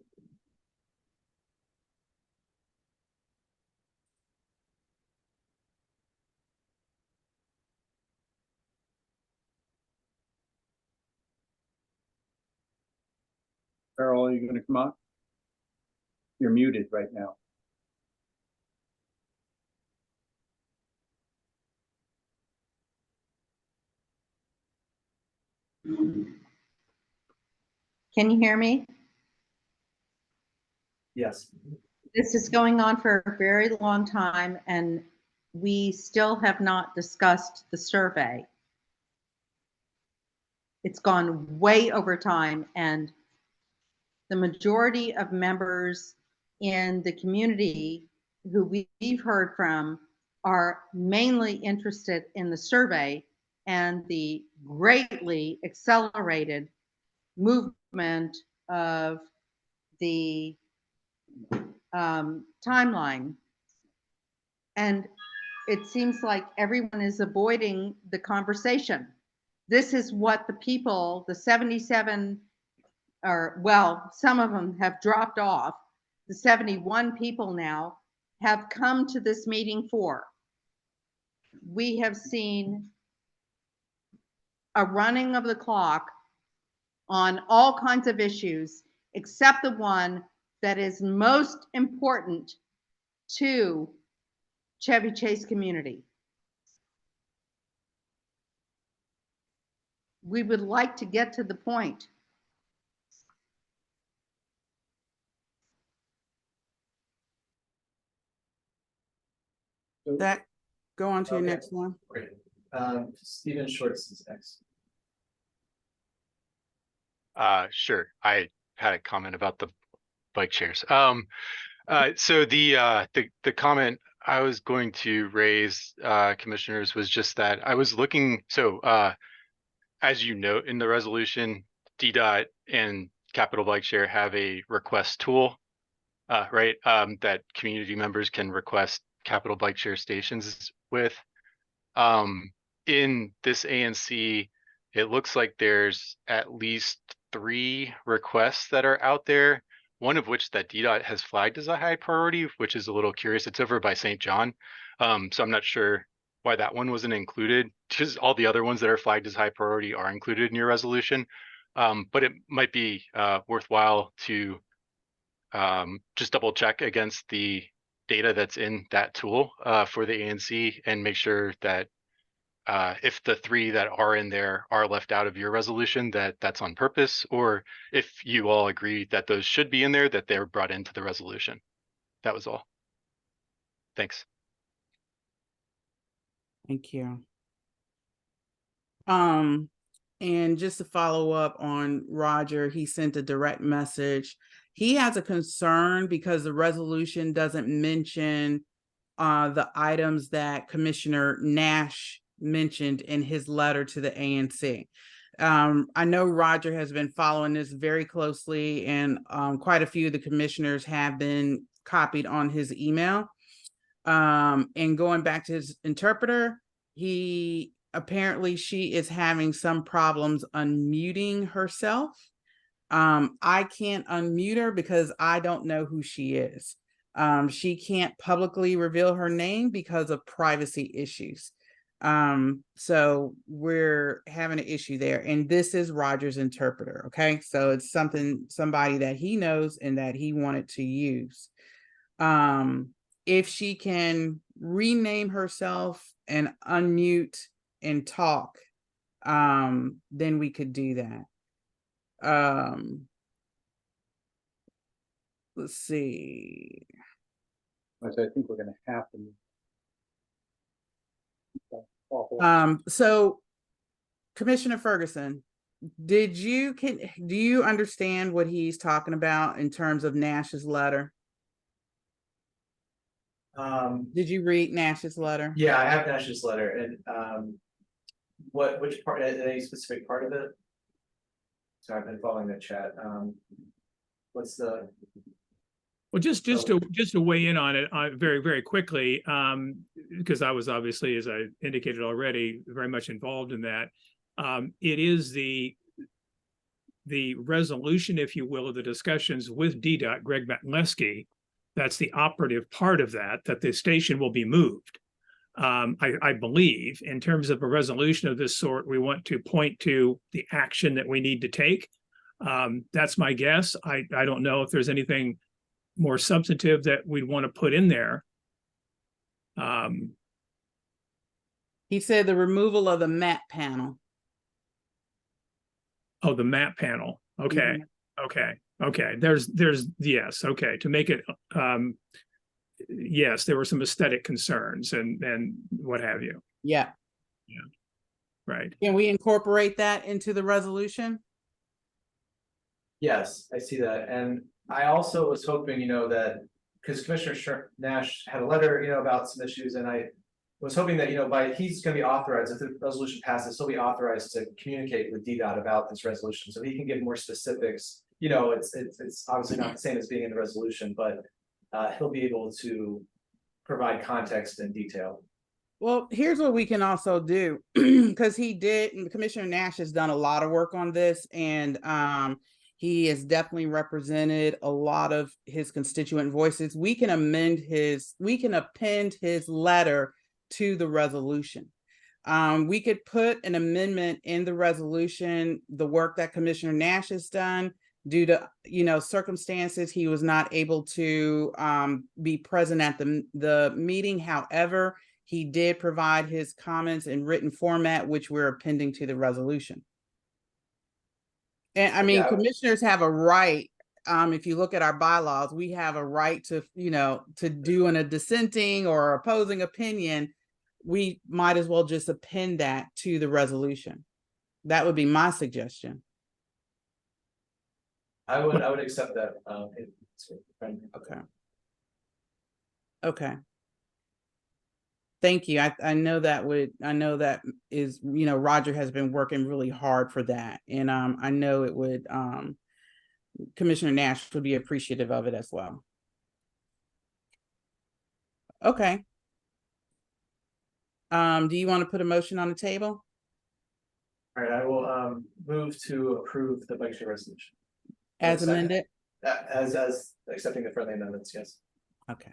Carol, are you gonna come on? You're muted right now. Can you hear me? Yes. This is going on for a very long time, and we still have not discussed the survey. It's gone way over time, and the majority of members in the community who we've heard from are mainly interested in the survey and the greatly accelerated movement of the timeline. And it seems like everyone is avoiding the conversation. This is what the people, the 77, or well, some of them have dropped off. The 71 people now have come to this meeting for. We have seen a running of the clock on all kinds of issues, except the one that is most important to Chevy Chase community. We would like to get to the point. Zach, go on to your Okay. next one. Great. Stephen Schwartz is next. Sure. I had a comment about the bike shares. So the comment I was going to raise, commissioners, was just that I was looking. So as you note in the resolution, DDOT and Capital Bike Share have a request tool, right? That community members can request Capital Bike Share stations with. In this ANC, it looks like there's at least 3 requests that are out there, one of which that DDOT has flagged as a high priority, which is a little curious. It's over by St. John. So I'm not sure why that one wasn't included. Just all the other ones that are flagged as high priority are included in your resolution. But it might be worthwhile to just double check against the data that's in that tool for the ANC and make sure that if the 3 that are in there are left out of your resolution, that's on purpose, or if you all agree that those should be in there, that they're brought into the resolution. That was all. Thanks. Thank you. And just to follow up on Roger, he sent a direct message. He has a concern because the resolution doesn't mention the items that Commissioner Nash mentioned in his letter to the ANC. I know Roger has been following this very closely, and quite a few of the commissioners have been copied on his email. And going back to his interpreter, apparently she is having some problems unmuting herself. I can't unmute her because I don't know who she is. She can't publicly reveal her name because of privacy issues. So we're having an issue there, and this is Roger's interpreter. Okay, so it's somebody that he knows and that he wanted to use. If she can rename herself and unmute and talk, then we could do that. Let's see. I think we're gonna have to. So Commissioner Ferguson, do you understand what he's talking about in terms of Nash's letter? Did you read Nash's letter? Yeah, I have Nash's letter, and which part? Any specific part of it? Sorry, I've been following the chat. What's the? Well, just to weigh in on it very, very quickly, because I was obviously, as I indicated already, very much involved in that. It is the resolution, if you will, of the discussions with DDOT, Greg Matlesky, that's the operative part of that the station will be moved. I believe in terms of a resolution of this sort, we want to point to the action that we need to take. That's my guess. I don't know if there's anything more substantive that we'd want to put in there. He said the removal of the map panel. Oh, the map panel. Okay. Okay. There's yes. Okay. To make it, yes, there were some aesthetic concerns and what have you. Yeah. Right. Can we incorporate that into the resolution? Yes, I see that, and I also was hoping, that because Commissioner Nash had a letter, about some issues, and I was hoping that, he's going to be authorized, if the resolution passes, he'll be authorized to communicate with DDOT about this resolution, so he can give more specifics. It's obviously not the same as being in the resolution, but he'll be able to provide context and detail. Well, here's what we can also do, because Commissioner Nash has done a lot of work on this, and he has definitely represented a lot of his constituent voices. We can append his letter to the resolution. We could put an amendment in the resolution, the work that Commissioner Nash has done due to, circumstances. He was not able to be present at the meeting. However, he did provide his comments in written format, which we're appending to the resolution. And I mean, commissioners have a right, if you look at our bylaws, we have a right to, to do a dissenting or opposing opinion. We might as well just append that to the resolution. That would be my suggestion. I would accept that. Okay. Okay. Thank you. I know that is, Roger has been working really hard for that. And I know it would, Commissioner Nash would be appreciative of it as well. Okay. Do you want to put a motion on the table? All right, I will move to approve the bike share resolution. As amended? As accepting the friendly amendments, yes. Okay.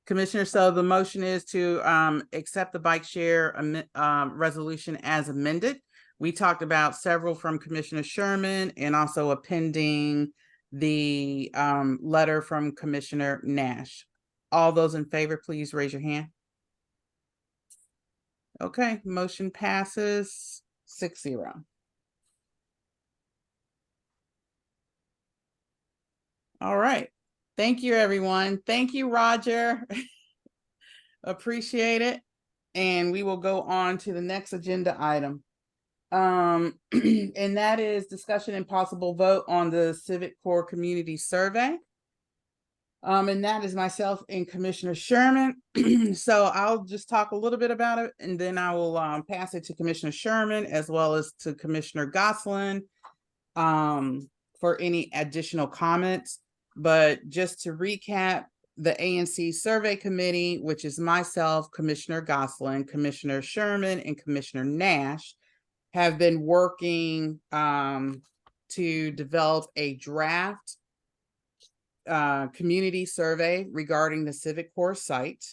Commissioner, so the motion is to accept the bike share resolution as amended. We talked about several from Commissioner Sherman and also appending the letter from Commissioner Nash. All those in favor, please raise your hand. Okay, motion passes 6-0. All right. Thank you, everyone. Thank you, Roger. Appreciate it. And we will go on to the next agenda item. And that is discussion and possible vote on the Civic Core Community Survey. And that is myself and Commissioner Sherman. So I'll just talk a little bit about it, and then I will pass it to Commissioner Sherman as well as to Commissioner Gosselin for any additional comments. But just to recap, the ANC Survey Committee, which is myself, Commissioner Gosselin, Commissioner Sherman, and Commissioner Nash, have been working to develop a draft community survey regarding the Civic Core site.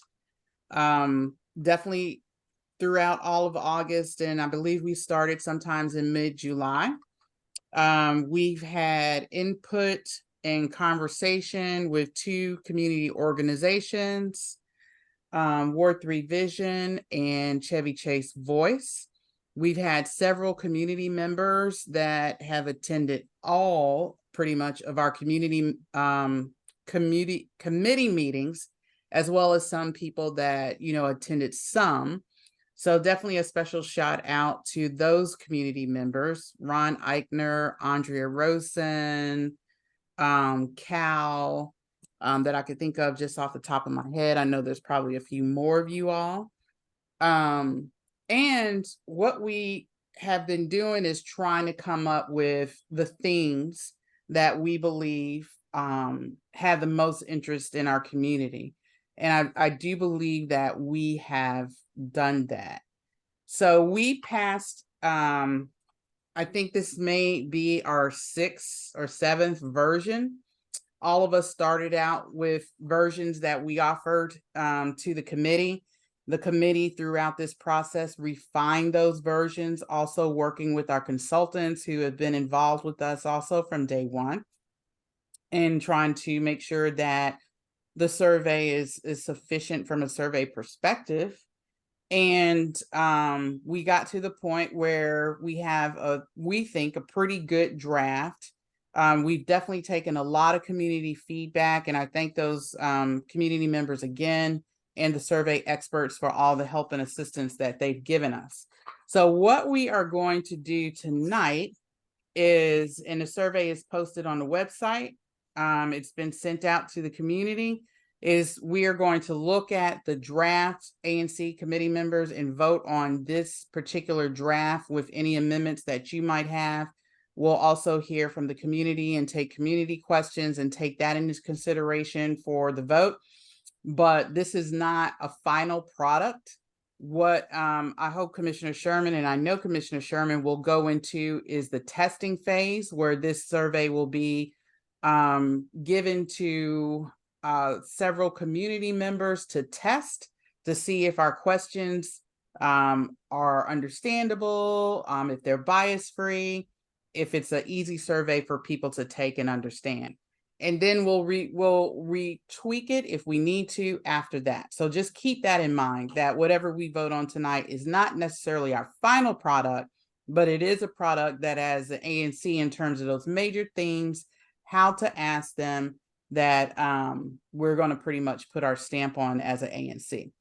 Definitely throughout all of August, and I believe we started sometimes in mid-July. We've had input and conversation with 2 community organizations, Ward 3 Vision and Chevy Chase Voice. We've had several community members that have attended all pretty much of our community committee meetings, as well as some people that, attended some. So definitely a special shout out to those community members, Ron Eichner, Andrea Rosen, Cal, that I could think of just off the top of my head. I know there's probably a few more of you all. And what we have been doing is trying to come up with the things that we believe have the most interest in our community. And I do believe that we have done that. So we passed, I think this may be our 6th or 7th version. All of us started out with versions that we offered to the committee. The committee throughout this process refined those versions, also working with our consultants who have been involved with us also from day one, and trying to make sure that the survey is sufficient from a survey perspective. And we got to the point where we have we think a pretty good draft. We've definitely taken a lot of community feedback, and I thank those community members again and the survey experts for all the help and assistance that they've given us. So what we are going to do tonight is, and the survey is posted on the website, it's been sent out to the community, is we are going to look at the draft ANC committee members and vote on this particular draft with any amendments that you might have. We'll also hear from the community and take community questions and take that into consideration for the vote. But this is not a final product. What I hope Commissioner Sherman, and I know Commissioner Sherman, will go into is the testing phase, where this survey will be given to several community members to test to see if our questions are understandable, if they're bias free, if it's an easy survey for people to take and understand. And then we'll retweak it if we need to after that. So just keep that in mind, that whatever we vote on tonight is not necessarily our final product, but it is a product that, as the ANC, in terms of those major themes, how to ask them, that we're going to pretty much put our stamp on as an ANC.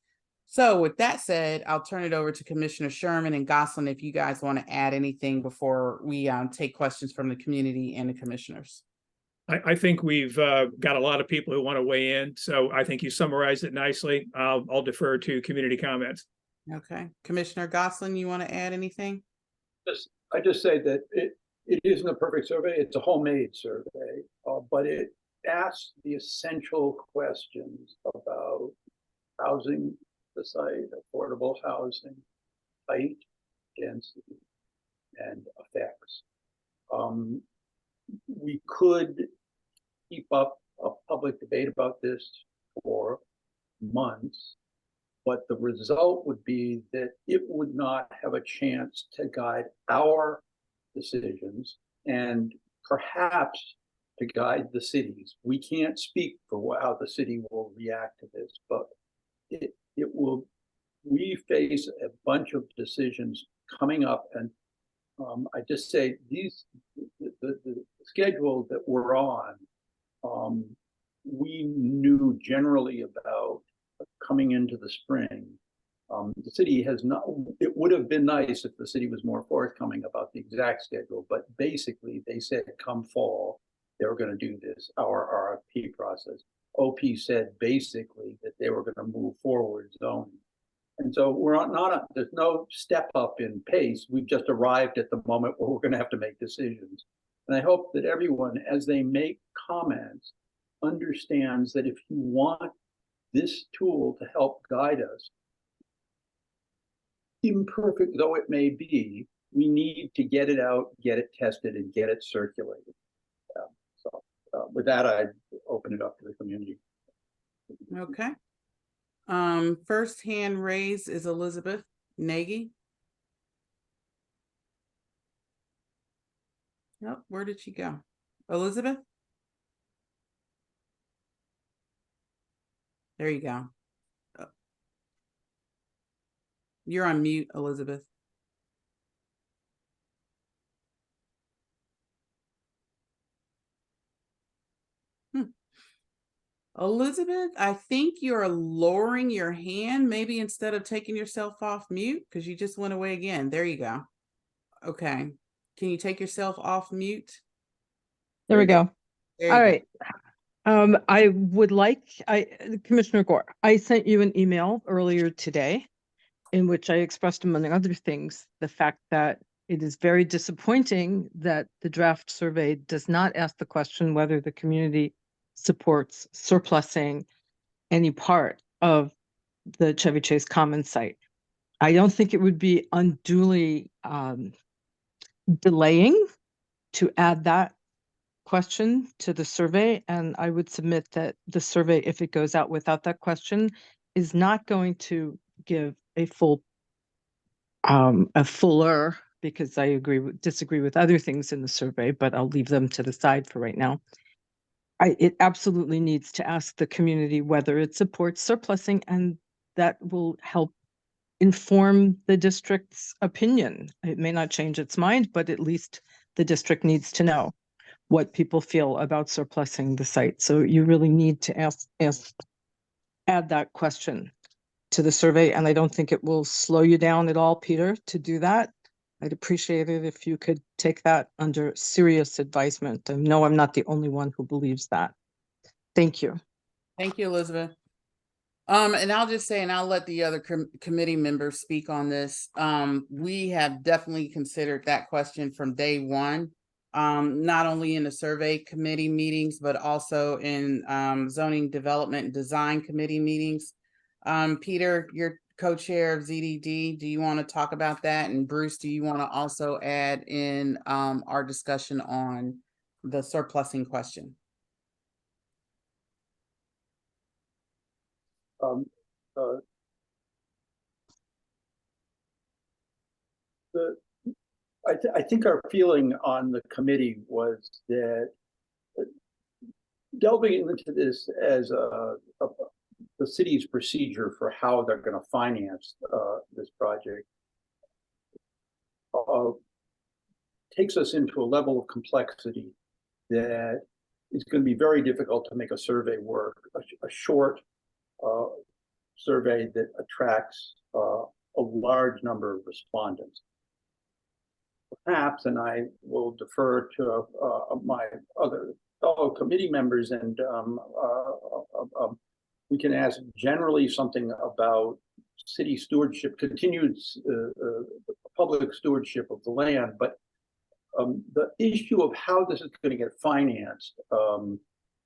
So with that said, I'll turn it over to Commissioner Sherman and Gosselin if you guys want to add anything before we take questions from the community and the commissioners. I think we've got a lot of people who want to weigh in, so I think you summarized it nicely. I'll defer to community comments. Okay. Commissioner Gosselin, you want to add anything? I just say that it isn't a perfect survey. It's a homemade survey, but it asks the essential questions about housing, the site, affordable housing, height, density, and effects. We could keep up a public debate about this for months, but the result would be that it would not have a chance to guide our decisions and perhaps to guide the cities. We can't speak for how the city will react to this, but it will. We face a bunch of decisions coming up, and I just say the schedule that we're on, we knew generally about coming into the spring. The city has not, it would have been nice if the city was more forthcoming about the exact schedule, but basically they said come fall, they were going to do this, our RFP process. OP said basically that they were going to move forward zoning. And so there's no step up in pace. We've just arrived at the moment where we're going to have to make decisions. And I hope that everyone, as they make comments, understands that if you want this tool to help guide us, imperfect though it may be, we need to get it out, get it tested, and get it circulated. With that, I open it up to the community. Okay. First hand raised is Elizabeth Nagy. Oh, where did she go? Elizabeth? There you go. You're on mute, Elizabeth. Elizabeth, I think you're lowering your hand, maybe instead of taking yourself off mute, because you just went away again. There you go. Okay. Can you take yourself off mute? There we go. There you All go. right. I would like, Commissioner Gore, I sent you an email earlier today in which I expressed, among other things, the fact that it is very disappointing that the draft survey does not ask the question whether the community supports surplusing any part of the Chevy Chase Common site. I don't think it would be unduly delaying to add that question to the survey, and I would submit that the survey, if it goes out without that question, is not going to give a fuller, because I disagree with other things in the survey, but I'll leave them to the side for right now. It absolutely needs to ask the community whether it supports surplusing, and that will help inform the district's opinion. It may not change its mind, but at least the district needs to know what people feel about surplusing the site. So you really need to add that question to the survey, and I don't think it will slow you down at all, Peter, to do that. I'd appreciate it if you could take that under serious advisement. And no, I'm not the only one who believes that. Thank you. Thank you, Elizabeth. And I'll just say, and I'll let the other committee members speak on this. We have definitely considered that question from day one, not only in the survey committee meetings, but also in zoning development and design committee meetings. Peter, you're co-chair of ZDD. Do you want to talk about that? And Bruce, do you want to also add in our discussion on the surplusing question? I think our feeling on the committee was that delving into this as the city's procedure for how they're going to finance this project takes us into a level of complexity that is going to be very difficult to make a survey work, a short survey that attracts a large number of respondents. Perhaps, and I will defer to my other fellow committee members, and we can ask generally something about city stewardship, continued public stewardship of the land, but the issue of how this is going to get financed and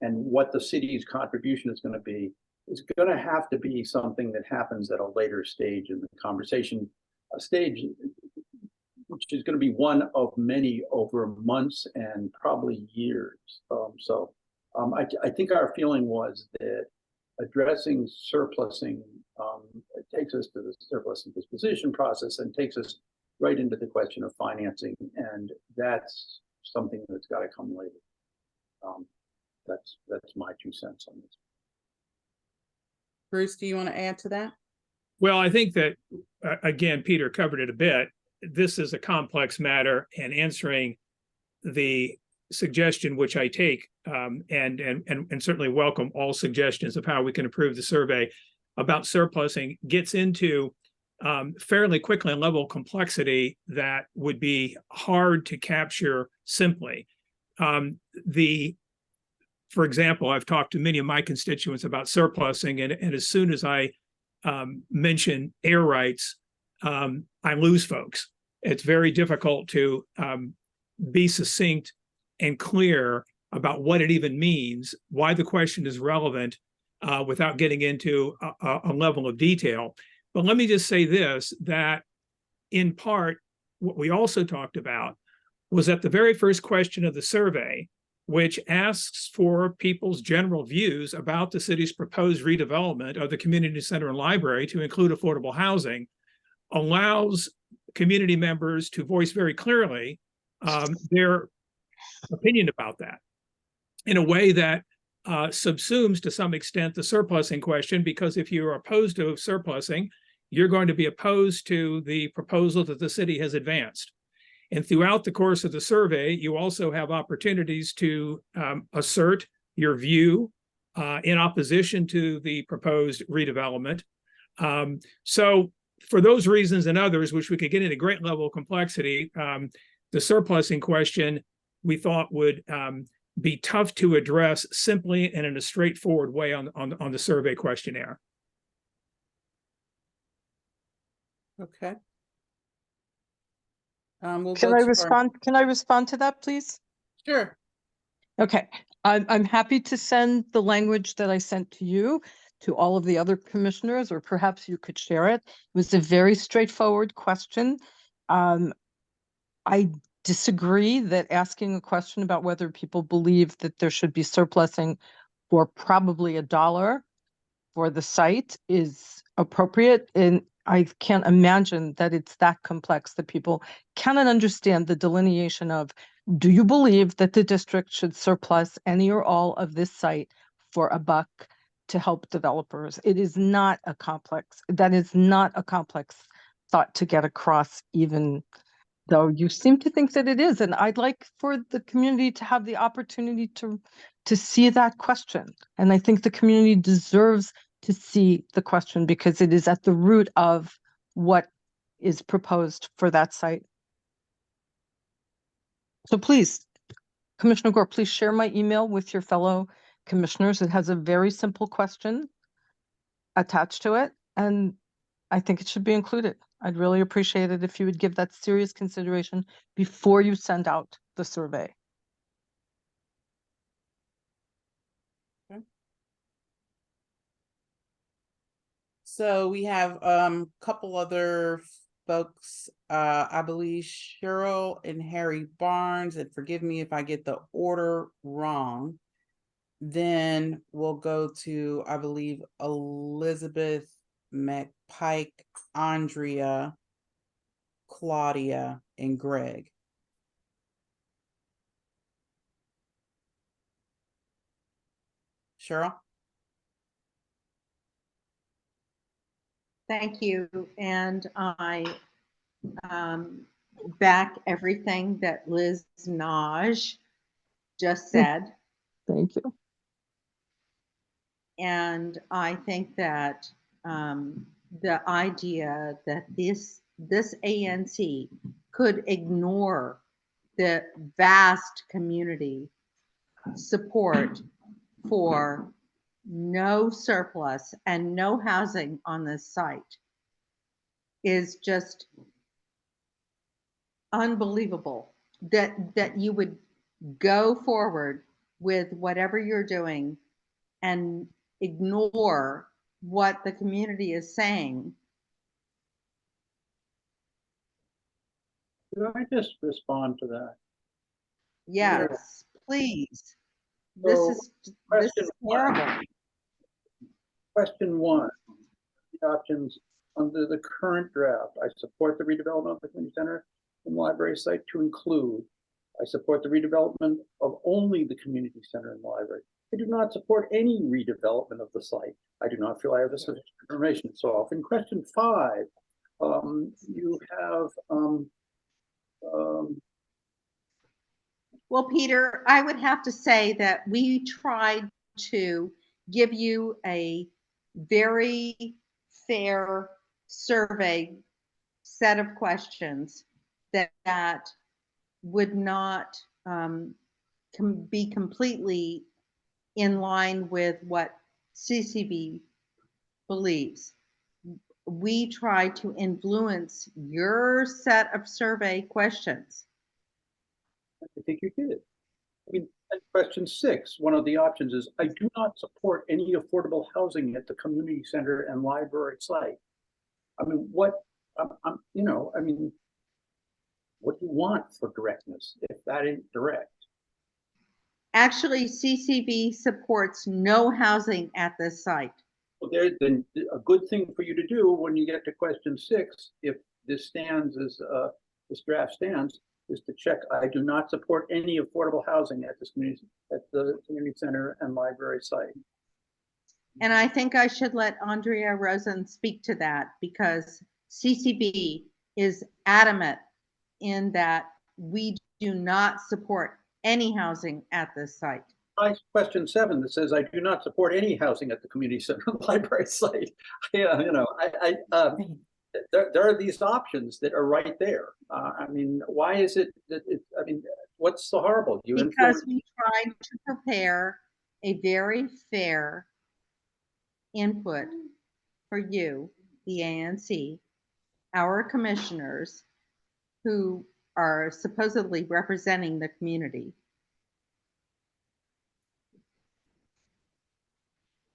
what the city's contribution is going to be is going to have to be something that happens at a later stage in the conversation, a stage which is going to be one of many over months and probably years. I think our feeling was that addressing surplusing it takes us to the surplus and disposition process and takes us right into the question of financing, and that's something that's got to come later. That's my 2 cents on this. Bruce, do you want to add to that? Well, I think that, again, Peter covered it a bit. This is a complex matter, and answering the suggestion, which I take, and certainly welcome all suggestions of how we can improve the survey about surplusing, gets into fairly quickly a level of complexity that would be hard to capture simply. For example, I've talked to many of my constituents about surplusing, and as soon as I mention air rights, I lose folks. It's very difficult to be succinct and clear about what it even means, why the question is relevant, without getting into a level of detail. But let me just say this, that in part, what we also talked about was that the very first question of the survey, which asks for people's general views about the city's proposed redevelopment of the community center and library to include affordable housing, allows community members to voice very clearly their opinion about that in a way that subsumes to some extent the surplusing question, because if you're opposed to surplusing, you're going to be opposed to the proposal that the city has advanced. And throughout the course of the survey, you also have opportunities to assert your view in opposition to the proposed redevelopment. So for those reasons and others, which we could get into great level of complexity, the surplusing question we thought would be tough to address simply and in a straightforward way on the survey questionnaire. Okay. Can I respond? Can I respond to that, please? Sure. Okay, I'm happy to send the language that I sent to you to all of the other commissioners, or perhaps you could share it. It was a very straightforward question. I disagree that asking a question about whether people believe that there should be surplusing for probably $1 for the site is appropriate. And I can't imagine that it's that complex that people cannot understand the delineation of, do you believe that the district should surplus any or all of this site for $1 to help developers? It is not a complex, that is not a complex thought to get across, even though you seem to think that it is. And I'd like for the community to have the opportunity to see that question. And I think the community deserves to see the question because it is at the root of what is proposed for that site. So please, Commissioner Gore, please share my email with your fellow commissioners. It has a very simple question attached to it, and I think it should be included. I'd really appreciate it if you would give that serious consideration before you send out the survey. So we have a couple other folks, I believe Cheryl and Harry Barnes, and forgive me if I get the order wrong. Then we'll go to, I believe, Elizabeth McPike, Andrea, Claudia, and Greg. Cheryl? Thank you. And I back everything that Liz Naj just said. Thank you. And I think that the idea that this ANC could ignore the vast community support for no surplus and no housing on this site is just unbelievable. That you would go forward with whatever you're doing and ignore what the community is saying. Could I just respond to that? Yes, please. So, This is horrible. Question 1, the options under the current draft. I support the redevelopment of the community center and library site to include. I support the redevelopment of only the community center and library. I do not support any redevelopment of the site. I do not feel I have this information. So off in question 5, you have well, Peter, I would have to say that we tried to give you a very fair survey set of questions that would not be completely in line with what CCB believes. We try to influence your set of survey questions. I think you did. I mean, at question 6, one of the options is, I do not support any affordable housing at the community center and library site. I mean, what, you know, I mean, what do you want for directness if that ain't direct? Actually, CCB supports no housing at this site. Well, there's then a good thing for you to do when you get to question 6, if this stands as this draft stands, is to check, I do not support any affordable housing at this community, at the community center and library site. And I think I should let Andrea Rosen speak to that, because CCB is adamant in that we do not support any housing at this site. Question 7 that says, I do not support any housing at the community center and library site. Yeah, you know, there are these options that are right there. I mean, why is it that I mean, what's so horrible? Because we tried to prepare a very fair input for you, the ANC, our commissioners, who are supposedly representing the community.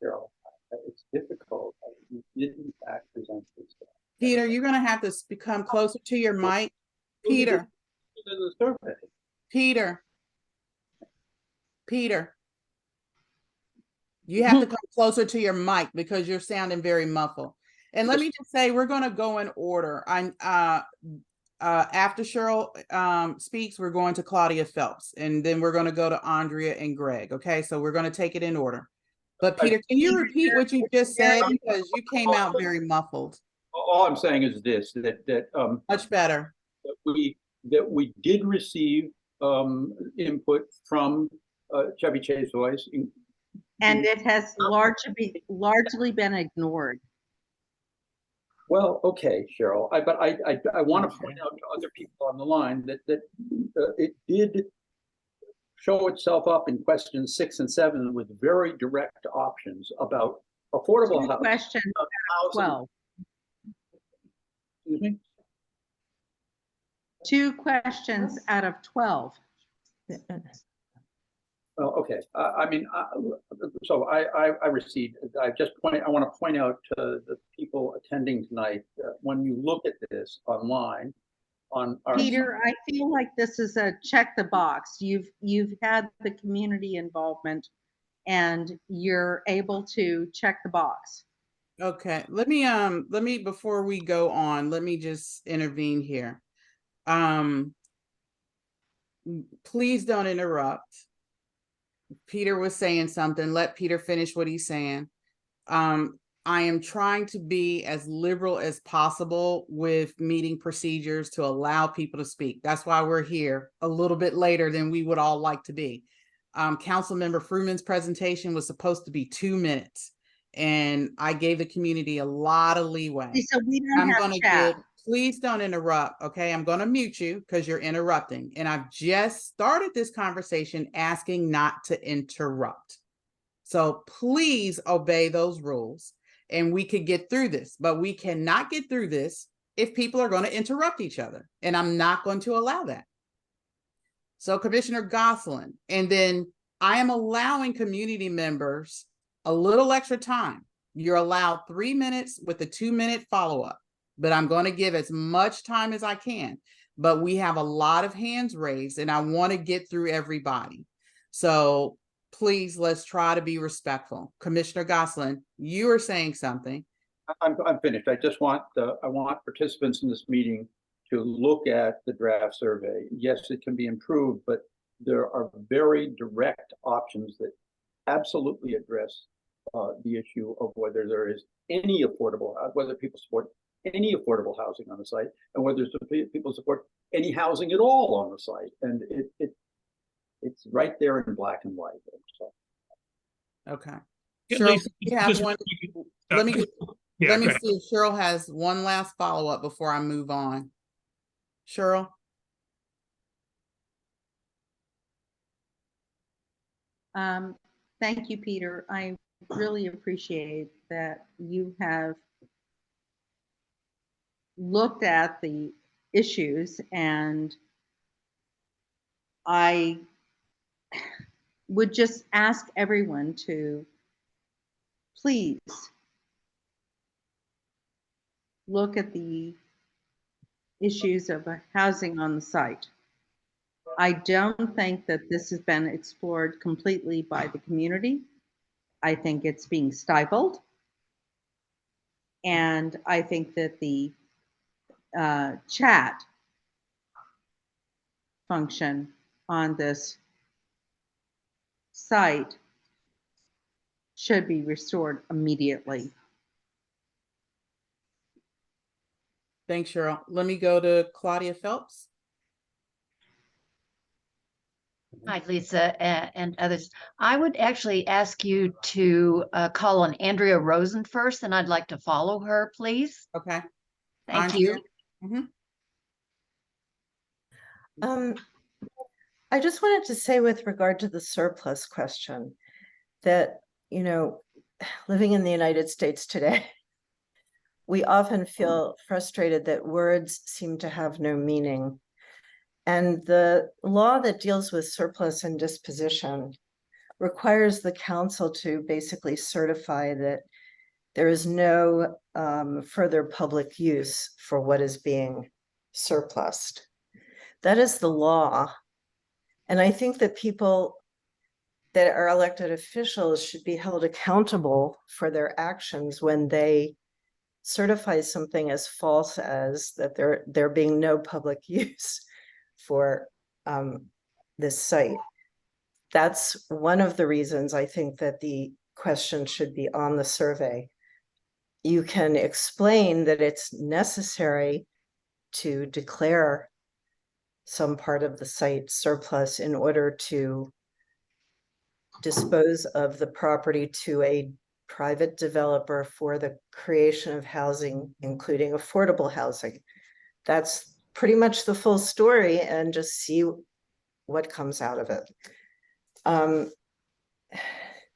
Cheryl, it's difficult. You did in fact present this. Peter, you're gonna have to become closer to your mic. Peter, The survey. Peter. You have to come closer to your mic because you're sounding very muffled. And let me just say, we're gonna go in order. After Cheryl speaks, we're going to Claudia Phelps, and then we're gonna go to Andrea and Greg. Okay, so we're gonna take it in order. But Peter, can you repeat what you just said, because you came out very muffled? All I'm saying is this, that Much better. That we did receive input from Chevy Chase Voice. And it has largely been ignored. Well, okay, Cheryl, but I want to point out to other people on the line that it did show itself up in questions 6 and 7 with very direct options about affordable housing. Question 12. Excuse me? 2 questions out of 12. Oh, okay. I mean, so I received. I want to point out to the people attending tonight that when you look at this online, on our Peter, I feel like this is a check the box. You've had the community involvement, and you're able to check the box. Okay, let me before we go on, let me just intervene here. Please don't interrupt. Peter was saying something. Let Peter finish what he's saying. I am trying to be as liberal as possible with meeting procedures to allow people to speak. That's why we're here a little bit later than we would all like to be. Councilmember Fruman's presentation was supposed to be 2 minutes, and I gave the community a lot of leeway. So we don't have chat. Please don't interrupt, okay? I'm going to mute you because you're interrupting. And I've just started this conversation asking not to interrupt. So please obey those rules and we could get through this. But we cannot get through this if people are going to interrupt each other. And I'm not going to allow that. So Commissioner Gosselin, and then I am allowing community members a little extra time. You're allowed 3 minutes with a 2-minute follow-up. But I'm going to give as much time as I can. But we have a lot of hands raised and I want to get through everybody. So please, let's try to be respectful. Commissioner Gosselin, you are saying something. I'm finished. I just want I want participants in this meeting to look at the draft survey. Yes, it can be improved, but there are very direct options that absolutely address the issue of whether there is any affordable, whether people support any affordable housing on the site, and whether people support any housing at all on the site. And it's right there in black and white. So. Okay. At Cheryl, least you have just- one. Let me Yeah, see go ahead. if Cheryl has one last follow-up before I move on. Cheryl? Thank you, Peter. I really appreciate that you have looked at the issues, and I would just ask everyone to please look at the issues of housing on the site. I don't think that this has been explored completely by the community. I think it's being stifled. And I think that the chat function on this site should be restored immediately. Thanks, Cheryl. Let me go to Claudia Phelps. Hi, Lisa and others. I would actually ask you to call on Andrea Rosen first, and I'd like to follow her, please. Okay. Thank you. Mm-hmm. I just wanted to say with regard to the surplus question that, living in the United States today, we often feel frustrated that words seem to have no meaning. And the law that deals with surplus and disposition requires the council to basically certify that there is no further public use for what is being surplused. That is the law. And I think that people that are elected officials should be held accountable for their actions when they certify something as false as that there being no public use for this site. That's one of the reasons I think that the question should be on the survey. You can explain that it's necessary to declare some part of the site surplus in order to dispose of the property to a private developer for the creation of housing, including affordable housing. That's pretty much the full story, and just see what comes out of it.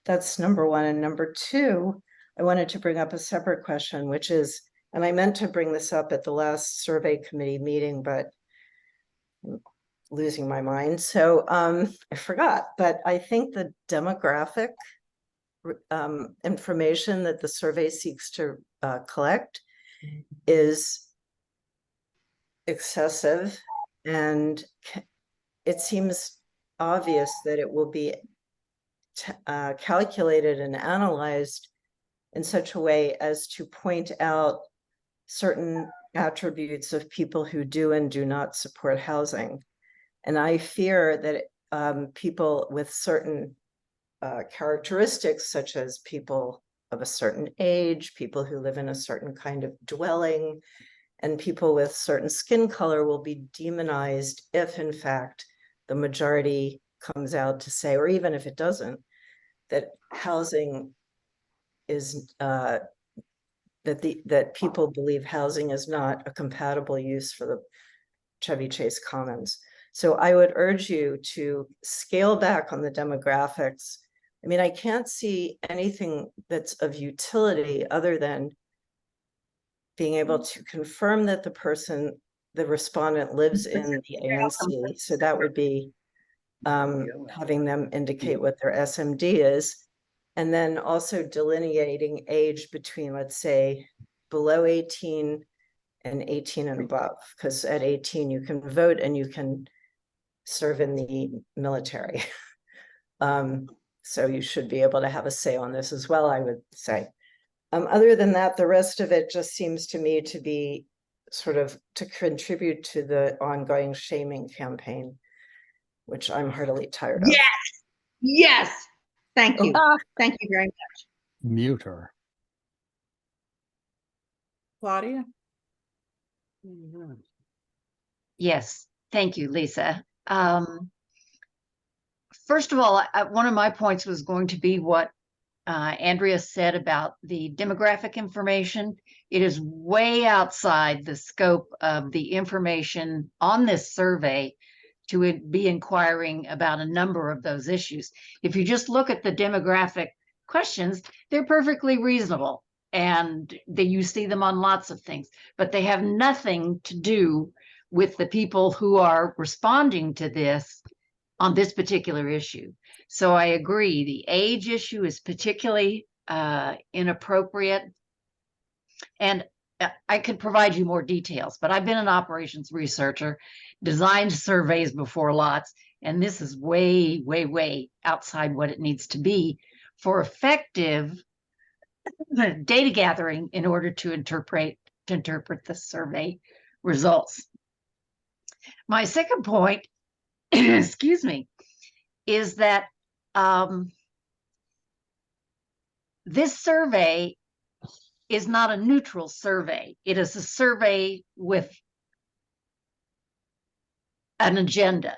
That's number one. And number two, I wanted to bring up a separate question, which is, and I meant to bring this up at the last survey committee meeting, but I'm losing my mind. So I forgot, but I think the demographic information that the survey seeks to collect is excessive, and it seems obvious that it will be calculated and analyzed in such a way as to point out certain attributes of people who do and do not support housing. And I fear that people with certain characteristics, such as people of a certain age, people who live in a certain kind of dwelling, and people with certain skin color will be demonized if, in fact, the majority comes out to say, or even if it doesn't, that housing is that people believe housing is not a compatible use for the Chevy Chase Commons. So I would urge you to scale back on the demographics. I mean, I can't see anything that's of utility other than being able to confirm that the respondent lives in the ANC. So that would be having them indicate what their SMD is. And then also delineating age between, let's say, below 18 and 18 and above, because at 18 you can vote and you can serve in the military. So you should be able to have a say on this as well, I would say. Other than that, the rest of it just seems to me to be sort of to contribute to the ongoing shaming campaign, which I'm heartily tired of. Yes. Thank you. Thank you very much. Mute her. Claudia? Yes, thank you, Lisa. First of all, one of my points was going to be what Andrea said about the demographic information. It is way outside the scope of the information on this survey to be inquiring about a number of those issues. If you just look at the demographic questions, they're perfectly reasonable, and you see them on lots of things, but they have nothing to do with the people who are responding to this on this particular issue. So I agree, the age issue is particularly inappropriate. And I could provide you more details, but I've been an operations researcher, designed surveys before lots, and this is way, way, way outside what it needs to be for effective data gathering in order to interpret the survey results. My second point, excuse me, is that this survey is not a neutral survey. It is a survey with an agenda.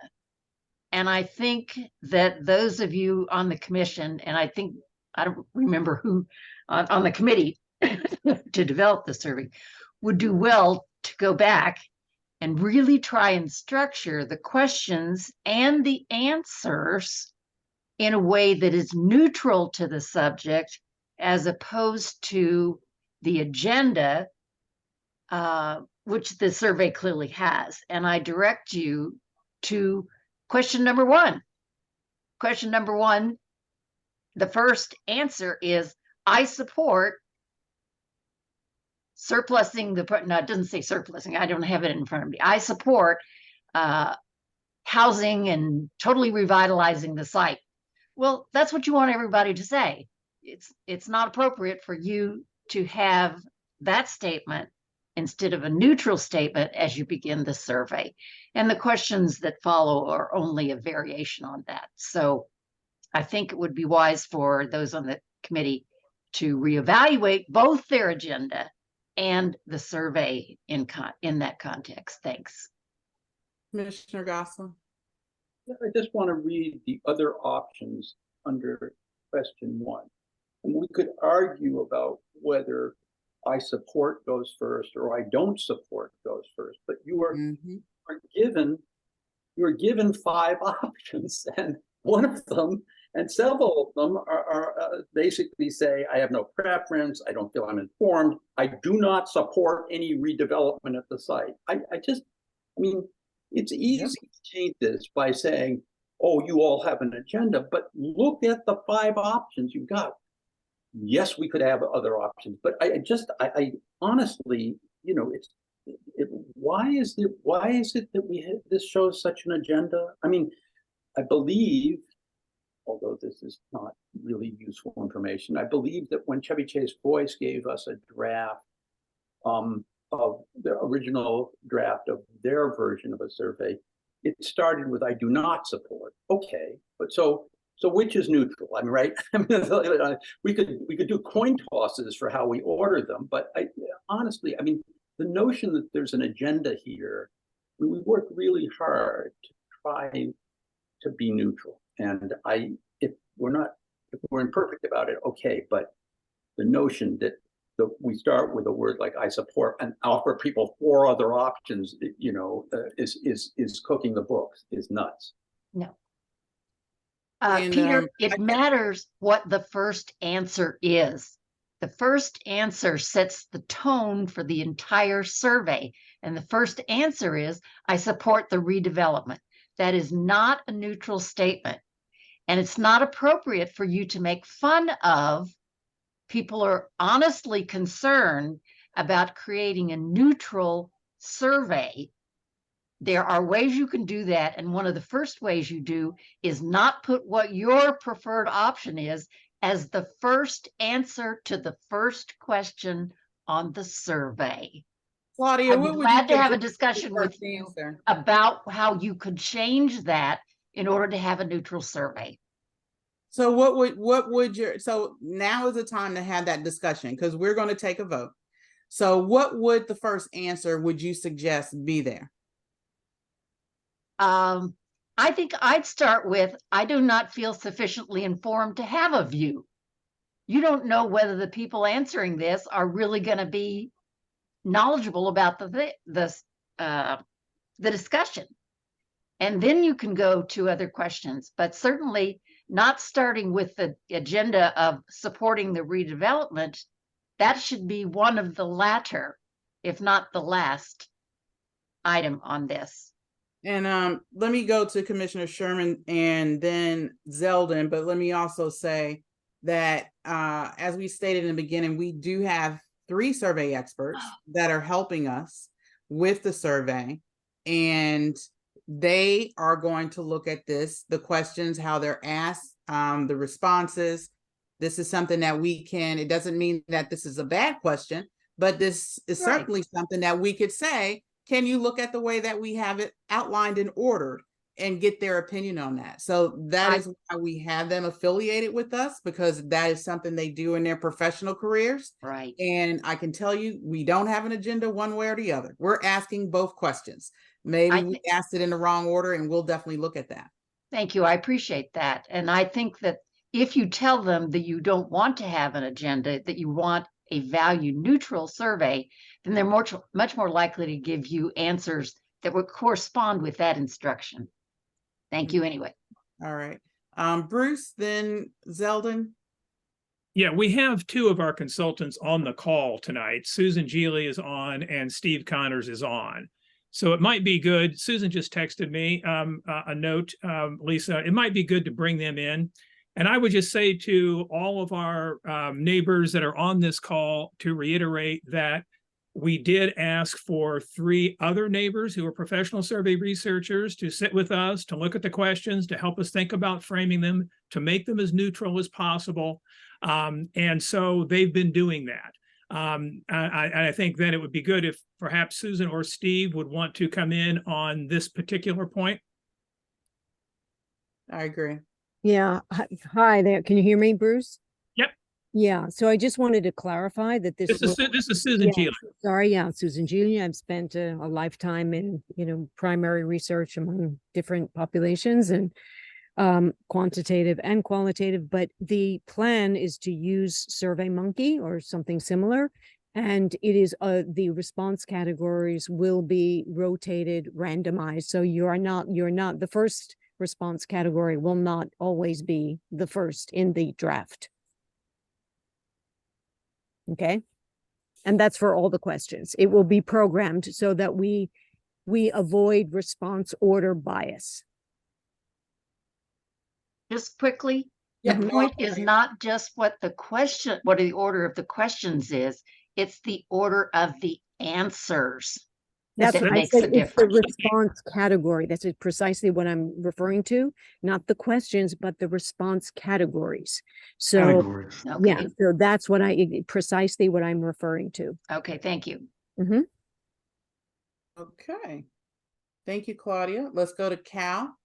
And I think that those of you on the commission, and I don't remember who on the committee to develop the survey, would do well to go back and really try and structure the questions and the answers in a way that is neutral to the subject as opposed to the agenda, which the survey clearly has. And I direct you to question number one. Question number one, the first answer is, I support surplusing the, no, it doesn't say surplusing. I don't have it in front of me. I support housing and totally revitalizing the site. Well, that's what you want everybody to say. It's not appropriate for you to have that statement instead of a neutral statement as you begin the survey. And the questions that follow are only a variation on that. So I think it would be wise for those on the committee to reevaluate both their agenda and the survey in that context. Thanks. Commissioner Gosselin. I just want to read the other options under question one. And we could argue about whether I support goes first or I don't support goes first, but you are given 5 options, and one of them and several of them are basically say, I have no preference, I don't feel I'm informed, I do not support any redevelopment at the site. I mean, it's easy to change this by saying, oh, you all have an agenda, but look at the 5 options you've got. Yes, we could have other options, but I honestly, you know, why is it that this shows such an agenda? I mean, I believe, although this is not really useful information, I believe that when Chevy Chase Boyce gave us a draft of the original draft of their version of a survey, it started with "I do not support." Okay, but so which is neutral? I mean, right? I mean, we could do coin tosses for how we order them, but honestly, I mean, the notion that there's an agenda here, we work really hard to try to be neutral. And if we're imperfect about it, okay, but the notion that we start with a word like "I support" and offer people 4 other options, you know, is cooking the books, is nuts. No. Peter, it matters what the first answer is. The first answer sets the tone for the entire survey. And the first answer is, I support the redevelopment. That is not a neutral statement. And it's not appropriate for you to make fun of people who are honestly concerned about creating a neutral survey. There are ways you can do that. And one of the first ways you do is not put what your preferred option is as the first answer to the first question on the survey. Claudia, I'd be glad to have a discussion with you about how you could change that in order to have a neutral survey. So so now is the time to have that discussion, because we're going to take a vote. So what would the first answer would you suggest be there? I think I'd start with, I do not feel sufficiently informed to have a view. You don't know whether the people answering this are really going to be knowledgeable about the discussion. And then you can go to other questions, but certainly not starting with the agenda of supporting the redevelopment. That should be one of the latter, if not the last item on this. And let me go to Commissioner Sherman and then Zeldin, but let me also say that as we stated in the beginning, we do have 3 survey experts that are helping us with the survey, and they are going to look at this, the questions, how they're asked, the responses. This is something that it doesn't mean that this is a bad question, but this is certainly something that we could say, can you look at the way that we have it outlined and ordered and get their opinion on that? So that is why we have them affiliated with us, because that is something they do in their professional careers. Right. And I can tell you, we don't have an agenda one way or the other. We're asking both questions. Maybe we asked it in the wrong order, and we'll definitely look at that. Thank you. I appreciate that. And I think that if you tell them that you don't want to have an agenda, that you want a value neutral survey, then they're much more likely to give you answers that would correspond with that instruction. Thank you anyway. All right. Bruce, then Zeldin. Yeah, we have two of our consultants on the call tonight. Susan Geely is on and Steve Connors is on. So it might be good. Susan just texted me a note, Lisa. It might be good to bring them in. And I would just say to all of our neighbors that are on this call to reiterate that we did ask for 3 other neighbors who are professional survey researchers to sit with us, to look at the questions, to help us think about framing them, to make them as neutral as possible. And so they've been doing that. I think that it would be good if perhaps Susan or Steve would want to come in on this particular point. I agree. Yeah. Hi there. Can you hear me, Bruce? Yep. Yeah. So I just wanted to clarify that this is Susan yeah, Geely. Sorry. Yeah. Susan Geely. I've spent a lifetime in, primary research among different populations and quantitative and qualitative, but the plan is to use SurveyMonkey or something similar. And it is the response categories will be rotated, randomized. So you're not the first response category will not always be the first in the draft. Okay. And that's for all the questions. It will be programmed so that we avoid response order bias. Just quickly, Yeah, the point is not just what the order of the questions is, it's the order of the answers that makes a difference. The response category. That's precisely what I'm referring to, not the questions, but the response categories. So yeah, so that's precisely what I'm referring to. Okay, thank you. Mm-hmm. Okay. Thank you, Claudia. Let's go to Cal.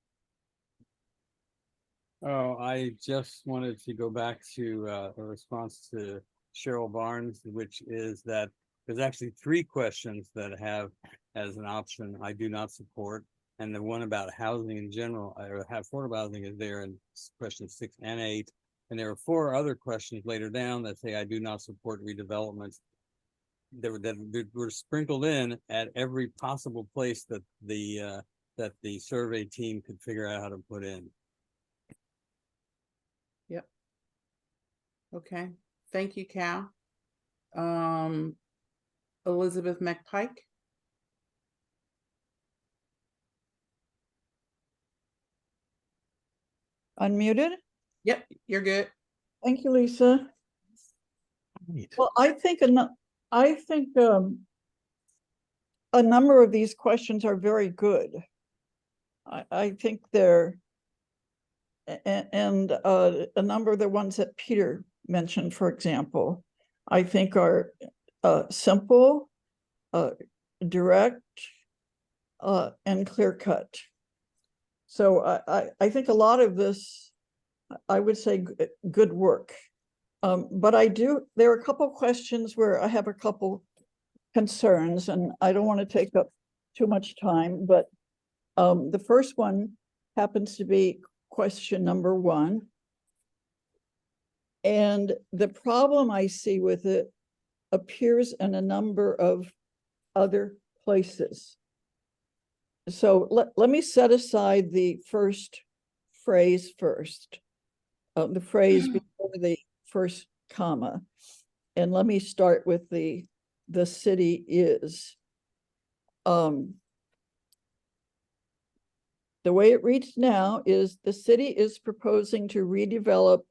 Oh, I just wanted to go back to a response to Cheryl Barnes, which is that there's actually 3 questions that have as an option I do not support, and the one about housing in general, or affordable housing, is there in questions 6 and 8, and there are 4 other questions later down that say I do not support redevelopment that were sprinkled in at every possible place that the survey team could figure out how to put in. Yep. Okay. Thank you, Cal. Elizabeth McPike. Unmuted? Yep, you're good. Thank you, Lisa. Well, I think a number of these questions are very good. I think they're, and a number of the ones that Peter mentioned, for example, I think are simple, direct, and clear cut. So I think a lot of this, I would say, good work. But there are a couple questions where I have a couple concerns, and I don't want to take up too much time, but the first one happens to be question number 1. And the problem I see with it appears in a number of other places. So let me set aside the first phrase first, the phrase before the first comma. And let me start with the city is. The way it reads now is the city is proposing to redevelop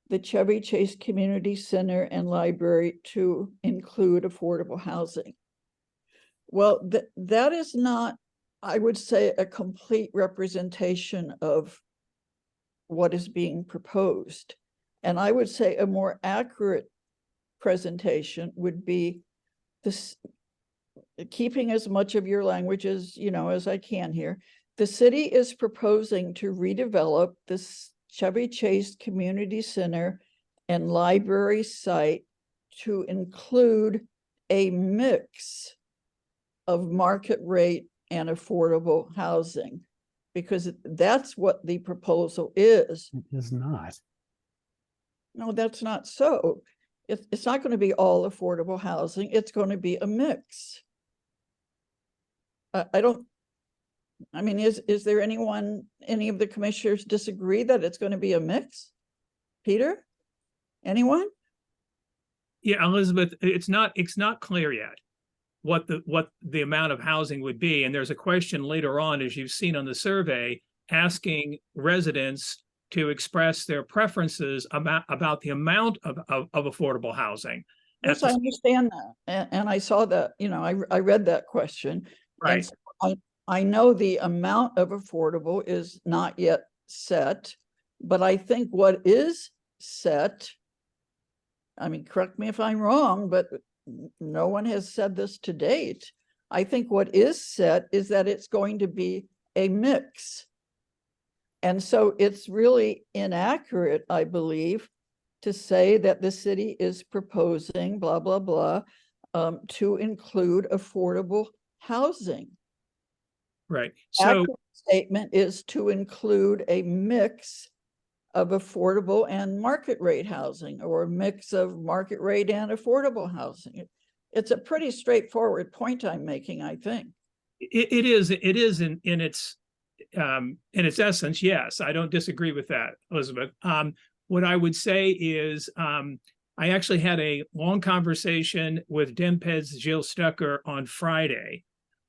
the Chevy Chase Community Center and Library to include affordable housing. Well, that is not, I would say, a complete representation of what is being proposed. And I would say a more accurate presentation would be this, keeping as much of your language as I can here. The city is proposing to redevelop this Chevy Chase Community Center and Library site to include a mix of market rate and affordable housing, because that's what the proposal is. It is not. No, that's not so. It's not going to be all affordable housing. It's going to be a mix. I don't I mean, is there any of the commissioners disagree that it's going to be a mix? Peter? Anyone? Yeah, Elizabeth, it's not clear yet what the amount of housing would be. And there's a question later on, as you've seen on the survey, asking residents to express their preferences about the amount of affordable housing. Yes, I understand that. And I saw that, you know, I read that question. Right. And so I know the amount of affordable is not yet set, but I think what is set, I mean, correct me if I'm wrong, but no one has said this to date. I think what is set is that it's going to be a mix. And so it's really inaccurate, I believe, to say that the city is proposing blah, blah, blah, to include affordable housing. Right. So Accurate statement is to include a mix of affordable and market rate housing, or a mix of market rate and affordable housing. It's a pretty straightforward point I'm making, I think. it is in its essence, yes. I don't disagree with that, Elizabeth. What I would say is I actually had a long conversation with DemPed's Jill Stucker on Friday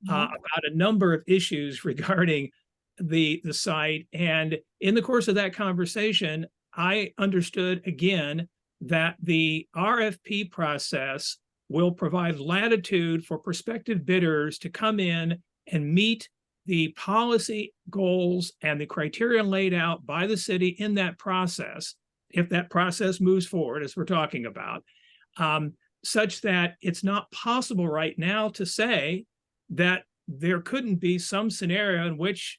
about a number of issues regarding the site. And in the course of that conversation, I understood again that the RFP process will provide latitude for prospective bidders to come in and meet the policy goals and the criteria laid out by the city in that process, if that process moves forward, as we're talking about, such that it's not possible right now to say that there couldn't be some scenario in which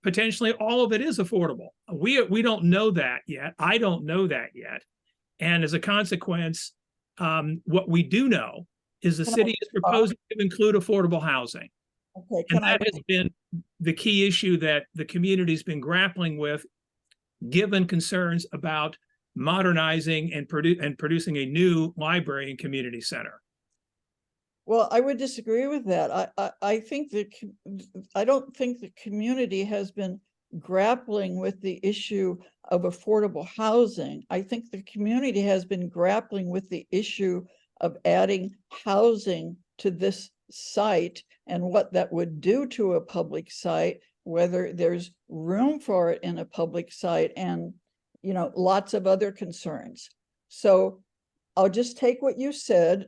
potentially all of it is affordable. We don't know that yet. I don't know that yet. And as a consequence, what we do know is the city is proposing to include affordable housing. Okay, and that has been the key issue that the community's been grappling with, given concerns about modernizing and producing a new library and community center. Well, I would disagree with that. I think I don't think the community has been grappling with the issue of affordable housing. I think the community has been grappling with the issue of adding housing to this site and what that would do to a public site, whether there's room for it in a public site, and, you know, lots of other concerns. So I'll just take what you said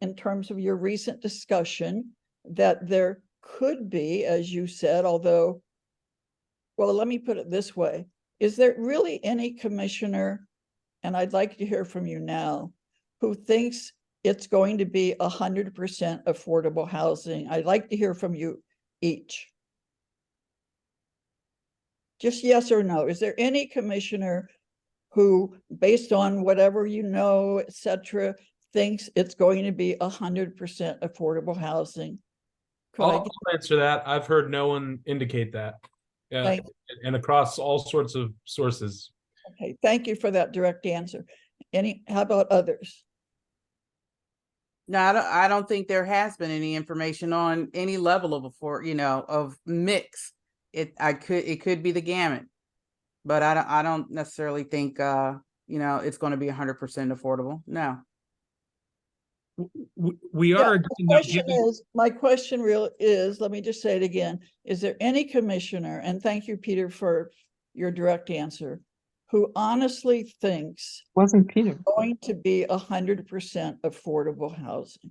in terms of your recent discussion, that there could be, as you said, although, well, let me put it this way. Is there really any commissioner, and I'd like to hear from you now, who thinks it's going to be 100% affordable housing? I'd like to hear from you each. Just yes or no. Is there any commissioner who, based on whatever you know, et cetera, thinks it's going to be 100% affordable housing? I'll answer that. I've heard no one indicate that. Yeah, and across all sorts of sources. Okay, thank you for that direct answer. How about others? No, I don't think there has been any information on any level of mix. It could be the gamut, but I don't necessarily think it's going to be 100% affordable. No. We are. My question is, let me just say it again. Is there any commissioner, and thank you, Peter, for your direct answer, who honestly thinks wasn't Peter going to be 100% affordable housing?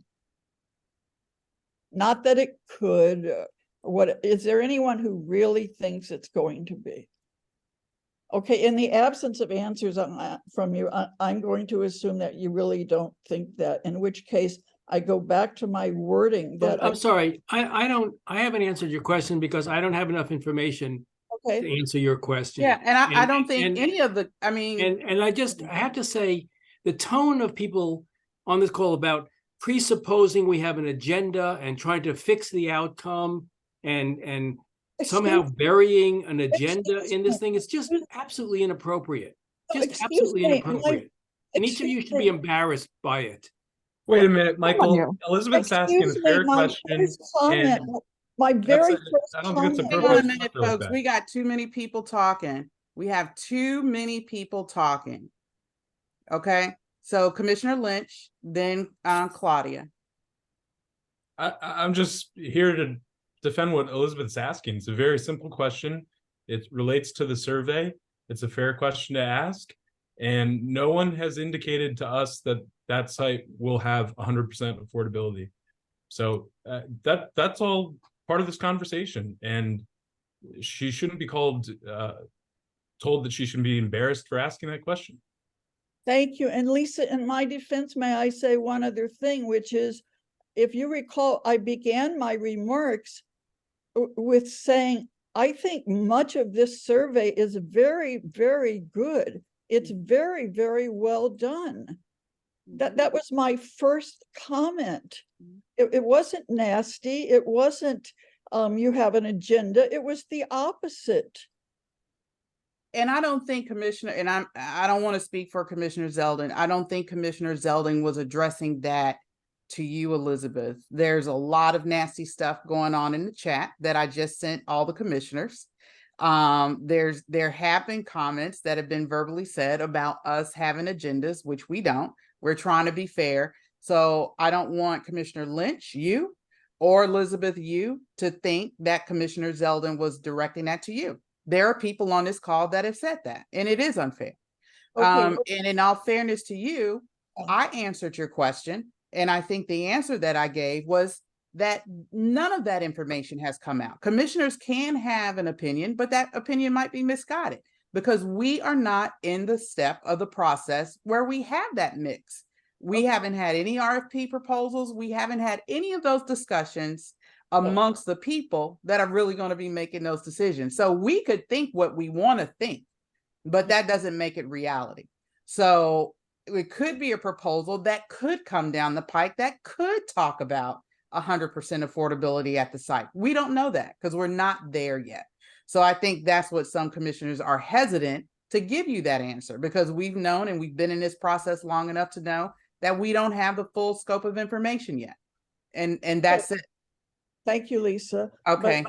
Not that it could, or what, is there anyone who really thinks it's going to be? Okay, in the absence of answers from you, I'm going to assume that you really don't think that, in which case I go back to my wording that I'm sorry, I haven't answered your question because I don't have enough information to answer your question. Yeah, and I don't think any of the, I mean. And I have to say, the tone of people on this call about presupposing we have an agenda and trying to fix the outcome and somehow burying an agenda in this thing is just absolutely inappropriate. Just absolutely inappropriate. And each of you should be embarrassed by it. Wait a minute, Michael. Elizabeth's asking a fair question. My very That's first I don't think it's comment Hang on a appropriate to minute, talk like folks. that. We got too many people talking. We have too many people talking. Okay, so Commissioner Lynch, then Claudia. I'm just here to defend what Elizabeth's asking. It's a very simple question. It relates to the survey. It's a fair question to ask. And no one has indicated to us that that site will have 100% affordability. So that's all part of this conversation. And she shouldn't be told that she shouldn't be embarrassed for asking that question. Thank you. And Lisa, in my defense, may I say one other thing, which is, if you recall, I began my remarks with saying, I think much of this survey is very, very good. It's very, very well done. That was my first comment. It wasn't nasty. It wasn't, you have an agenda. It was the opposite. And I don't think Commissioner, and I don't want to speak for Commissioner Zeldin. I don't think Commissioner Zeldin was addressing that to you, Elizabeth. There's a lot of nasty stuff going on in the chat that I just sent all the commissioners. There have been comments that have been verbally said about us having agendas, which we don't. We're trying to be fair. So I don't want Commissioner Lynch, you, or Elizabeth, you, to think that Commissioner Zeldin was directing that to you. There are people on this call that have said that, and it is unfair. Okay. And in all fairness to you, I answered your question. And I think the answer that I gave was that none of that information has come out. Commissioners can have an opinion, but that opinion might be misguided because we are not in the step of the process where we have that mix. We haven't had any RFP proposals. We haven't had any of those discussions amongst the people that are really going to be making those decisions. So we could think what we want to think, but that doesn't make it reality. So it could be a proposal that could come down the pike that could talk about 100% affordability at the site. We don't know that because we're not there yet. So I think that's what some commissioners are hesitant to give you that answer, because we've known and we've been in this process long enough to know that we don't have the full scope of information yet. And that's it. Thank you, Lisa. Okay.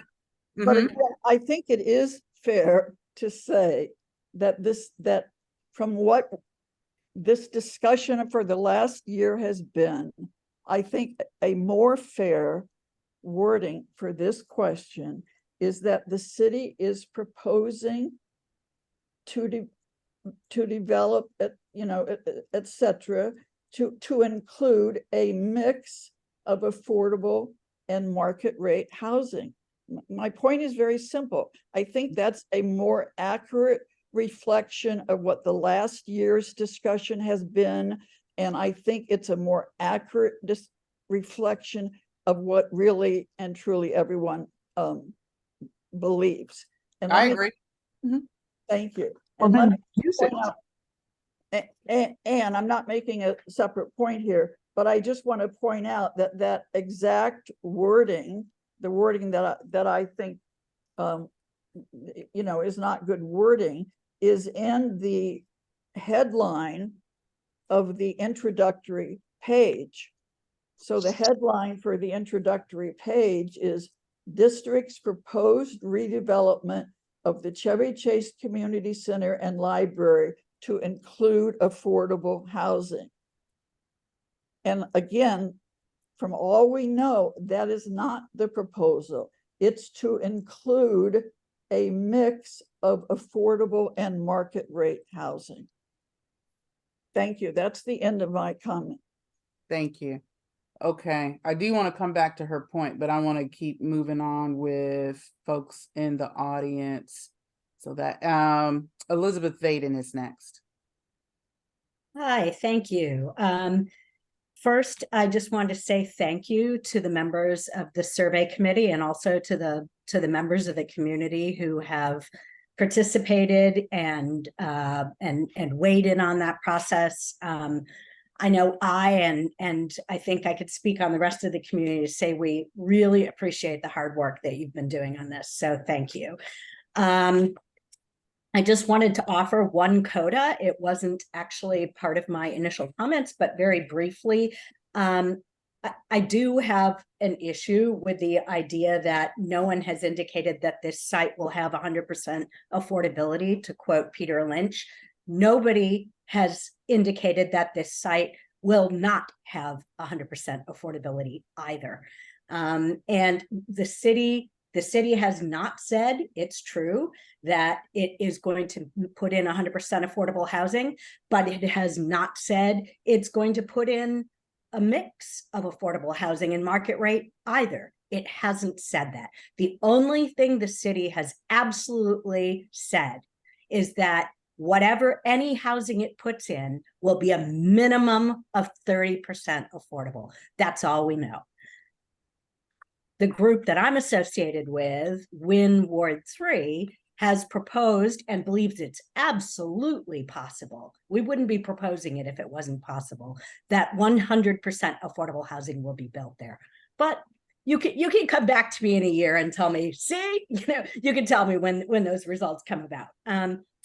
But again, I think it is fair to say that that from what this discussion for the last year has been, I think a more fair wording for this question is that the city is proposing to develop, et cetera, to include a mix of affordable and market rate housing. My point is very simple. I think that's a more accurate reflection of what the last year's discussion has been. And I think it's a more accurate reflection of what really and truly everyone believes. And I agree. Thank you. Well, And let then me use point it. out, and I'm not making a separate point here, but I just want to point out that that exact wording, the wording that I think, is not good wording, is in the headline of the introductory page. So the headline for the introductory page is District's Proposed Redevelopment of the Chevy Chase Community Center and Library to include affordable housing. And again, from all we know, that is not the proposal. It's to include a mix of affordable and market rate housing. Thank you. That's the end of my comment. Thank you. Okay, I do want to come back to her point, but I want to keep moving on with folks in the audience. So that Elizabeth Vaden is next. Hi, thank you. First, I just want to say thank you to the members of the survey committee and also to the members of the community who have participated and weighed in on that process. I know and I think I could speak on the rest of the community to say we really appreciate the hard work that you've been doing on this. So thank you. I just wanted to offer one coda. It wasn't actually part of my initial comments, but very briefly, I do have an issue with the idea that no one has indicated that this site will have 100% affordability, to quote Peter Lynch. Nobody has indicated that this site will not have 100% affordability either. And the city has not said, it's true, that it is going to put in 100% affordable housing, but it has not said it's going to put in a mix of affordable housing and market rate either. It hasn't said that. The only thing the city has absolutely said is that whatever any housing it puts in will be a minimum of 30% affordable. That's all we know. The group that I'm associated with, Win Ward 3, has proposed and believes it's absolutely possible. We wouldn't be proposing it if it wasn't possible, that 100% affordable housing will be built there. But you can come back to me in a year and tell me, see, you can tell me when those results come about.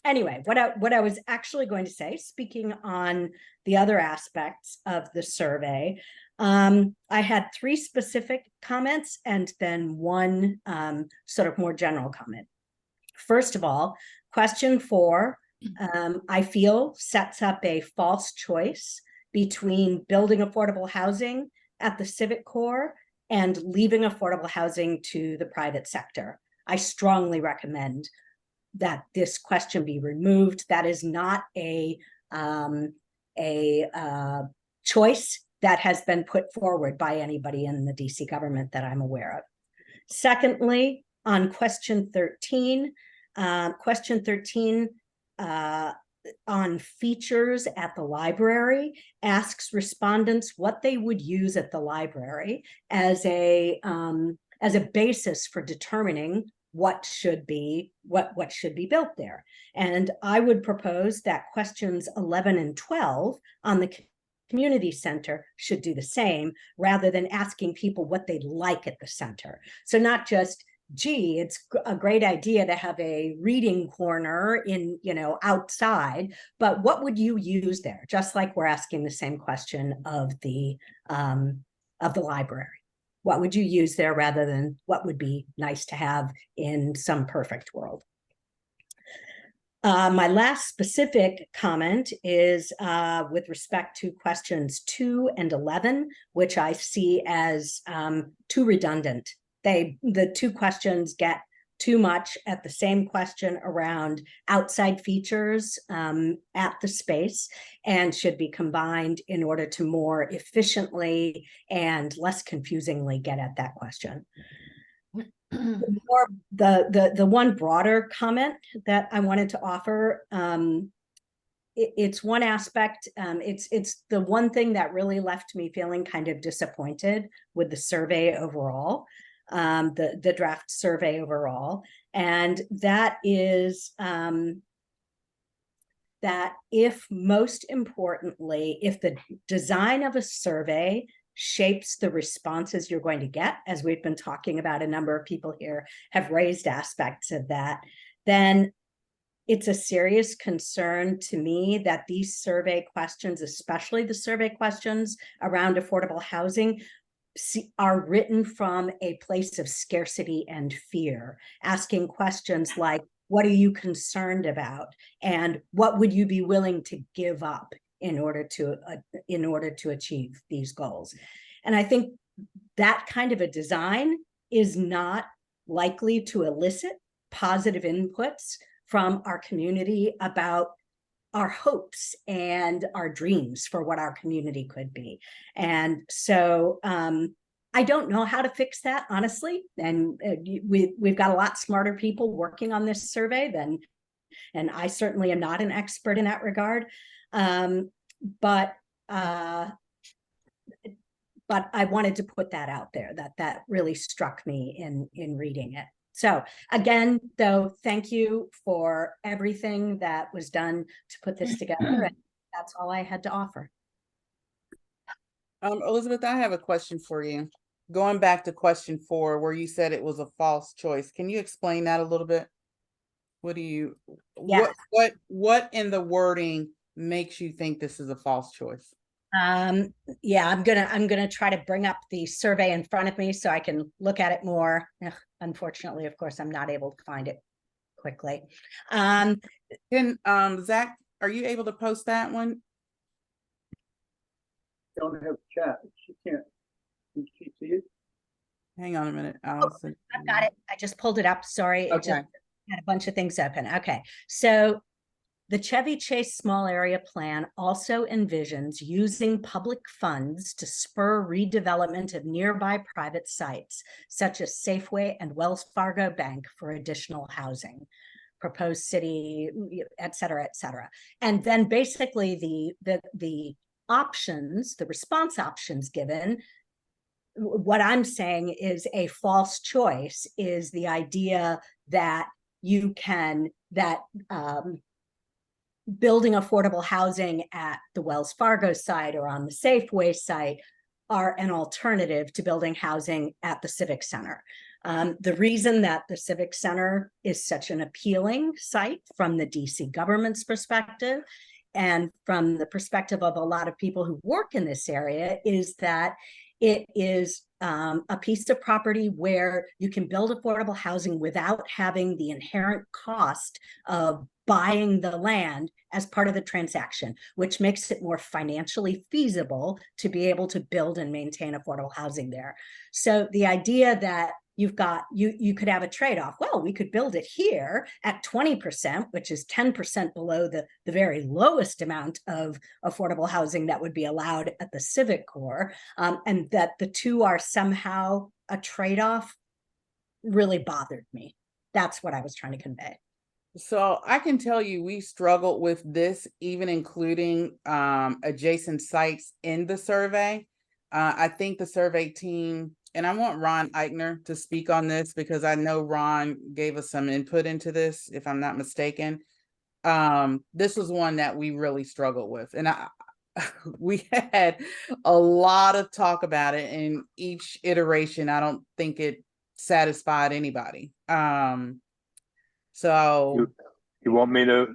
Anyway, what I was actually going to say, speaking on the other aspects of the survey, I had 3 specific comments and then one sort of more general comment. First of all, question 4, I feel sets up a false choice between building affordable housing at the civic core and leaving affordable housing to the private sector. I strongly recommend that this question be removed. That is not a choice that has been put forward by anybody in the DC government that I'm aware of. Secondly, on question 13, on features at the library asks respondents what they would use at the library as a basis for determining what should be built there. And I would propose that questions 11 and 12 on the community center should do the same, rather than asking people what they'd like at the center. So not just, gee, it's a great idea to have a reading corner in, outside, but what would you use there? Just like we're asking the same question of the library. What would you use there rather than what would be nice to have in some perfect world? My last specific comment is with respect to questions 2 and 11, which I see as too redundant. The 2 questions get too much at the same question around outside features at the space, and should be combined in order to more efficiently and less confusingly get at that question. The one broader comment that I wanted to offer, it's one aspect, it's the one thing that really left me feeling kind of disappointed with the survey overall, the draft survey overall, and that is that if most importantly, if the design of a survey shapes the responses you're going to get, as we've been talking about, a number of people here have raised aspects of that, then it's a serious concern to me that these survey questions, especially the survey questions around affordable housing, are written from a place of scarcity and fear, asking questions like, what are you concerned about? And what would you be willing to give up in order to achieve these goals? And I think that kind of a design is not likely to elicit positive inputs from our community about our hopes and our dreams for what our community could be. And so I don't know how to fix that, honestly. And we've got a lot smarter people working on this survey and I certainly am not an expert in that regard. But I wanted to put that out there, that really struck me in reading it. So again, though, thank you for everything that was done to put this together. And that's all I had to offer. Elizabeth, I have a question for you. Going back to question 4, where you said it was a false choice. Can you explain that a little bit? What in the wording makes you think this is a false choice? Yeah, I'm gonna try to bring up the survey in front of me so I can look at it more. Ugh, unfortunately, of course, I'm not able to find it quickly. Can Zach, are you able to post that one? Don't have chat. She can't. Can she see it? Hang on a minute. I've got it. I just pulled it up. Sorry. It just Okay. had a bunch of things open. Okay. So the Chevy Chase Small Area Plan also envisions using public funds to spur redevelopment of nearby private sites, such as Safeway and Wells Fargo Bank, for additional housing, proposed city, et cetera, et cetera. And then basically the options, the response options given, what I'm saying is a false choice is the idea that you can, building affordable housing at the Wells Fargo site or on the Safeway site are an alternative to building housing at the Civic Center. The reason that the Civic Center is such an appealing site from the DC government's perspective and from the perspective of a lot of people who work in this area is that it is a piece of property where you can build affordable housing without having the inherent cost of buying the land as part of the transaction, which makes it more financially feasible to be able to build and maintain affordable housing there. So the idea that you could have a trade-off. Well, we could build it here at 20%, which is 10% below the very lowest amount of affordable housing that would be allowed at the Civic Core, and that the two are somehow a trade-off really bothered me. That's what I was trying to convey. So I can tell you we struggled with this, even including adjacent sites in the survey. I think the survey team, and I want Ron Eichner to speak on this because I know Ron gave us some input into this, if I'm not mistaken. This was one that we really struggled with. And we had a lot of talk about it, and each iteration, I don't think it satisfied anybody. So you want me to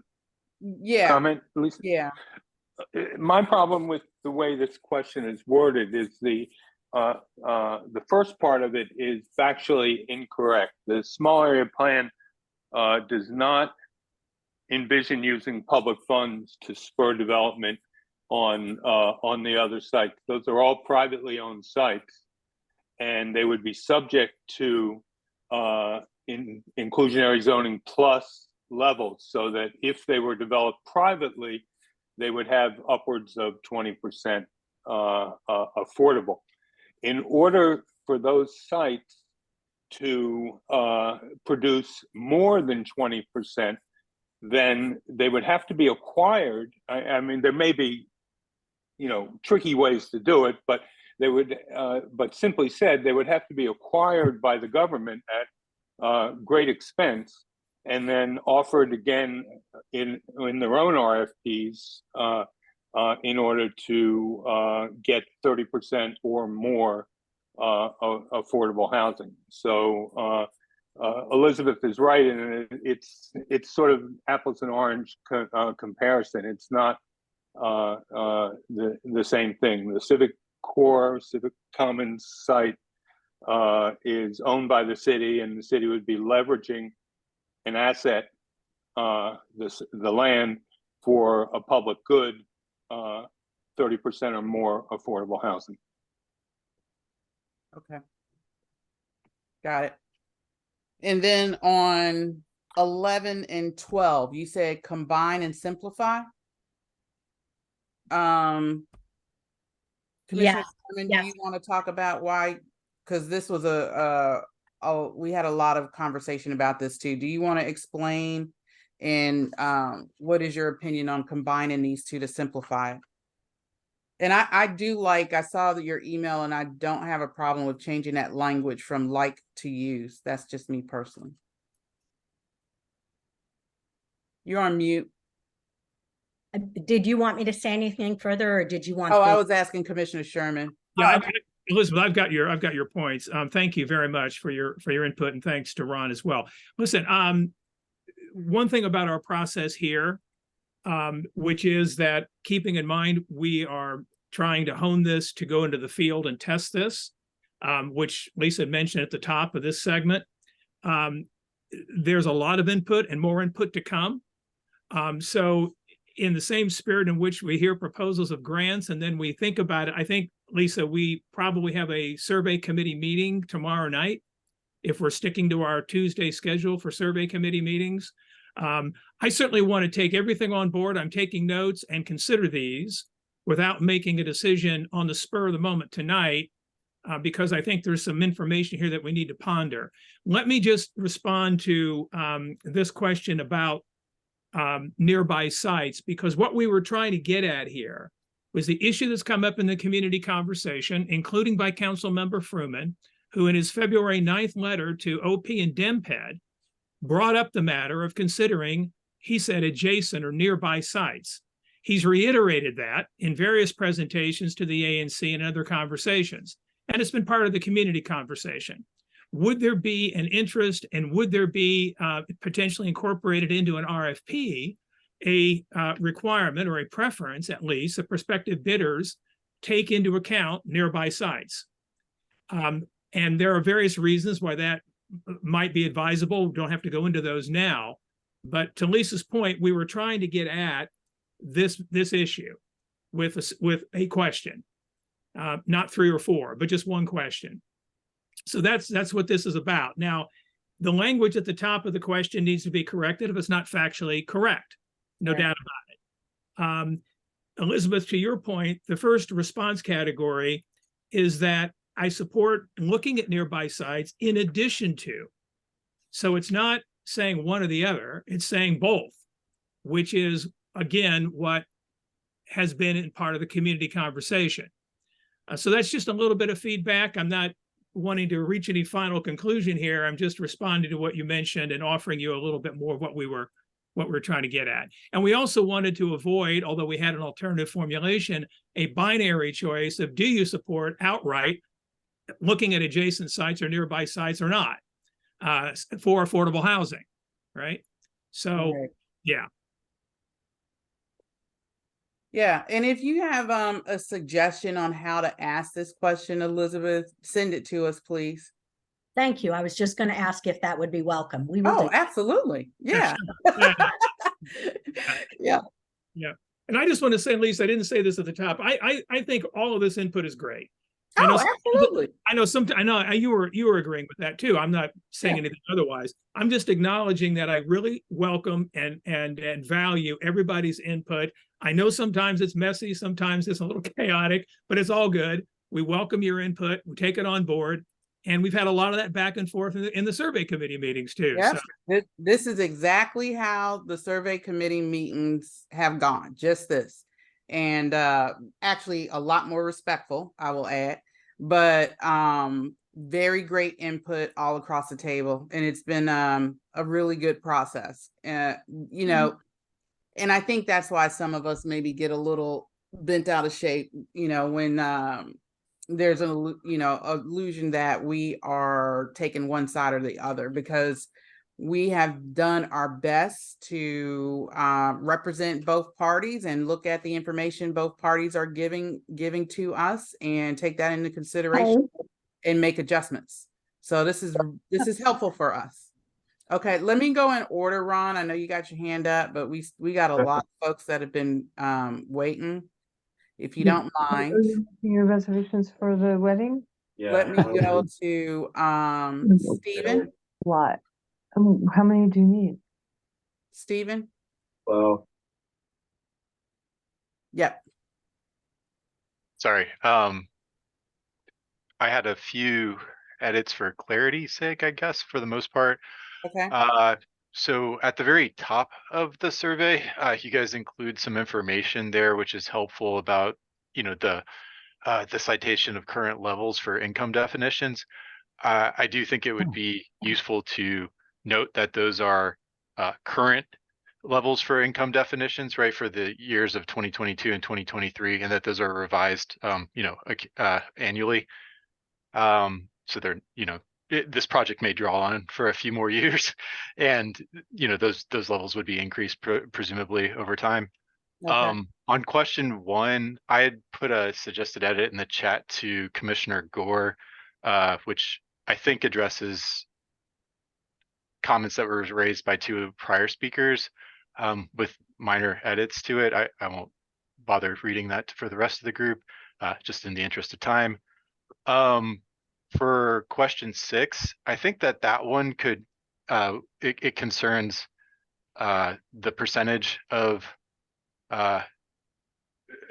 comment, Lisa? Yeah. My problem with the way this question is worded is the first part of it is factually incorrect. The small area plan does not envision using public funds to spur development on the other sites. Those are all privately owned sites, and they would be subject to inclusionary zoning plus levels, so that if they were developed privately, they would have upwards of 20% affordable. In order for those sites to produce more than 20%, then they would have to be acquired. I mean, there may be, tricky ways to do it, but they would, but simply said, they would have to be acquired by the government at great expense, and then offered again in their own RFPs in order to get 30% or more affordable housing. So Elizabeth is right, and it's sort of apples and orange comparison. It's not the same thing. The Civic Commons site is owned by the city, and the city would be leveraging an asset, the land, for a public good, 30% or more affordable housing. Okay. Got it. And then on 11 and 12, you said combine and simplify. Commissioner Sherman, do you want to talk about why? Because this was we had a lot of conversation about this too. Do you want to explain, and what is your opinion on combining these two to simplify it? And I saw your email, and I don't have a problem with changing that language from like to use. That's just me personally. You're on mute. Did you want me to say anything further, or did you want? I was asking Commissioner Sherman. Yeah, Elizabeth, I've got your points. Thank you very much for your input, and thanks to Ron as well. Listen, one thing about our process here, which is that keeping in mind we are trying to hone this to go into the field and test this, which Lisa mentioned at the top of this segment. There's a lot of input and more input to come. So in the same spirit in which we hear proposals of grants and then we think about it, I think, Lisa, we probably have a survey committee meeting tomorrow night if we're sticking to our Tuesday schedule for survey committee meetings. I certainly want to take everything on board. I'm taking notes and consider these without making a decision on the spur of the moment tonight, because I think there's some information here that we need to ponder. Let me just respond to this question about nearby sites, because what we were trying to get at here was the issue that's come up in the community conversation, including by Council Member Fruman, who in his February 9th letter to OP and DEMPED brought up the matter of considering, he said, adjacent or nearby sites. He's reiterated that in various presentations to the ANC and other conversations, and it's been part of the community conversation. Would there be an interest and would there be potentially incorporated into an RFP a requirement or a preference, at least, that prospective bidders take into account nearby sites? And there are various reasons why that might be advisable. We don't have to go into those now. But to Lisa's point, we were trying to get at this issue with a question, not 3 or 4, but just one question. So that's what this is about. Now, the language at the top of the question needs to be corrected if it's not factually correct. No doubt about it. Elizabeth, to your point, the first response category is that I support looking at nearby sites in addition to. So it's not saying one or the other, it's saying both, which is, again, what has been in part of the community conversation. So that's just a little bit of feedback. I'm not wanting to reach any final conclusion here. I'm just responding to what you mentioned and offering you a little bit more of what we're trying to get at. And we also wanted to avoid, although we had an alternative formulation, a binary choice of do you support outright looking at adjacent sites or nearby sites or not for affordable housing, right? So, yeah. Yeah, and if you have a suggestion on how to ask this question, Elizabeth, send it to us, please. Thank you. I was just going to ask if that would be welcome. We will. Oh, absolutely. Yeah. Yeah. Yeah. And I just want to say, Lisa, I didn't say this at the top. I think all of this input is great. Absolutely. I know you were agreeing with that too. I'm not saying anything otherwise. I'm just acknowledging that I really welcome and value everybody's input. I know sometimes it's messy, sometimes it's a little chaotic, but it's all good. We welcome your input. We take it on board. And we've had a lot of that back and forth in the survey committee meetings too. Yes, So. this is exactly how the survey committee meetings have gone, just this. And actually a lot more respectful, I will add, but very great input all across the table. And it's been a really good process. You know, and I think that's why some of us maybe get a little bent out of shape, you know, when there's an illusion that we are taking one side or the other, because we have done our best to represent both parties and look at the information both parties are giving to us and take that into consideration and make adjustments. So this is helpful for us. Okay, let me go in order, Ron. I know you got your hand up, but we got a lot of folks that have been waiting. If you don't mind. Your reservations for the wedding? Yeah. Let me go to Stephen. What? How many do you need? Stephen? Well. Yep. Sorry. I had a few edits for clarity's sake, I guess, for the most part. Okay. So at the very top of the survey, you guys include some information there, which is helpful about, you know, the citation of current levels for income definitions. I do think it would be useful to note that those are current levels for income definitions, right, for the years of 2022 and 2023, and that those are revised, you know, annually. So they're, you know, this project may draw on for a few more years, and you know those levels would be increased presumably over time. Okay. On question 1, I had put a suggested edit in the chat to Commissioner Gore, which I think addresses comments that were raised by 2 prior speakers, with minor edits to it. I won't bother reading that for the rest of the group, just in the interest of time. For question 6, I think that one could, it concerns the percentage of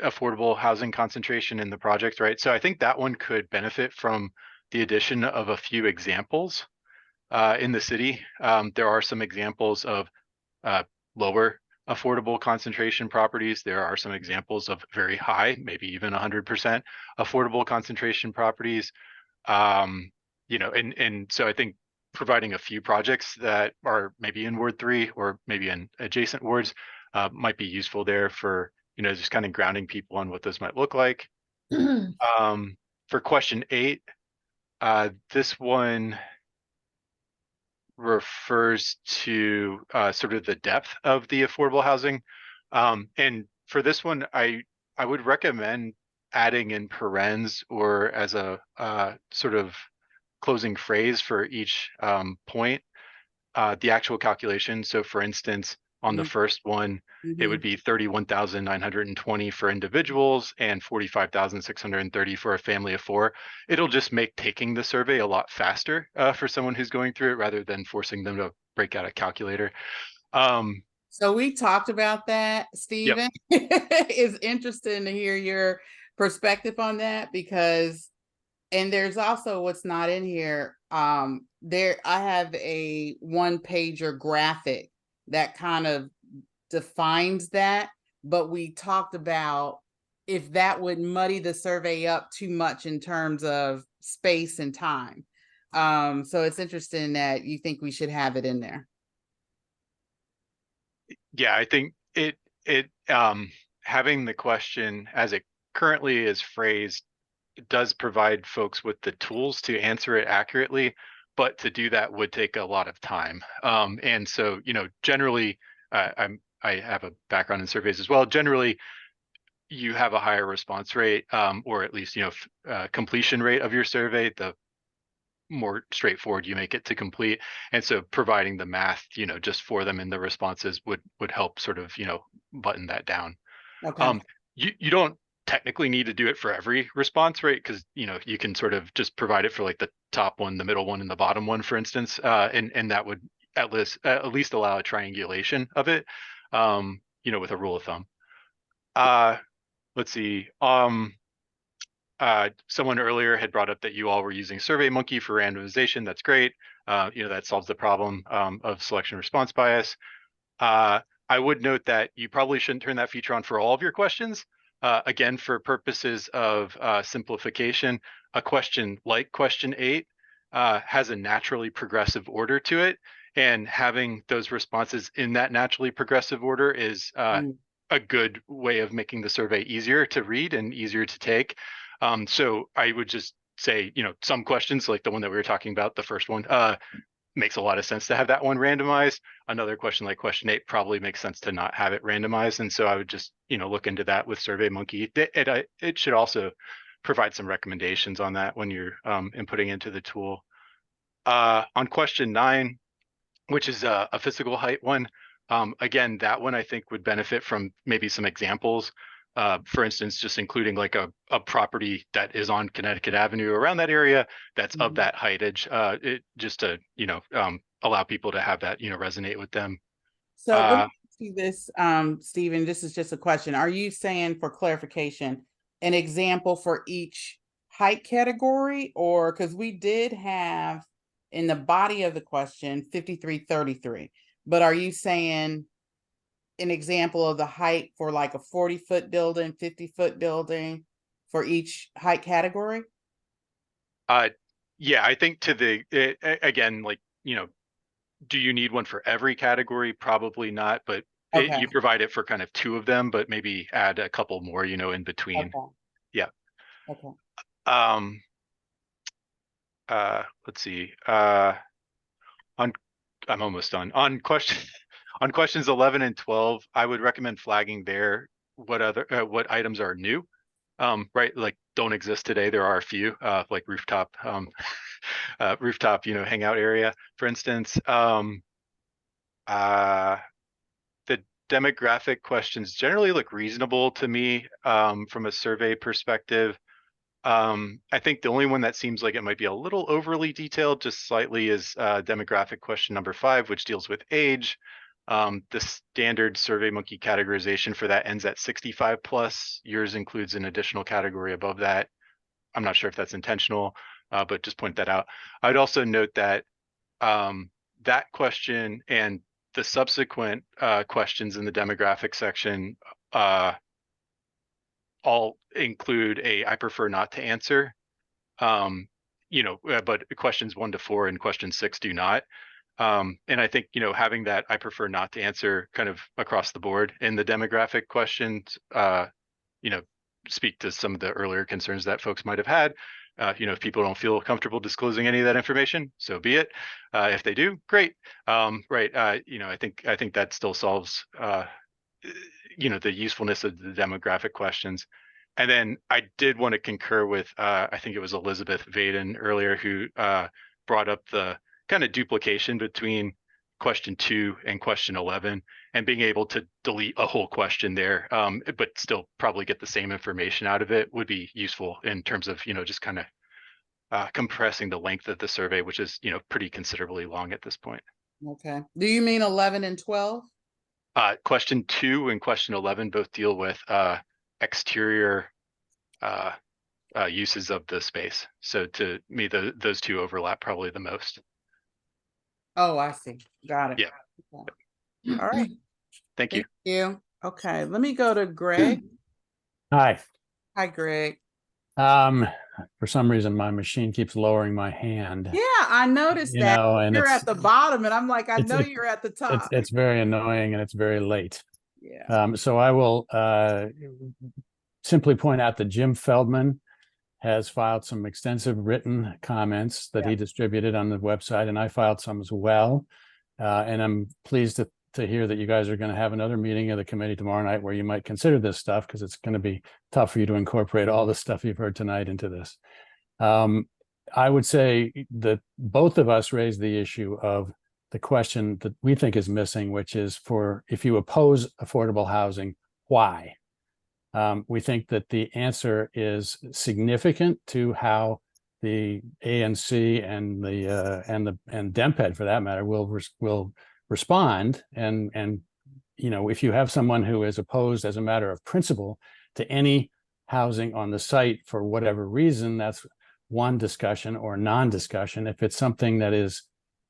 affordable housing concentration in the project, right? So I think that one could benefit from the addition of a few examples in the city. There are some examples of lower affordable concentration properties. There are some examples of very high, maybe even 100% affordable concentration properties. And so I think providing a few projects that are maybe in Ward 3 or maybe in adjacent wards might be useful there for, just kind of grounding people on what those might look like. For question 8, this one refers to sort of the depth of the affordable housing. And for this one, I would recommend adding in parens or as a sort of closing phrase for each point, the actual calculation. So for instance, on the first one, it would be 31,920 for individuals and 45,630 for a family of 4. It'll just make taking the survey a lot faster for someone who's going through it rather than forcing them to break out a calculator. So we talked about that, Stephen. It's interesting to hear your perspective on that because, and there's also what's not in here. I have a 1-pager graphic that kind of defines that, but we talked about if that would muddy the survey up too much in terms of space and time. So it's interesting that you think we should have it in there. Yeah, I think having the question as it currently is phrased does provide folks with the tools to answer it accurately, but to do that would take a lot of time. And so, generally, I have a background in surveys as well. Generally, you have a higher response rate, or at least, completion rate of your survey, the more straightforward you make it to complete. And so providing the math, just for them in the responses would help sort of, button that down. Okay. You don't technically need to do it for every response, right? Because you can sort of just provide it for like the top one, the middle one, and the bottom one, for instance, and that would at least allow a triangulation of it, with a rule of thumb. Let's see. Someone earlier had brought up that you all were using SurveyMonkey for randomization. That's great. That solves the problem of selection response bias. I would note that you probably shouldn't turn that feature on for all of your questions. Again, for purposes of simplification, a question like question 8 has a naturally progressive order to it. And having those responses in that naturally progressive order is a good way of making the survey easier to read and easier to take. So I would just say, some questions like the one that we were talking about, the first one, makes a lot of sense to have that one randomized. Another question like question 8 probably makes sense to not have it randomized. And so I would just, look into that with SurveyMonkey. It should also provide some recommendations on that when you're inputting into the tool. On question 9, which is a physical height one, again, that one I think would benefit from maybe some examples. For instance, just including like a property that is on Connecticut Avenue around that area that's of that heightage, just to, allow people to have that, resonate with them. So let me ask you this, Stephen, this is just a question. Are you saying, for clarification, an example for each height category? Or because we did have in the body of the question 5333, but are you saying an example of the height for like a 40-foot building, 50-foot building for each height category? Yeah, I think again, like, do you need one for every category? Probably not, but you provide it for kind of 2 of them, but maybe add a couple more, in between. Okay. Yeah. Okay. Let's see. I'm almost done. On questions 11 and 12, I would recommend flagging there what items are new, right? Like don't exist today. There are a few, like rooftop, rooftop, hangout area, for instance. The demographic questions generally look reasonable to me, from a survey perspective. I think the only one that seems like it might be a little overly detailed, just slightly, is demographic question number 5, which deals with age. The standard SurveyMonkey categorization for that ends at 65 plus. Yours includes an additional category above that. I'm not sure if that's intentional, but just point that out. I'd also note that that question and the subsequent questions in the demographic section all include a I prefer not to answer. But questions 1 to 4 and question 6 do not. And I think, having that I prefer not to answer kind of across the board in the demographic questions, speak to some of the earlier concerns that folks might have had. If people don't feel comfortable disclosing any of that information, so be it. If they do, great. Right. I think that still solves, the usefulness of the demographic questions. And then I did want to concur with, I think it was Elizabeth Vaden earlier, who brought up the kind of duplication between question 2 and question 11, and being able to delete a whole question there, but still probably get the same information out of it would be useful in terms of, just kind of compressing the length of the survey, which is, pretty considerably long at this point. Okay. Do you mean 11 and 12? Question 2 and question 11 both deal with exterior uses of the space. So to me, those two overlap probably the most. Oh, I see. Got it. Yeah. Okay. All right. Thank you. Thank you. Okay, let me go to Greg. Hi. Hi, Greg. For some reason, my machine keeps lowering my hand. Yeah, I noticed You that. know, and You're it's- at the bottom, and I'm like, I know it's- you're at the top. It's very annoying and it's very late. Yeah. So I will simply point out that Jim Feldman has filed some extensive written comments that he distributed on the website, and I filed some as well. And I'm pleased to hear that you guys are going to have another meeting of the committee tomorrow night where you might consider this stuff, because it's going to be tough for you to incorporate all the stuff you've heard tonight into this. I would say that both of us raised the issue of the question that we think is missing, which is, for if you oppose affordable housing, why? We think that the answer is significant to how the ANC and and DEMPED, for that matter, will respond. And if you have someone who is opposed as a matter of principle to any housing on the site for whatever reason, that's one discussion or non-discussion. If it's something that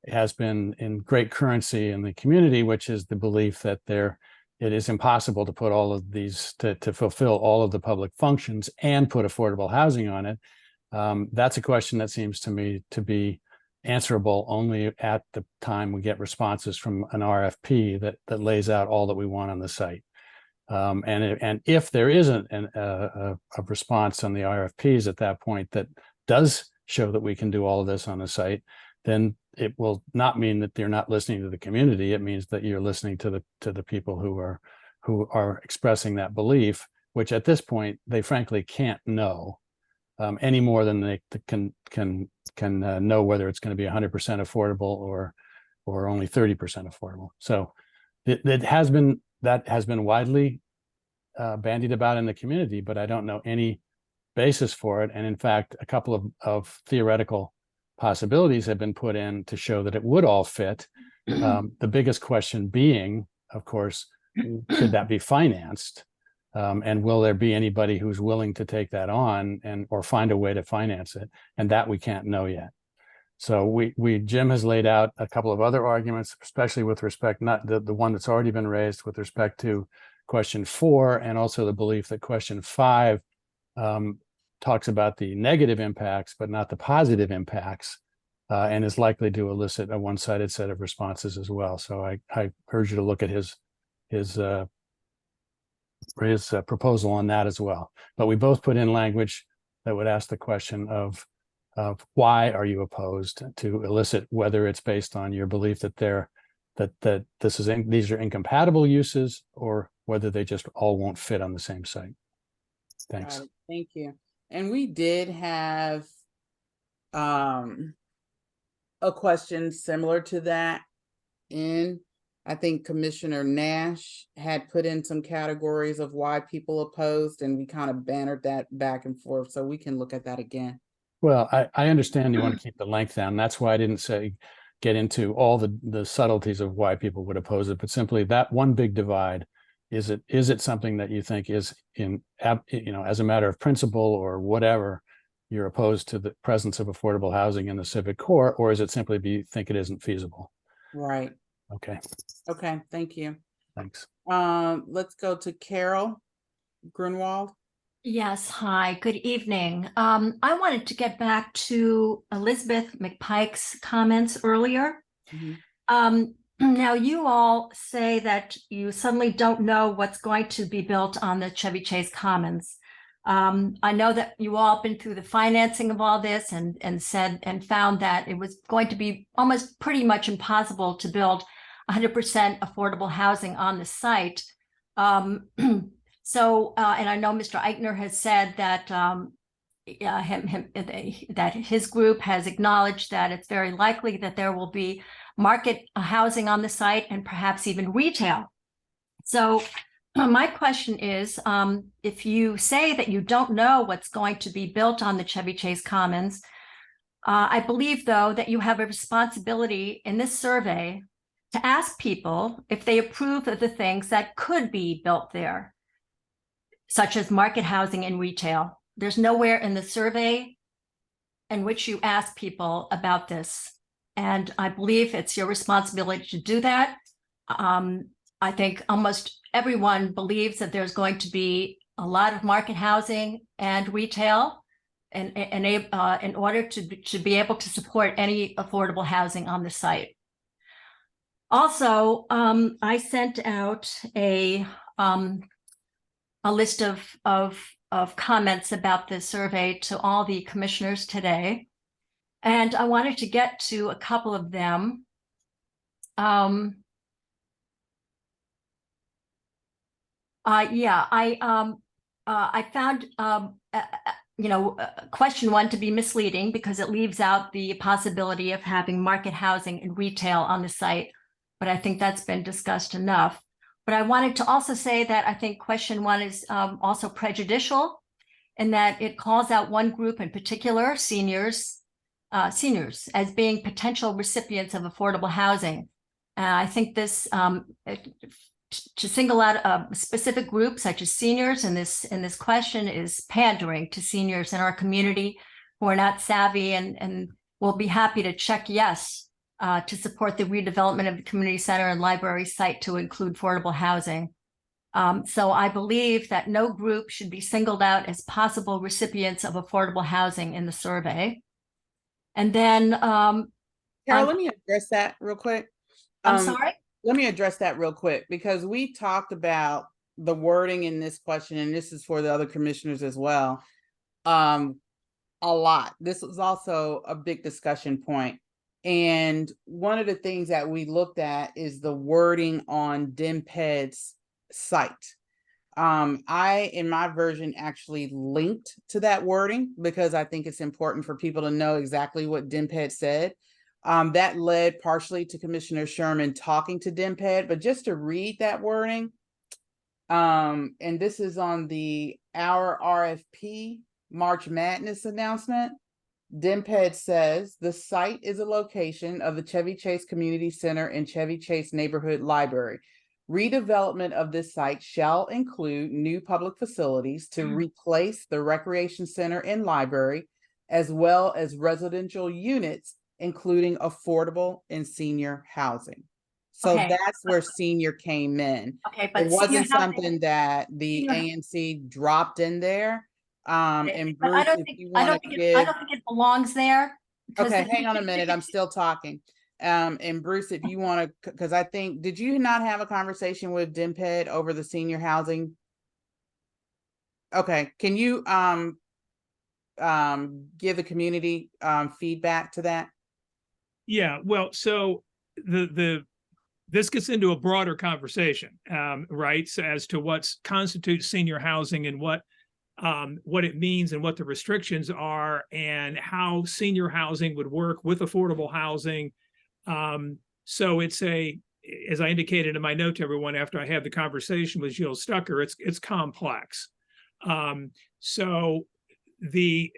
has been in great currency in the community, which is the belief that it is impossible to put all of these to fulfill all of the public functions and put affordable housing on it, that's a question that seems to me to be answerable only at the time we get responses from an RFP that lays out all that we want on the site. And if there isn't a response on the RFPs at that point that does show that we can do all of this on the site, then it will not mean that you're not listening to the community. It means that you're listening to the people who are expressing that belief, which at this point they frankly can't know any more than they can know whether it's going to be 100% affordable or only 30% affordable. So that has been widely bandied about in the community, but I don't know any basis for it. And in fact, a couple of theoretical possibilities have been put in to show that it would all fit. The biggest question being, of course, should that be financed? And will there be anybody who's willing to take that on or find a way to finance it? And that we can't know yet. So Jim has laid out a couple of other arguments, especially with respect, not the one that's already been raised with respect to question 4, and also the belief that question 5 talks about the negative impacts, but not the positive impacts, and is likely to elicit a one-sided set of responses as well. So I urge you to look at his proposal on that as well. But we both put in language that would ask the question of why are you opposed, to elicit whether it's based on your belief that these are incompatible uses, or whether they just all won't fit on the same site. Thanks. Got it. Thank you. And we did have a question similar to that in, I think Commissioner Nash had put in some categories of why people opposed, and we kind of bannered that back and forth, so we can look at that again. Well, I understand you want to keep the length down. That's why I didn't say get into all the subtleties of why people would oppose it, but simply that one big divide. Is it something that you think is as a matter of principle or whatever, you're opposed to the presence of affordable housing in the civic core, or is it simply think it isn't feasible? Right. Okay. Okay, thank you. Thanks. Let's go to Carol Grunwald. Yes, hi, good evening. I wanted to get back to Elizabeth McPike's comments earlier. Now you all say that you suddenly don't know what's going to be built on the Chevy Chase Commons. I know that you all been through the financing of all this and said and found that it was going to be almost pretty much impossible to build 100% affordable housing on the site. So, and I know Mr. Eichner has said that that his group has acknowledged that it's very likely that there will be market housing on the site and perhaps even retail. So my question is, if you say that you don't know what's going to be built on the Chevy Chase Commons, I believe, though, that you have a responsibility in this survey to ask people if they approve of the things that could be built there, such as market housing and retail. There's nowhere in the survey in which you ask people about this. And I believe it's your responsibility to do that. I think almost everyone believes that there's going to be a lot of market housing and retail in order to be able to support any affordable housing on the site. Also, I sent out a list of comments about this survey to all the commissioners today. And I wanted to get to a couple of them. I found, question one to be misleading because it leaves out the possibility of having market housing and retail on the site. But I think that's been discussed enough. But I wanted to also say that I think question one is also prejudicial in that it calls out one group in particular, seniors, as being potential recipients of affordable housing. I think this, to single out a specific group such as seniors in this question is pandering to seniors in our community who are not savvy and will be happy to check yes to support the redevelopment of the community center and library site to include affordable housing. So I believe that no group should be singled out as possible recipients of affordable housing in the survey. And then Carol, let me address that real quick. I'm sorry? Let me address that real quick because we talked about the wording in this question, and this is for the other commissioners as well, a lot. This was also a big discussion point. And one of the things that we looked at is the wording on DMPED's site. I, in my version, actually linked to that wording because I think it's important for people to know exactly what DMPED said. That led partially to Commissioner Sherman talking to DMPED, but just to read that wording, and this is on our RFP March Madness announcement. DMPED says the site is a location of the Chevy Chase Community Center and Chevy Chase Neighborhood Library. Redevelopment of this site shall include new public facilities to replace the recreation center and library, as well as residential units, including affordable and senior housing. So Okay. that's where senior came in. Okay, but it wasn't senior housing- something that the ANC dropped in there. And Bruce, I don't if think, you I want don't to think give, I don't think it belongs there. okay, hang on a minute. I'm still talking. And Bruce, if you want to, because I think, did you not have a conversation with DMPED over the senior housing? Okay, can you give the community feedback to that? Yeah, well, so the this gets into a broader conversation, right? So as to what constitutes senior housing and what it means and what the restrictions are and how senior housing would work with affordable housing. So it's as I indicated in my note to everyone after I had the conversation with Jill Stucker, it's complex. So the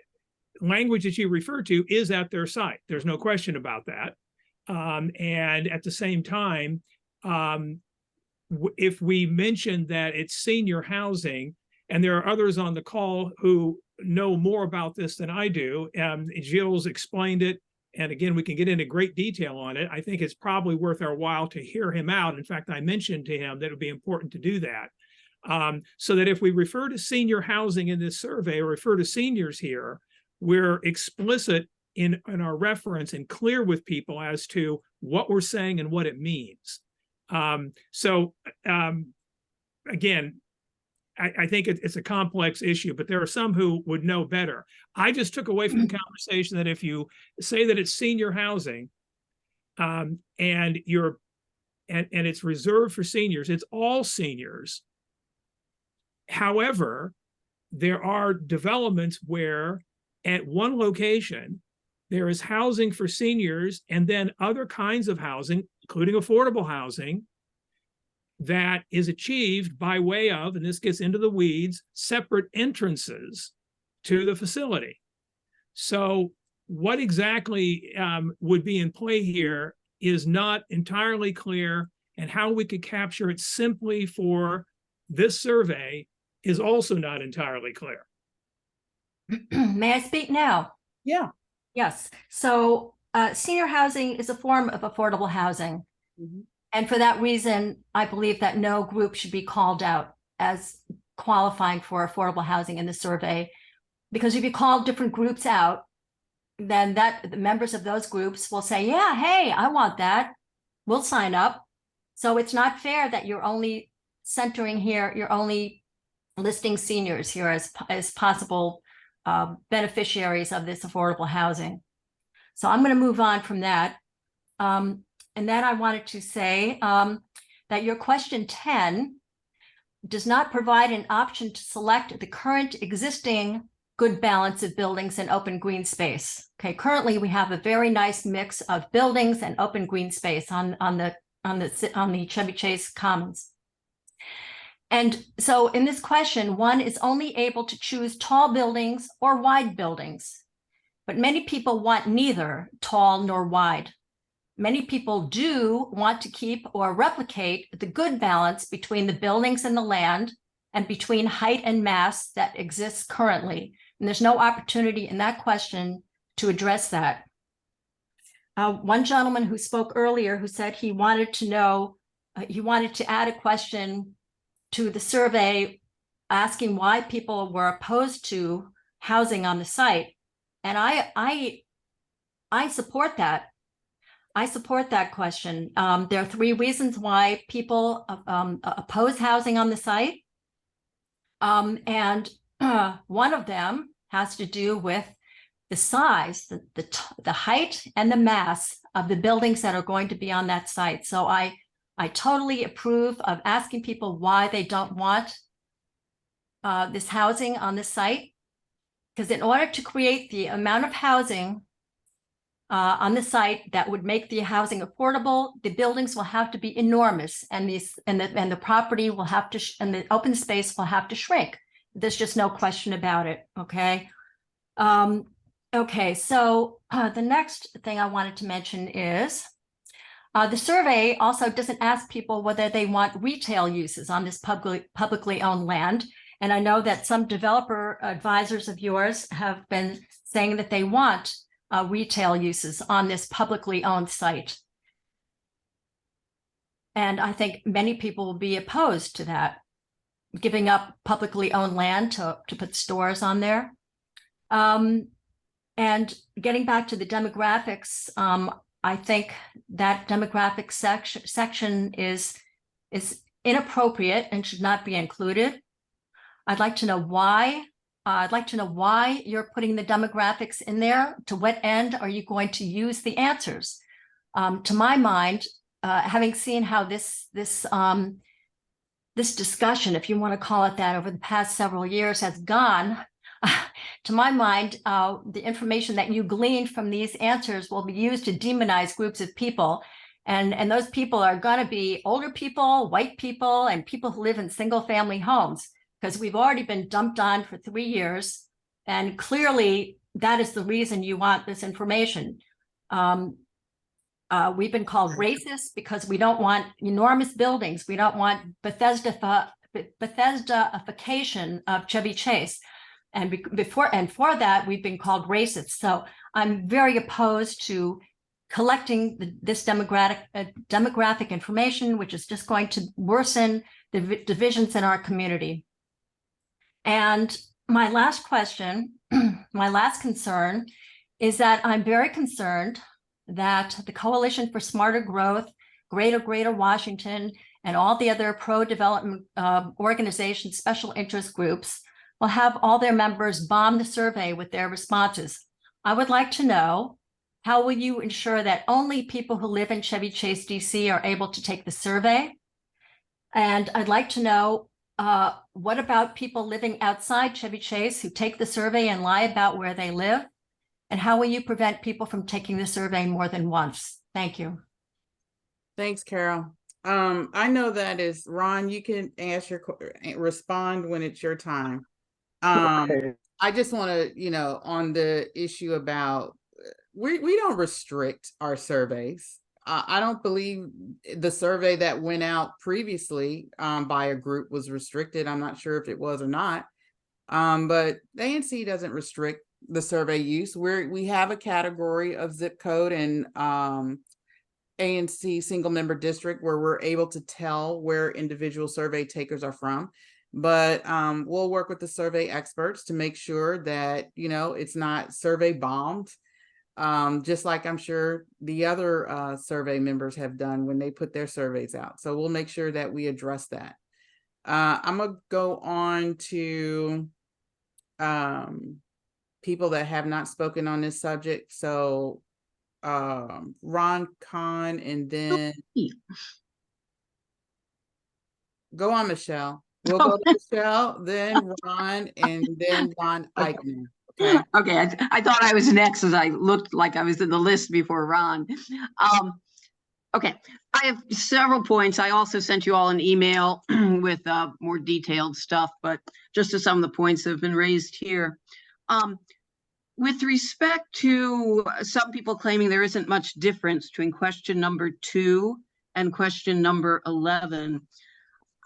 language that you referred to is at their site. There's no question about that. And at the same time, if we mention that it's senior housing, and there are others on the call who know more about this than I do, Jill's explained it, and again, we can get into great detail on it. I think it's probably worth our while to hear him out. In fact, I mentioned to him that it would be important to do that. So that if we refer to senior housing in this survey or refer to seniors here, we're explicit in our reference and clear with people as to what we're saying and what it means. Again, I think it's a complex issue, but there are some who would know better. I just took away from the conversation that if you say that it's senior housing and it's reserved for seniors, it's all seniors. However, there are developments where at one location, there is housing for seniors and then other kinds of housing, including affordable housing, that is achieved by way of, and this gets into the weeds, separate entrances to the facility. So what exactly would be in play here is not entirely clear, and how we could capture it simply for this survey is also not entirely clear. May I speak now? Yeah. Yes. So senior housing is a form of affordable housing. Mm-hmm. And for that reason, I believe that no group should be called out as qualifying for affordable housing in the survey. Because if you call different groups out, then the members of those groups will say, yeah, hey, I want that. We'll sign up. So it's not fair that you're only centering here, you're only listing seniors here as possible beneficiaries of this affordable housing. So I'm going to move on from that. And then I wanted to say that your question 10 does not provide an option to select the current existing good balance of buildings and open green space. Okay, currently we have a very nice mix of buildings and open green space on the Chevy Chase Commons. And so in this question, one is only able to choose tall buildings or wide buildings, but many people want neither tall nor wide. Many people do want to keep or replicate the good balance between the buildings and the land and between height and mass that exists currently. And there's no opportunity in that question to address that. One gentleman who spoke earlier who said he wanted to know, he wanted to add a question to the survey asking why people were opposed to housing on the site. And I support that. I support that question. There are three reasons why people oppose housing on the site. And one of them has to do with the size, the height and the mass of the buildings that are going to be on that site. So I totally approve of asking people why they don't want this housing on the site. Because in order to create the amount of housing on the site that would make the housing affordable, the buildings will have to be enormous, and the property will have to and the open space will have to shrink. There's just no question about it. Okay. Okay. So the next thing I wanted to mention is the survey also doesn't ask people whether they want retail uses on this publicly owned land. And I know that some developer advisors of yours have been saying that they want retail uses on this publicly owned site. And I think many people will be opposed to that, giving up publicly owned land to put stores on there. And getting back to the demographics, I think that demographic section is inappropriate and should not be included. I'd like to know why. I'd like to know why you're putting the demographics in there. To what end are you going to use the answers? To my mind, having seen how this discussion, if you want to call it that, over the past several years has gone, to my mind, the information that you gleaned from these answers will be used to demonize groups of people. And those people are going to be older people, white people, and people who live in single family homes, because we've already been dumped on for 3 years. And clearly that is the reason you want this information. We've been called racist because we don't want enormous buildings. We don't want Bethesda-ification of Chevy Chase. And for that, we've been called racist. So I'm very opposed to collecting this demographic information, which is just going to worsen the divisions in our community. And my last question, my last concern is that I'm very concerned that the Coalition for Smarter Growth, Greater Washington, and all the other pro-development organizations, special interest groups, will have all their members bomb the survey with their responses. I would like to know, how will you ensure that only people who live in Chevy Chase, DC are able to take the survey? And I'd like to know, what about people living outside Chevy Chase who take the survey and lie about where they live? And how will you prevent people from taking the survey more than once? Thank you. Thanks, Carol. I know that is Ron, you can respond when it's your time. Okay. I just want to, on the issue about, we don't restrict our surveys. I don't believe the survey that went out previously by a group was restricted. I'm not sure if it was or not. But the ANC doesn't restrict the survey use. We have a category of zip code and ANC single member district where we're able to tell where individual survey takers are from. But we'll work with the survey experts to make sure that, it's not survey bombed. Just like I'm sure the other survey members have done when they put their surveys out. So we'll make sure that we address that. I'm gonna go on to people that have not spoken on this subject. So Ron Khan, and then go on, Michelle. We'll go to Michelle, then Ron, and then Ron Eichmann. Okay. Okay, I thought I was next as I looked like I was in the list before Ron. Okay, I have several points. I also sent you all an email with more detailed stuff, but just to some of the points that have been raised here. With respect to some people claiming there isn't much difference between question number 2 and question number 11,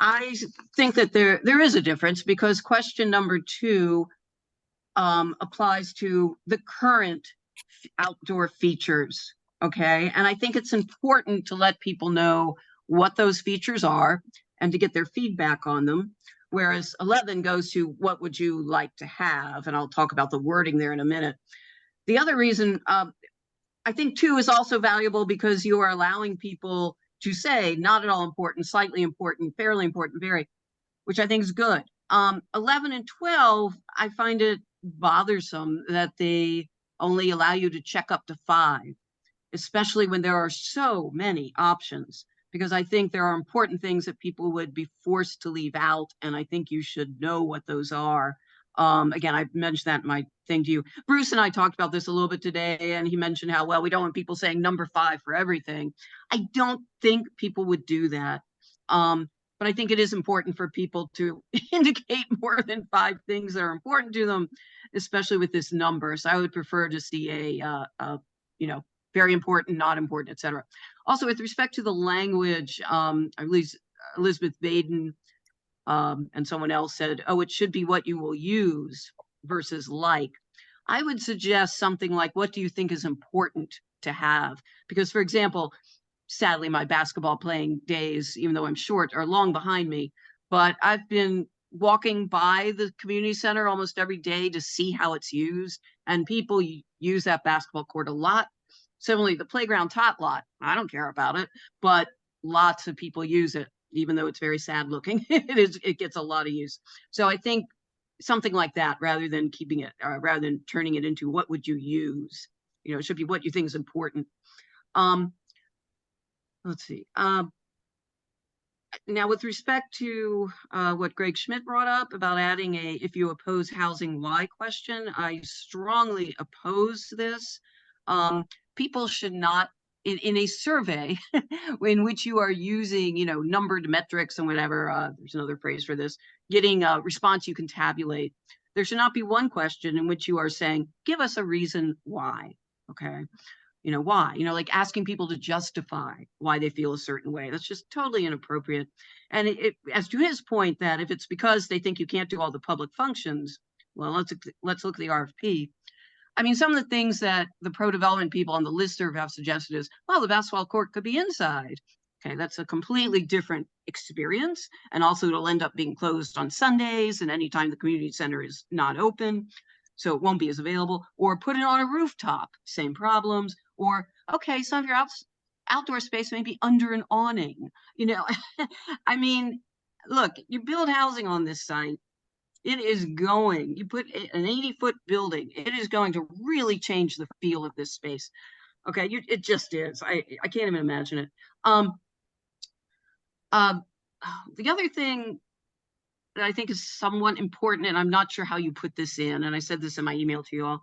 I think that there is a difference, because question number 2 applies to the current outdoor features, okay? And I think it's important to let people know what those features are and to get their feedback on them. Whereas 11 goes to what would you like to have? And I'll talk about the wording there in a minute. The other reason I think 2 is also valuable because you are allowing people to say not at all important, slightly important, fairly important, very, which I think is good. 11 and 12, I find it bothersome that they only allow you to check up to 5, especially when there are so many options, because I think there are important things that people would be forced to leave out, and I think you should know what those are. Again, I mentioned that in my thing to you. Bruce and I talked about this a little bit today, and he mentioned how, well, we don't want people saying number 5 for everything. I don't think people would do that. But I think it is important for people to indicate more than 5 things that are important to them, especially with this number. So I would prefer to see a very important, not important, etc. Also, with respect to the language, I believe Elizabeth Baden and someone else said, oh, it should be what you will use versus like. I would suggest something like, what do you think is important to have? Because, for example, sadly, my basketball playing days, even though I'm short, are long behind me. But I've been walking by the community center almost every day to see how it's used. And people use that basketball court a lot. Similarly, the playground tot lot, I don't care about it, but lots of people use it, even though it's very sad looking. It gets a lot of use. So I think something like that, rather than keeping it, rather than turning it into what would you use, it should be what you think is important. let's see. Now, with respect to what Greg Schmidt brought up about adding a if you oppose housing, why question, I strongly oppose this. People should not, in a survey in which you are using, numbered metrics and whatever, there's another phrase for this, getting a response you can tabulate. There should not be one question in which you are saying, give us a reason why, okay? Why, like asking people to justify why they feel a certain way. That's just totally inappropriate. And as to his point that if it's because they think you can't do all the public functions, well, let's look at the RFP. I mean, some of the things that the pro-development people on the listserv have suggested is, well, the basketball court could be inside. Okay, that's a completely different experience. And also it'll end up being closed on Sundays and anytime the community center is not open. So it won't be as available. Or put it on a rooftop, same problems. Or, okay, some of your outdoor space may be under an awning. I mean, look, you build housing on this site. It is going, you put an 80-foot building, it is going to really change the feel of this space. Okay, it just is. I can't even imagine it. The other thing that I think is somewhat important, and I'm not sure how you put this in, and I said this in my email to you all.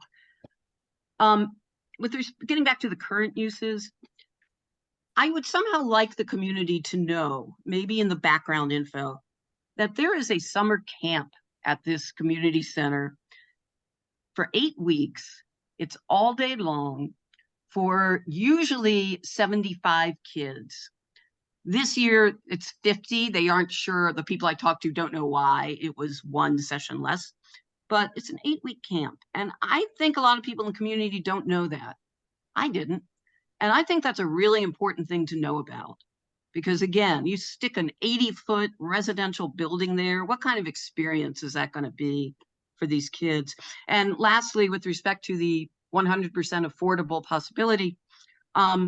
Getting back to the current uses, I would somehow like the community to know, maybe in the background info, that there is a summer camp at this community center for 8 weeks. It's all day long for usually 75 kids. This year it's 50. They aren't sure. The people I talked to don't know why. It was one session less, but it's an 8-week camp. And I think a lot of people in the community don't know that. I didn't. And I think that's a really important thing to know about. Because again, you stick an 80-foot residential building there, what kind of experience is that going to be for these kids? And lastly, with respect to the 100% affordable possibility, I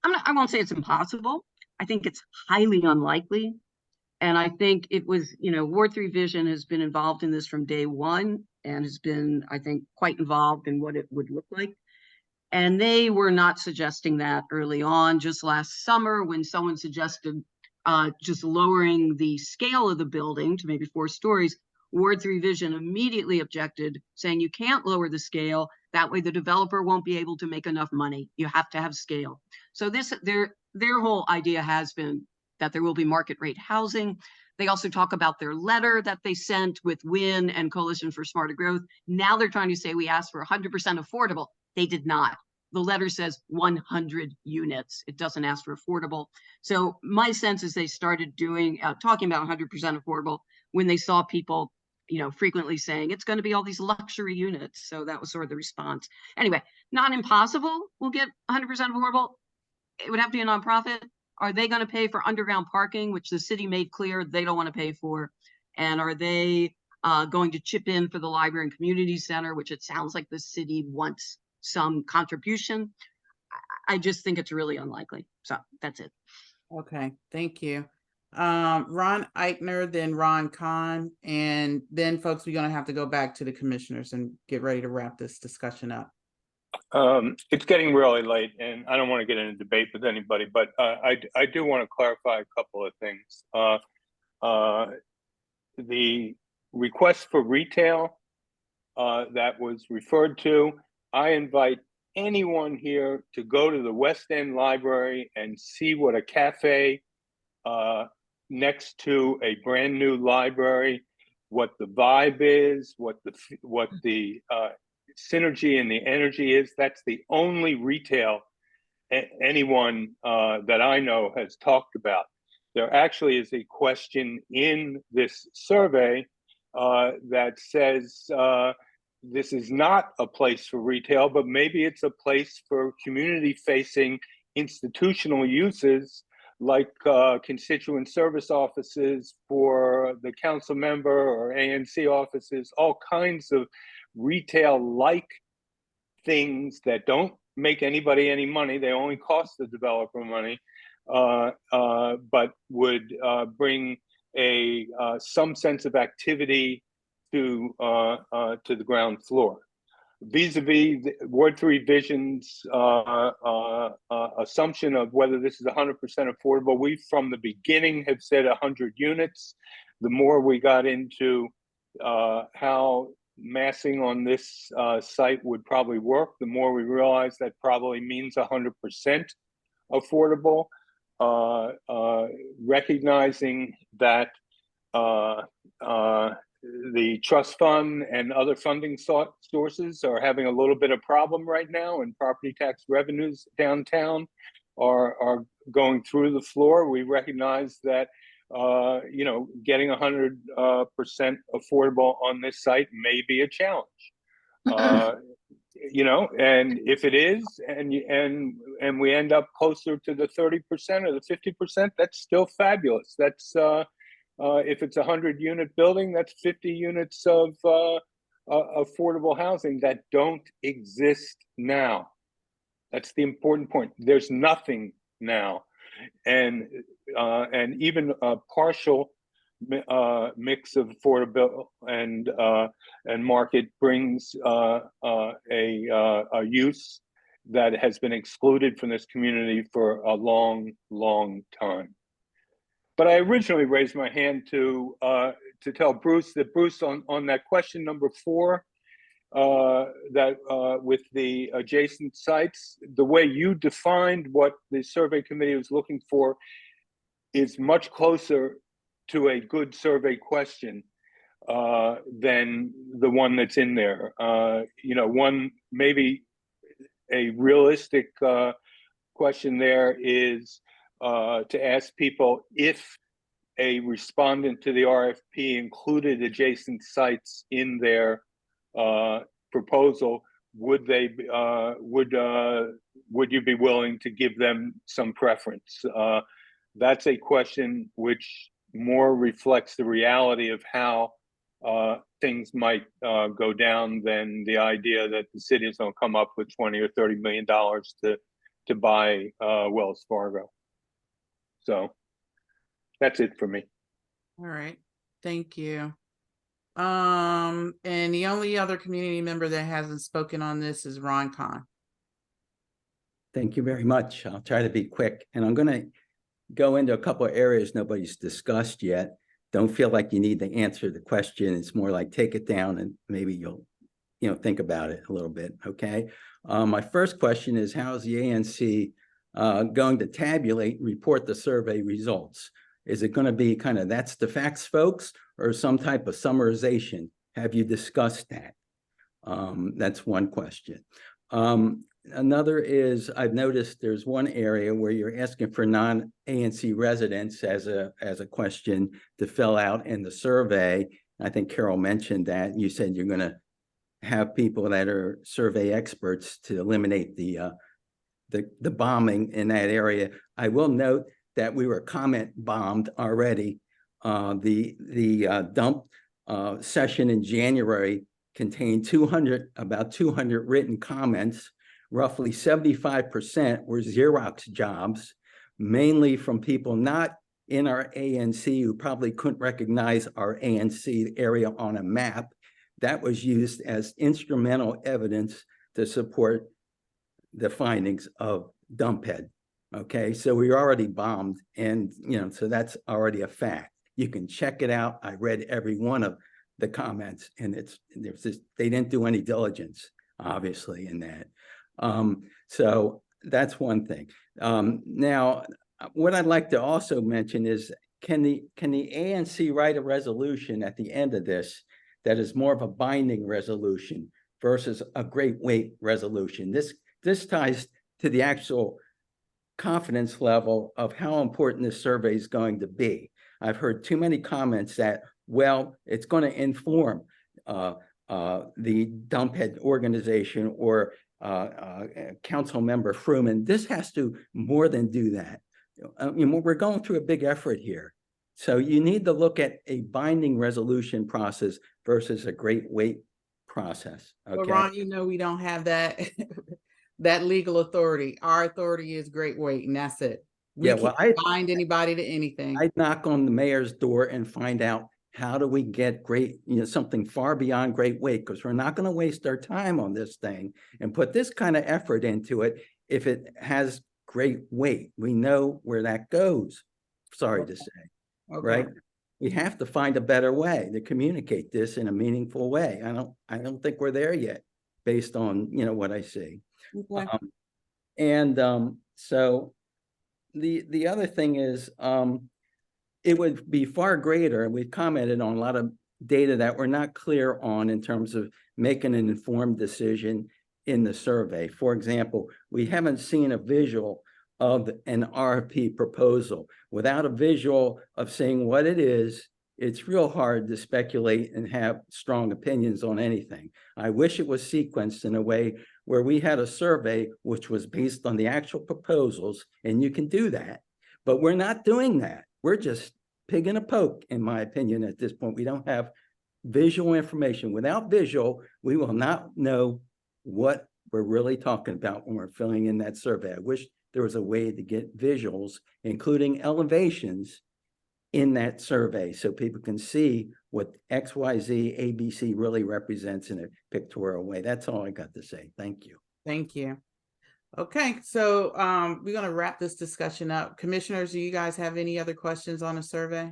won't say it's impossible. I think it's highly unlikely. And I think it was, Ward 3 Vision has been involved in this from day one and has been, I think, quite involved in what it would look like. And they were not suggesting that early on. Just last summer, when someone suggested just lowering the scale of the building to maybe 4 stories, Ward 3 Vision immediately objected, saying you can't lower the scale. That way the developer won't be able to make enough money. You have to have scale. So their whole idea has been that there will be market rate housing. They also talk about their letter that they sent with WIN and Coalition for Smarter Growth. Now they're trying to say we asked for 100% affordable. They did not. The letter says 100 units. It doesn't ask for affordable. So my sense is they started talking about 100% affordable when they saw people, frequently saying it's going to be all these luxury units. So that was sort of the response. Anyway, not impossible. We'll get 100% affordable. It would have to be a nonprofit. Are they going to pay for underground parking, which the city made clear they don't want to pay for? And are they going to chip in for the library and community center, which it sounds like the city wants some contribution? I just think it's really unlikely. So that's it. Okay, thank you. Ron Eichner, then Ron Kahn, and then folks, we're going to have to go back to the commissioners and get ready to wrap this discussion up. It's getting really late and I don't want to get in a debate with anybody, but I do want to clarify a couple of things. The request for retail that was referred to, I invite anyone here to go to the West End Library and see what a cafe next to a brand new library, what the vibe is, what the synergy and the energy is. That's the only retail anyone that I know has talked about. There actually is a question in this survey that says this is not a place for retail, but maybe it's a place for community-facing institutional uses like constituent service offices for the council member or ANC offices, all kinds of retail-like things that don't make anybody any money. They only cost the developer money, but would bring some sense of activity to the ground floor. vis-a-vis Ward 3 Vision's assumption of whether this is 100% affordable, we from the beginning have said 100 units. The more we got into how massing on this site would probably work, the more we realized that probably means 100% affordable, recognizing that the trust fund and other funding sources are having a little bit of problem right now, and property tax revenues downtown are going through the floor. We recognize that you know, getting 100% affordable on this site may be a challenge. You know, and if it is, and we end up closer to the 30% or the 50%, that's still fabulous. That's if it's a 100-unit building, that's 50 units of affordable housing that don't exist now. That's the important point. There's nothing now, and even a partial mix of affordable and market brings a use that has been excluded from this community for a long, long time. But I originally raised my hand to tell Bruce that on that question number 4, that with the adjacent sites, the way you defined what the survey committee was looking for is much closer to a good survey question than the one that's in there. You know, one maybe a realistic question there is to ask people if a respondent to the RFP included adjacent sites in their proposal, would they would you be willing to give them some preference? That's a question which more reflects the reality of how things might go down than the idea that the city is going to come up with $20 or $30 million to buy Wells Fargo. So that's it for me. All right, thank you. And the only other community member that hasn't spoken on this is Ron Kahn. Thank you very much. I'll try to be quick, and I'm going to go into a couple of areas nobody's discussed yet. Don't feel like you need to answer the question. It's more like take it down and maybe you'll, you know, think about it a little bit. Okay. My first question is, how is the ANC going to tabulate and report the survey results? Is it going to be kind of that's the facts, folks, or some type of summarization? Have you discussed that? That's one question. Another is, I've noticed there's one area where you're asking for non-ANC residents as a question to fill out in the survey. I think Carol mentioned that. You said you're going to have people that are survey experts to eliminate the bombing in that area. I will note that we were comment bombed already. The dump session in January contained about 200 written comments. Roughly 75% were Xerox jobs, mainly from people not in our ANC who probably couldn't recognize our ANC area on a map. That was used as instrumental evidence to support the findings of Dumphead. Okay, so we were already bombed, and you know, so that's already a fact. You can check it out. I read every one of the comments, and they didn't do any diligence, obviously, in that. So that's one thing. Now, what I'd like to also mention is, can the ANC write a resolution at the end of this that is more of a binding resolution versus a great weight resolution? This ties to the actual confidence level of how important this survey is going to be. I've heard too many comments that, well, it's going to inform the Dumphead organization or Council Member Fruman. This has to more than do that. You know, we're going through a big effort here. So you need to look at a binding resolution process versus a great weight process. Okay. Well, Ron, you know, we don't have that that legal authority. Our authority is great weight, and that's it. We can't bind anybody to anything. I'd knock on the mayor's door and find out how do we get great, something far beyond great weight? Because we're not going to waste our time on this thing and put this kind of effort into it if it has great weight. We know where that goes, sorry to say, right? We have to find a better way to communicate this in a meaningful way. I don't think we're there yet based on, what I see. So the other thing is, it would be far greater, and we've commented on a lot of data that we're not clear on in terms of making an informed decision in the survey. For example, we haven't seen a visual of an RFP proposal. Without a visual of seeing what it is, it's real hard to speculate and have strong opinions on anything. I wish it was sequenced in a way where we had a survey which was based on the actual proposals, and you can do that, but we're not doing that. We're just pig in a poke, in my opinion, at this point. We don't have visual information. Without visual, we will not know what we're really talking about when we're filling in that survey. I wish there was a way to get visuals, including elevations, in that survey so people can see what XYZ ABC really represents in a pictorial way. That's all I got to say. Thank you. Thank you. Okay, so we're going to wrap this discussion up. Commissioners, do you guys have any other questions on the survey?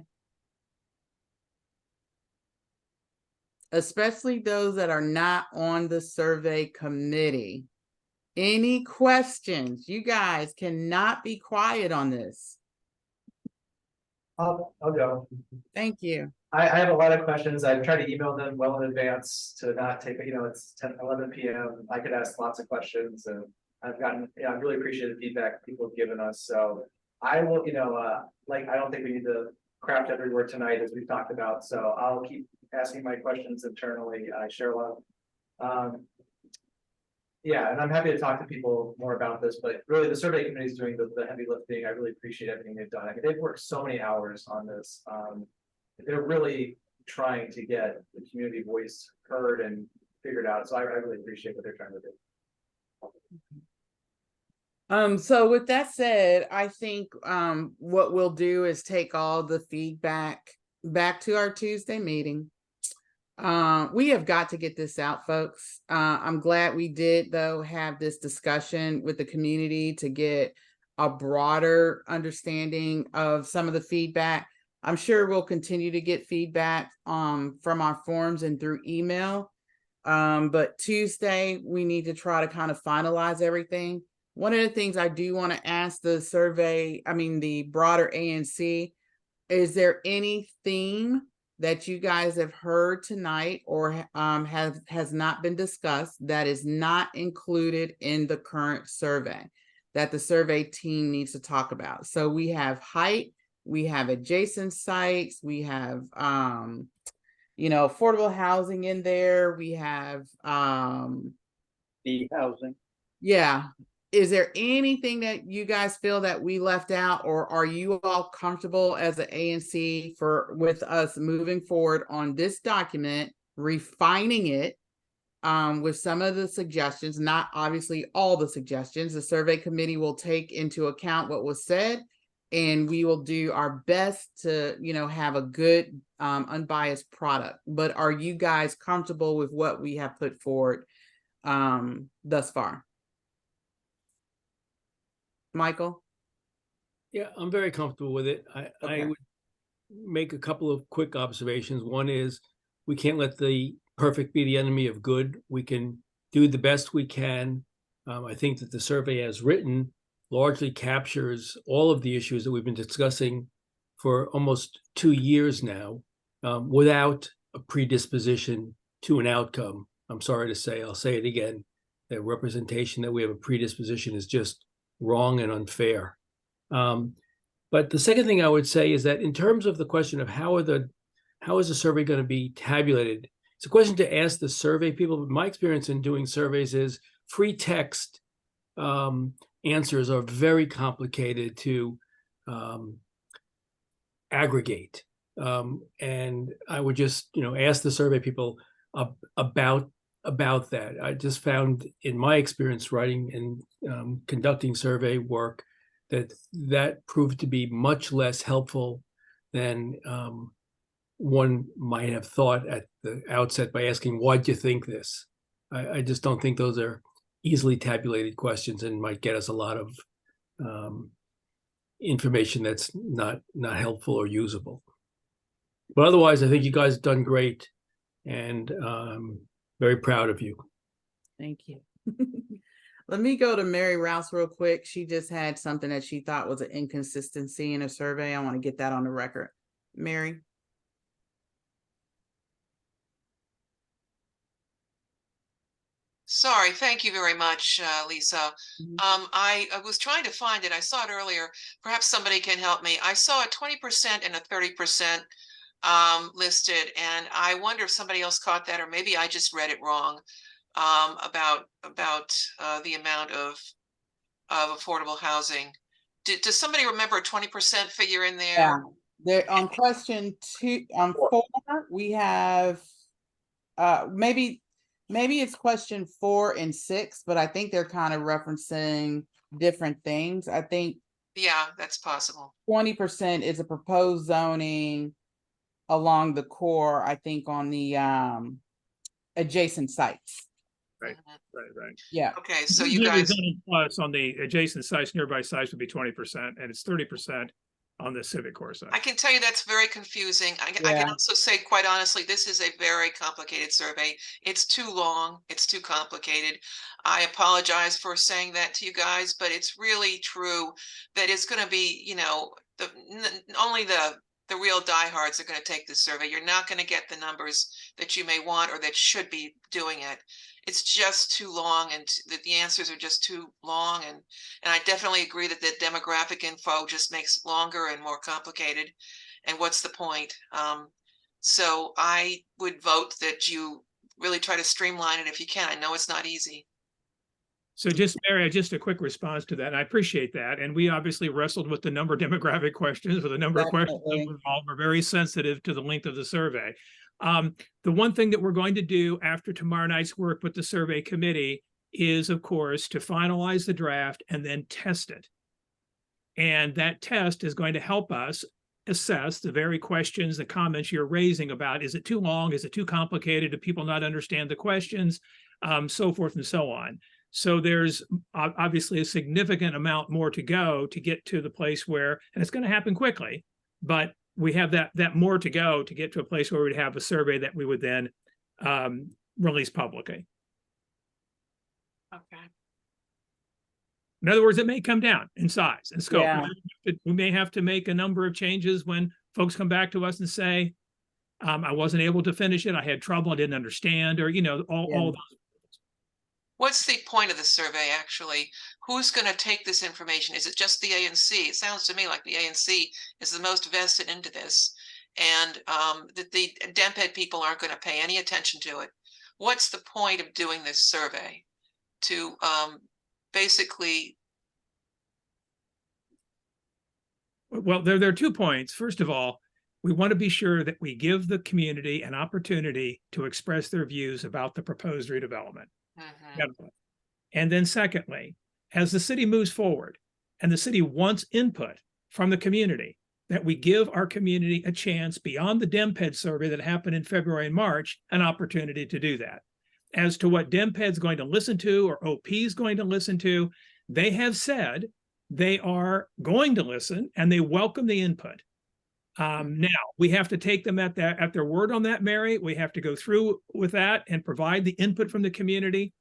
Especially those that are not on the survey committee. Any questions? You guys cannot be quiet on this. I'll go. Thank you. I have a lot of questions. I've tried to email them well in advance to not take, it's 11 p.m. I could ask lots of questions, and I've gotten, I really appreciate the feedback people have given us. So I will, I don't think we need to craft every word tonight as we've talked about. So I'll keep asking my questions internally. I share a lot of, yeah, and I'm happy to talk to people more about this, but really the survey committee is doing the heavy lifting. I really appreciate everything they've done. I mean, they've worked so many hours on this. They're really trying to get the community voice heard and figured out. So I really appreciate what they're trying to do. So with that said, I think what we'll do is take all the feedback back to our Tuesday meeting. We have got to get this out, folks. I'm glad we did, though, have this discussion with the community to get a broader understanding of some of the feedback. I'm sure we'll continue to get feedback from our forums and through email. But Tuesday, we need to try to kind of finalize everything. One of the things I do want to ask the the broader ANC, is there any theme that you guys have heard tonight or has not been discussed that is not included in the current survey that the survey team needs to talk about? So we have height, we have adjacent sites, we have affordable housing in there, we have the housing. Yeah. Is there anything that you guys feel that we left out, or are you all comfortable as an ANC with us moving forward on this document, refining it with some of the suggestions, not obviously all the suggestions? The survey committee will take into account what was said, and we will do our best to, have a good unbiased product. But are you guys comfortable with what we have put forward thus far? Michael? Yeah, I'm very comfortable with it. I would make a couple of quick observations. One is we can't let the perfect be the enemy of good. We can do the best we can. I think that the survey as written largely captures all of the issues that we've been discussing for almost 2 years now, without a predisposition to an outcome. I'm sorry to say, I'll say it again, that representation that we have a predisposition is just wrong and unfair. But the second thing I would say is that in terms of the question of how is the survey going to be tabulated, it's a question to ask the survey people. But my experience in doing surveys is free text answers are very complicated to aggregate. And I would just, ask the survey people about that. I just found in my experience writing and conducting survey work that proved to be much less helpful than one might have thought at the outset by asking, why'd you think this? I just don't think those are easily tabulated questions and might get us a lot of information that's not helpful or usable. But otherwise, I think you guys have done great, and very proud of you. Thank you. Let me go to Mary Rouse real quick. She just had something that she thought was an inconsistency in a survey. I want to get that on the record. Mary? Sorry, thank you very much, Lisa. I was trying to find it. I saw it earlier. Perhaps somebody can help me. I saw a 20% and a 30% listed, and I wonder if somebody else caught that, or maybe I just read it wrong about the amount of affordable housing. Does somebody remember a 20% figure in there? Yeah. There on question 2, on 4, we have maybe it's question 4 and 6, but I think they're kind of referencing different things. I think Yeah, that's possible. 20% is a proposed zoning along the core, I think on the adjacent sites. Right, right. Yeah. Okay, so you Usually guys, zoning plus on the adjacent sites, nearby sites would be 20%, and it's 30% on the civic core side. I can tell you that's very confusing. I can also say, quite honestly, this is a very complicated survey. It's too long. It's too complicated. I apologize for saying that to you guys, but it's really true that it's going to be, you know, only the real diehards are going to take this survey. You're not going to get the numbers that you may want or that should be doing it. It's just too long, and the answers are just too long. And I definitely agree that the demographic info just makes it longer and more complicated. And what's the point? So I would vote that you really try to streamline it if you can. I know it's not easy. So just, Mary, just a quick response to that. And I appreciate that. And we obviously wrestled with the number of demographic questions, with a number of questions that were involved. We're very sensitive to the length of the survey. The one thing that we're going to do after tomorrow night's work with the survey committee is, of course, to finalize the draft and then test it. And that test is going to help us assess the very questions, the comments you're raising about, is it too long? Is it too complicated? Do people not understand the questions? So forth and so on. So there's obviously a significant amount more to go to get to the place where, and it's going to happen quickly, but we have that more to go to get to a place where we'd have a survey that we would then release publicly. Okay. In other words, it may come down in size and scope. Yeah. We may have to make a number of changes when folks come back to us and say, I wasn't able to finish it. I had trouble. I didn't understand, or, you know, all those. What's the point of the survey, actually? Who's going to take this information? Is it just the ANC? It sounds to me like the ANC is the most vested into this, and that the DEMPED people aren't going to pay any attention to it. What's the point of doing this survey? To basically... Well, there are 2 points. First of all, we want to be sure that we give the community an opportunity to express their views about the proposed redevelopment. And then secondly, as the city moves forward and the city wants input from the community, that we give our community a chance beyond the DEMPED survey that happened in February and March, an opportunity to do that. As to what DEMPED's going to listen to or OP is going to listen to, they have said they are going to listen and they welcome the input. Now, we have to take them at their word on that, Mary. We have to go through with that and provide the input from the community.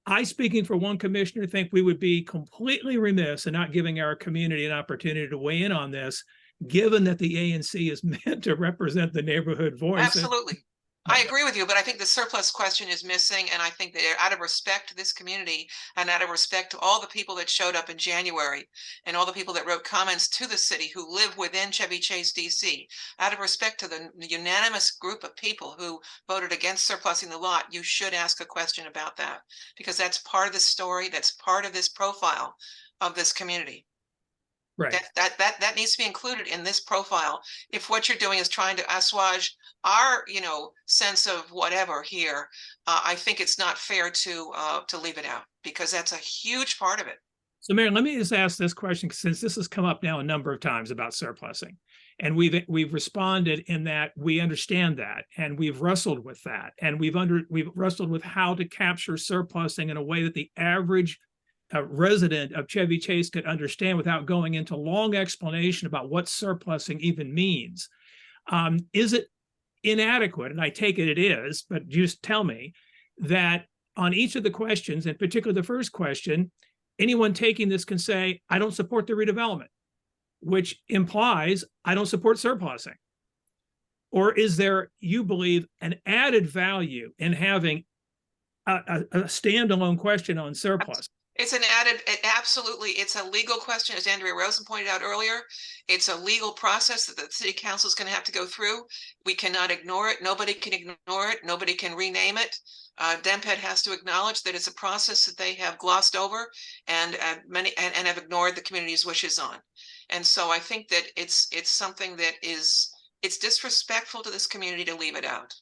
I, speaking for one commissioner, think we would be completely remiss in not giving our community an opportunity to weigh in on this, given that the ANC is meant to represent the neighborhood voice. Absolutely. I agree with you, but I think the surplus question is missing. And I think that out of respect to this community and out of respect to all the people that showed up in January and all the people that wrote comments to the city who live within Chevy Chase, DC, out of respect to the unanimous group of people who voted against surplusing the lot, you should ask a question about that, because that's part of the story. That's part of this profile of this community. Right. That needs to be included in this profile. If what you're doing is trying to assuage our, you know, sense of whatever here, I think it's not fair to leave it out, because that's a huge part of it. So, Mary, let me just ask this question, since this has come up now a number of times about surplusing. And we've responded in that we understand that, and we've wrestled with that, and we've wrestled with how to capture surplusing in a way that the average resident of Chevy Chase could understand without going into long explanation about what surplusing even means. Is it inadequate? And I take it is, but just tell me that on each of the questions, in particular the first question, anyone taking this can say, I don't support the redevelopment, which implies I don't support surplusing. Or is there, you believe, an added value in having a standalone question on surplus? It's an added, absolutely, it's a legal question, as Andrea Rosen pointed out earlier. It's a legal process that the city council is going to have to go through. We cannot ignore it. Nobody can ignore it. Nobody can rename it. DEMPED has to acknowledge that it's a process that they have glossed over and have ignored the community's wishes on. And so I think that it's something that it's disrespectful to this community to leave it out.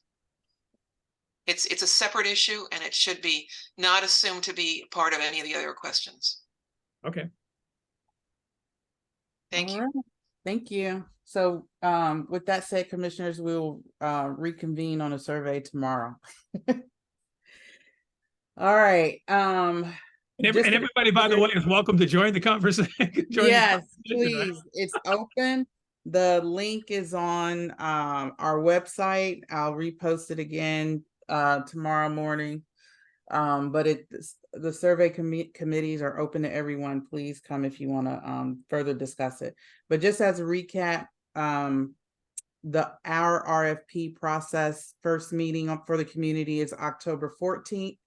It's a separate issue, and it should be not assumed to be part of any of the other questions. Okay. Thank you. All right. Thank you. So with that said, commissioners, we will reconvene on a survey tomorrow. All right. And everybody, by the way, is welcome to join the conversation. Yes, please. It's open. The link is on our website. I'll repost it again tomorrow morning. But the survey committees are open to everyone. Please come if you want to further discuss it. But just as a recap, our RFP process first meeting for the community is October 14th.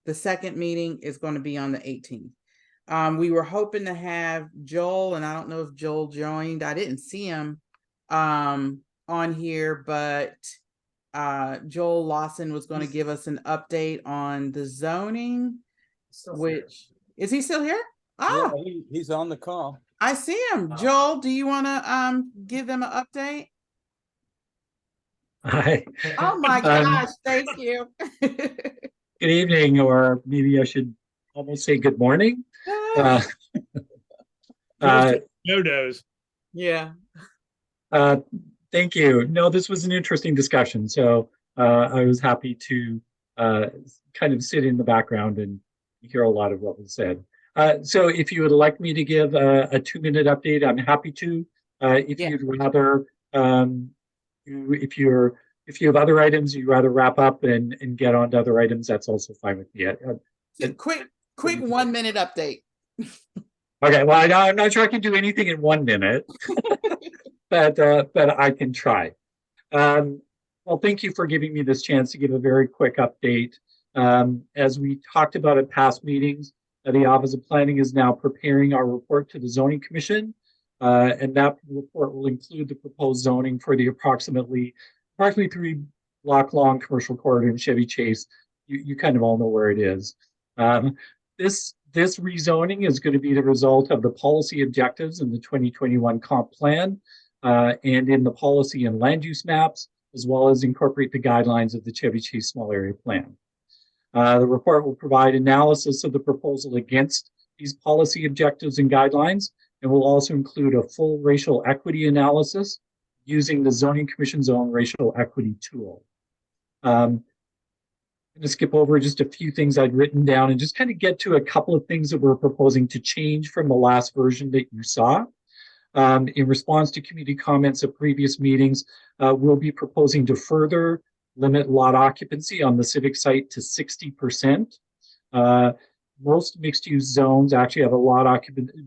The second meeting is going to be on the 18th. We were hoping to have Joel, and I don't know if Joel joined. I didn't see him on here, but Joel Lawson was going to give us an update on the zoning. Which is he still here? Yeah, he's on the call. I see him. Joel, do you want to give them an update? Hi. Oh my gosh, thank you. Good evening, or maybe I should almost say good morning. No-dos. Yeah. Thank you. No, this was an interesting discussion. So I was happy to kind of sit in the background and hear a lot of what was said. So if you would like me to give a 2-minute update, I'm happy to. If you'd rather, if you have other items you'd rather wrap up and get on to other items, that's also fine with me. Quick 1-minute update. Okay, well, I'm not sure I can do anything in 1 minute, but I can try. Well, thank you for giving me this chance to give a very quick update. As we talked about at past meetings, the Office of Planning is now preparing our report to the Zoning Commission, and that report will include the proposed zoning for the approximately 3-block long commercial corridor in Chevy Chase. You kind of all know where it is. This rezoning is going to be the result of the policy objectives in the 2021 comp plan and in the policy and land use maps, as well as incorporate the guidelines of the Chevy Chase small area plan. The report will provide analysis of the proposal against these policy objectives and guidelines, and will also include a full racial equity analysis using the Zoning Commission's own racial equity tool. I'm going to skip over just a few things I'd written down and just kind of get to a couple of things that we're proposing to change from the last version that you saw. In response to community comments at previous meetings, we'll be proposing to further limit lot occupancy on the civic site to 60%. Most mixed-use zones actually have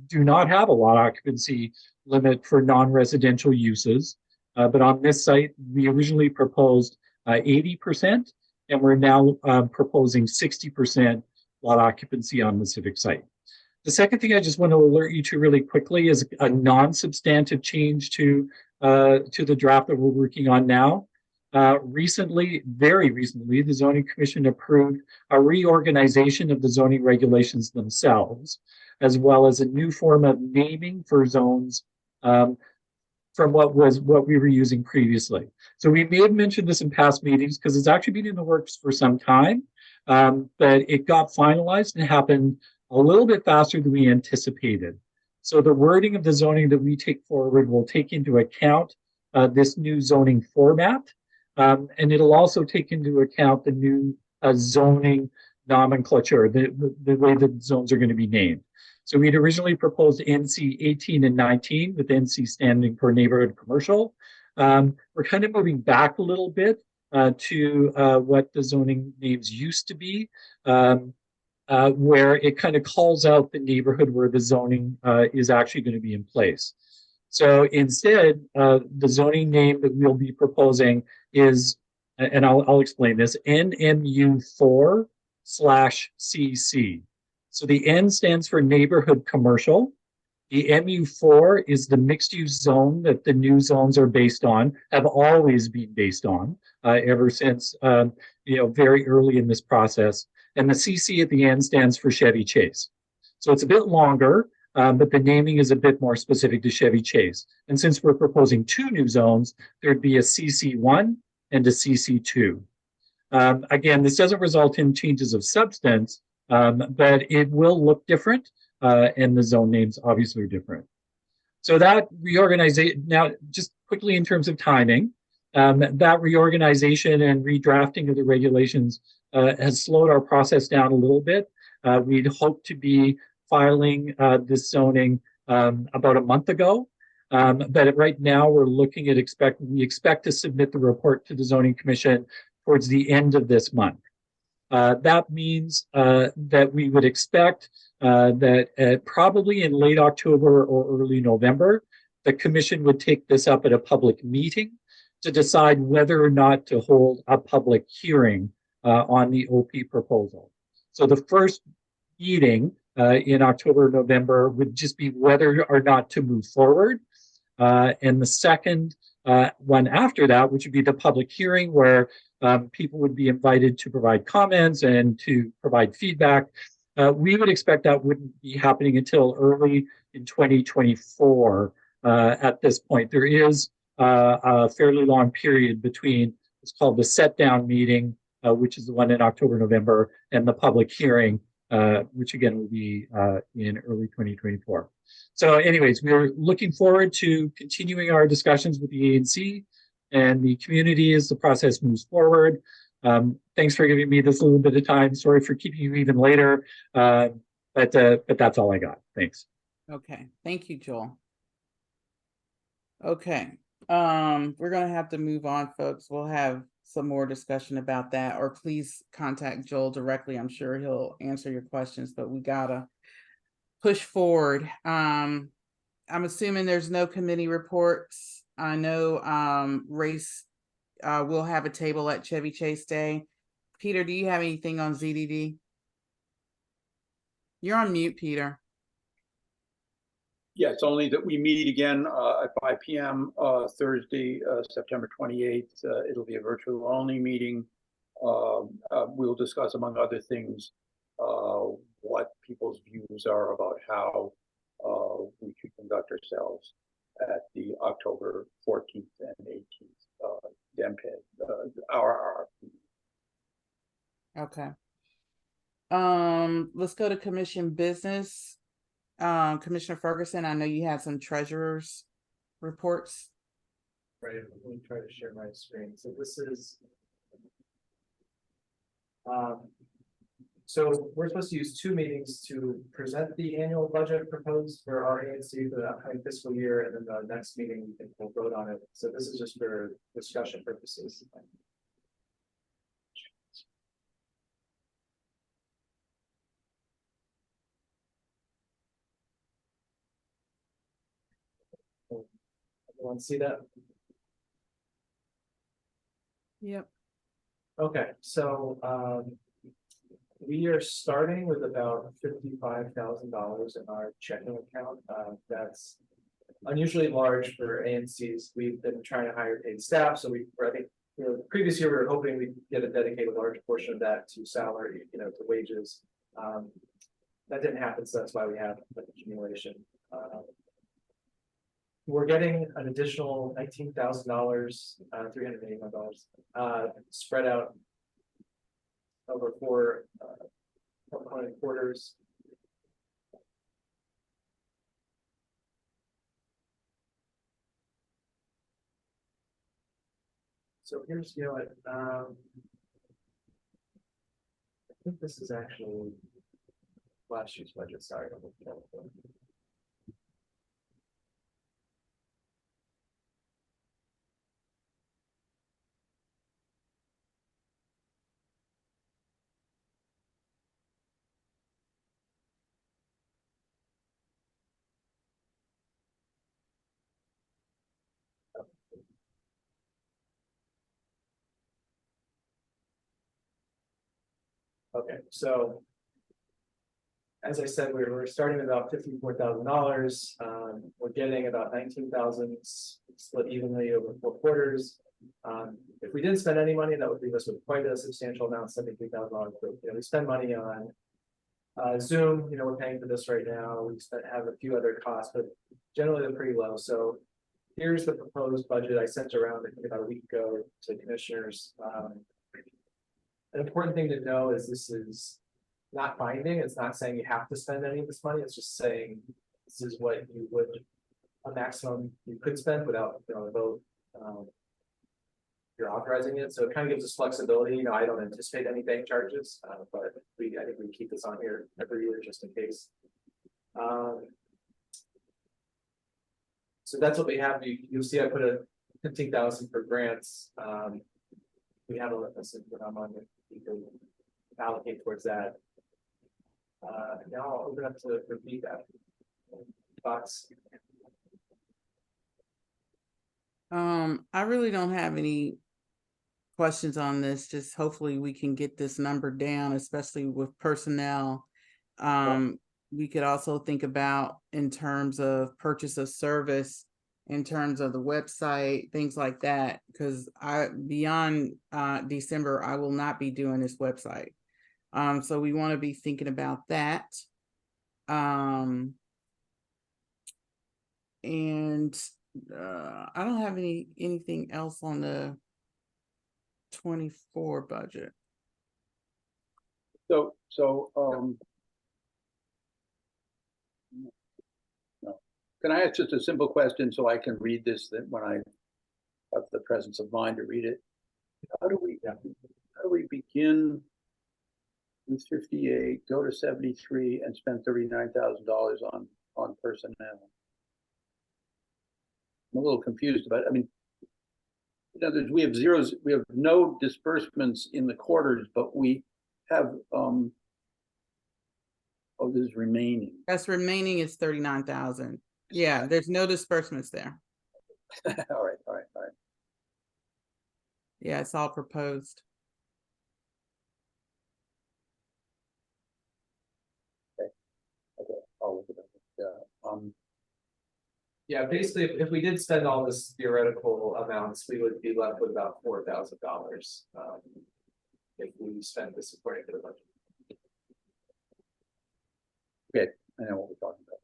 do not have a lot occupancy limit for non-residential uses. But on this site, we originally proposed 80%, and we're now proposing 60% lot occupancy on the civic site. The second thing I just want to alert you to really quickly is a non-substantive change to the draft that we're working on now. Very recently, the Zoning Commission approved a reorganization of the zoning regulations themselves, as well as a new form of naming for zones from what we were using previously. So we may have mentioned this in past meetings because it's actually been in the works for some time, but it got finalized and happened a little bit faster than we anticipated. So the wording of the zoning that we take forward will take into account this new zoning format. And it'll also take into account the new zoning nomenclature, the way that zones are going to be named. So we'd originally proposed NC 18 and 19, with NC standing for neighborhood commercial. We're kind of moving back a little bit to what the zoning names used to be, where it kind of calls out the neighborhood where the zoning is actually going to be in place. So instead, the zoning name that we'll be proposing is, and I'll explain this, NMU4/CC. So the N stands for neighborhood commercial. The MU4 is the mixed use zone that the new zones are based on, have always been based on ever since, very early in this process. And the CC at the end stands for Chevy Chase. So it's a bit longer, but the naming is a bit more specific to Chevy Chase. And since we're proposing 2 new zones, there'd be a CC1 and a CC2. Again, this doesn't result in changes of substance, but it will look different, and the zone names obviously are different. So that reorganization, now just quickly in terms of timing, that reorganization and redrafting of the regulations has slowed our process down a little bit. We'd hoped to be filing this zoning about a month ago. But right now we're looking at we expect to submit the report to the Zoning Commission towards the end of this month. That means that we would expect that probably in late October or early November, the Commission would take this up at a public meeting to decide whether or not to hold a public hearing on the OP proposal. So the first meeting in October or November would just be whether or not to move forward. And the second one after that, which would be the public hearing, where people would be invited to provide comments and to provide feedback. We would expect that wouldn't be happening until early in 2024 at this point. There is a fairly long period between what's called the set down meeting, which is the one in October, November, and the public hearing, which again will be in early 2024. So anyways, we're looking forward to continuing our discussions with the ANC and the community as the process moves forward. Thanks for giving me this little bit of time. Sorry for keeping you even later, but that's all I got. Thanks. Okay, thank you, Joel. Okay, we're gonna have to move on, folks. We'll have some more discussion about that, or please contact Joel directly. I'm sure he'll answer your questions, but we gotta push forward. I'm assuming there's no committee reports. I know race will have a table at Chevy Chase Day. Peter, do you have anything on ZDD? You're on mute, Peter. Yeah, it's only that we meet again at 5 p.m. Thursday, September 28th. It'll be a virtual only meeting. We'll discuss, among other things, what people's views are about how we should conduct ourselves at the October 14th and 18th DEMPED, our Okay. Let's go to commission business. Commissioner Ferguson, I know you have some treasurer's reports. Right, let me try to share my screen. So this is so we're supposed to use 2 meetings to present the annual budget proposed for our ANC for the upcoming fiscal year, and then the next meeting we'll vote on it. So this is just for discussion purposes. Everyone see that? Yep. Okay, so we are starting with about $55,000 in our checking account. That's unusually large for ANCs. We've been trying to hire paid staff, so I think the previous year we were hoping we'd get a dedicated large portion of that to salary, to wages. That didn't happen, so that's why we have an accumulation. We're getting an additional $19,000, $381, spread out over 4 component quarters. So here's, you know what, I think this is actually last year's budget, sorry. Okay, so as I said, we're starting with about $54,000. We're getting about 19,000 split evenly over 4 quarters. If we didn't spend any money, that would leave us with quite a substantial amount, $73,000. But you know, we spend money on Zoom. You know, we're paying for this right now. We have a few other costs, but generally they're pretty low. So here's the proposed budget I sent around, I think about a week ago, to commissioners. An important thing to know is this is not binding. It's not saying you have to spend any of this money. It's just saying this is what you would, a maximum you could spend without, you know, a vote. You're authorizing it, so it kind of gives us flexibility. You know, I don't anticipate any bank charges, but I think we keep this on here every year just in case. So that's what we have. You'll see I put a 15,000 for grants. We have a list that I'm on. You can allocate towards that. Now I'll open up to for feedback. Thoughts? I really don't have any questions on this. Just hopefully we can get this number down, especially with personnel. We could also think about in terms of purchase of service, in terms of the website, things like that, because beyond December, I will not be doing this website. So we want to be thinking about that. And I don't have anything else on the 24 budget. No. Can I ask just a simple question so I can read this when I have the presence of mind to read it? How do we begin with 58, go to 73, and spend $39,000 on personnel? I'm a little confused about it. I mean, in other words, we have zeros, we have no disbursements in the quarters, but we have oh, this is remaining. That's remaining is 39,000. Yeah, there's no disbursements there. All right. Yeah, it's all proposed. Okay. I'll look it up. Yeah, basically, if we did spend all this theoretical amounts, we would be left with about $4,000 if we spent this according to the budget. Okay, I know what we're talking about.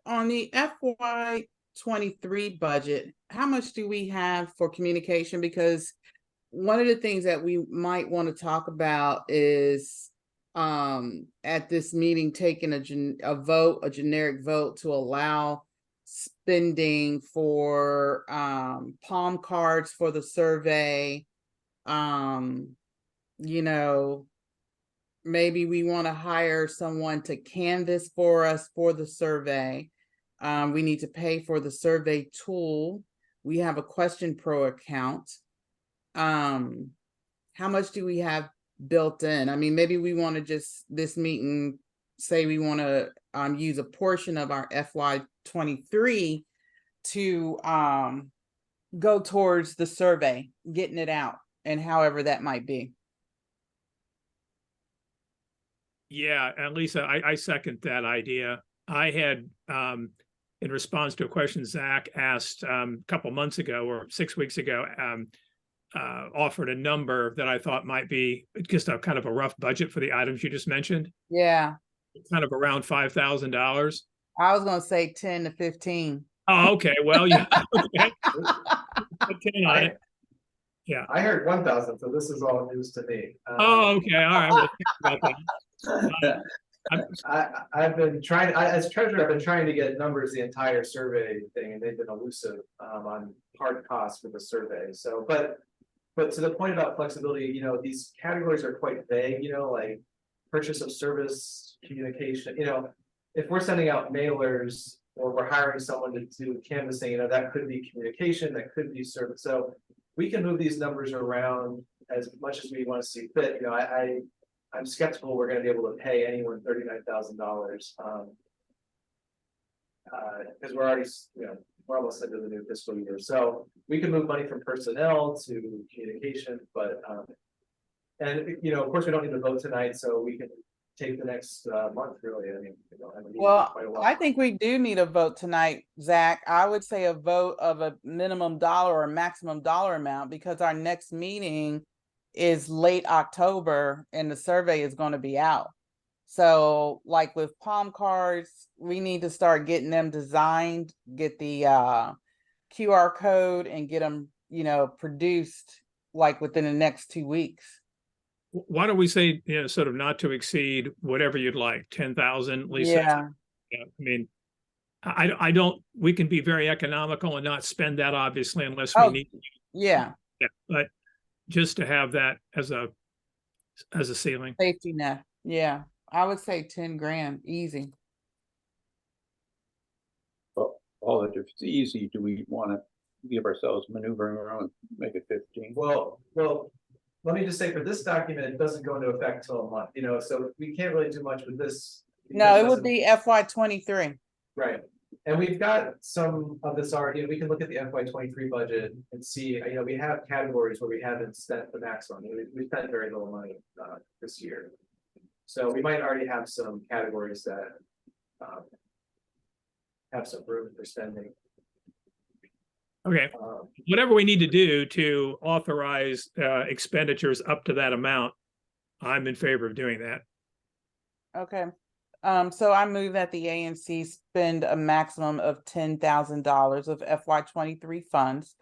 On the FY23 budget, how much do we have for communication? Because one of the things that we might want to talk about is at this meeting taking a generic vote to allow spending for palm cards for the survey. You know, maybe we want to hire someone to canvass for us for the survey. We need to pay for the survey tool. We have a Question Pro account. How much do we have built in? I mean, maybe we want to just this meeting say we want to use a portion of our FY23 to go towards the survey, getting it out, and however that might be. Yeah, and Lisa, I second that idea. I had, in response to a question Zach asked a couple months ago or 6 weeks ago, offered a number that I thought might be just a kind of a rough budget for the items you just mentioned. Yeah. Kind of around $5,000. I was going to say 10 to 15. Oh, okay. Well, yeah. Okay. 10 on it. Yeah. I heard 1,000, so this is all news to me. Oh, okay. All right. Well, think about that. I've been trying, as treasurer, I've been trying to get numbers the entire survey thing, and they've been elusive on hard costs for the survey. So, but to the point about flexibility, you know, these categories are quite vague, you know, like purchase of service, communication, you know, if we're sending out mailers or we're hiring someone to do canvassing, you know, that could be communication, that could be service. So we can move these numbers around as much as we want to see fit. You know, I'm skeptical we're going to be able to pay anyone $39,000 because we're already, you know, we're almost into the new fiscal year. So we can move money from personnel to communication, but and you know, of course, we don't need to vote tonight, so we can take the next month really. I mean, we don't have a meeting for quite a while. I think we do need a vote tonight, Zach. I would say a vote of a minimum dollar or maximum dollar amount, because our next meeting is late October and the survey is going to be out. So like with palm cards, we need to start getting them designed, get the QR code and get them, you know, produced like within the next 2 weeks. Why don't we say, you know, sort of not to exceed whatever you'd like, 10,000, Lisa? Yeah. Yeah, I mean, I don't, we can be very economical and not spend that obviously unless we need. Yeah. Yeah, but just to have that as a ceiling. Safety net. Yeah. I would say 10 grand, easy. Well, all that if it's easy, do we want to give ourselves maneuvering around, make it 15? Well, let me just say for this document, it doesn't go into effect till a month, you know, so we can't really do much with this. No, it would be FY23. Right. And we've got some of this already. We can look at the FY23 budget and see, you know, we have categories where we haven't spent the maximum. We spent very little money this year. So we might already have some categories that have some room for spending. Okay, whatever we need to do to authorize expenditures up to that amount, I'm in favor of doing that. Okay. So I move that the ANC spend a maximum of $10,000 of FY23 funds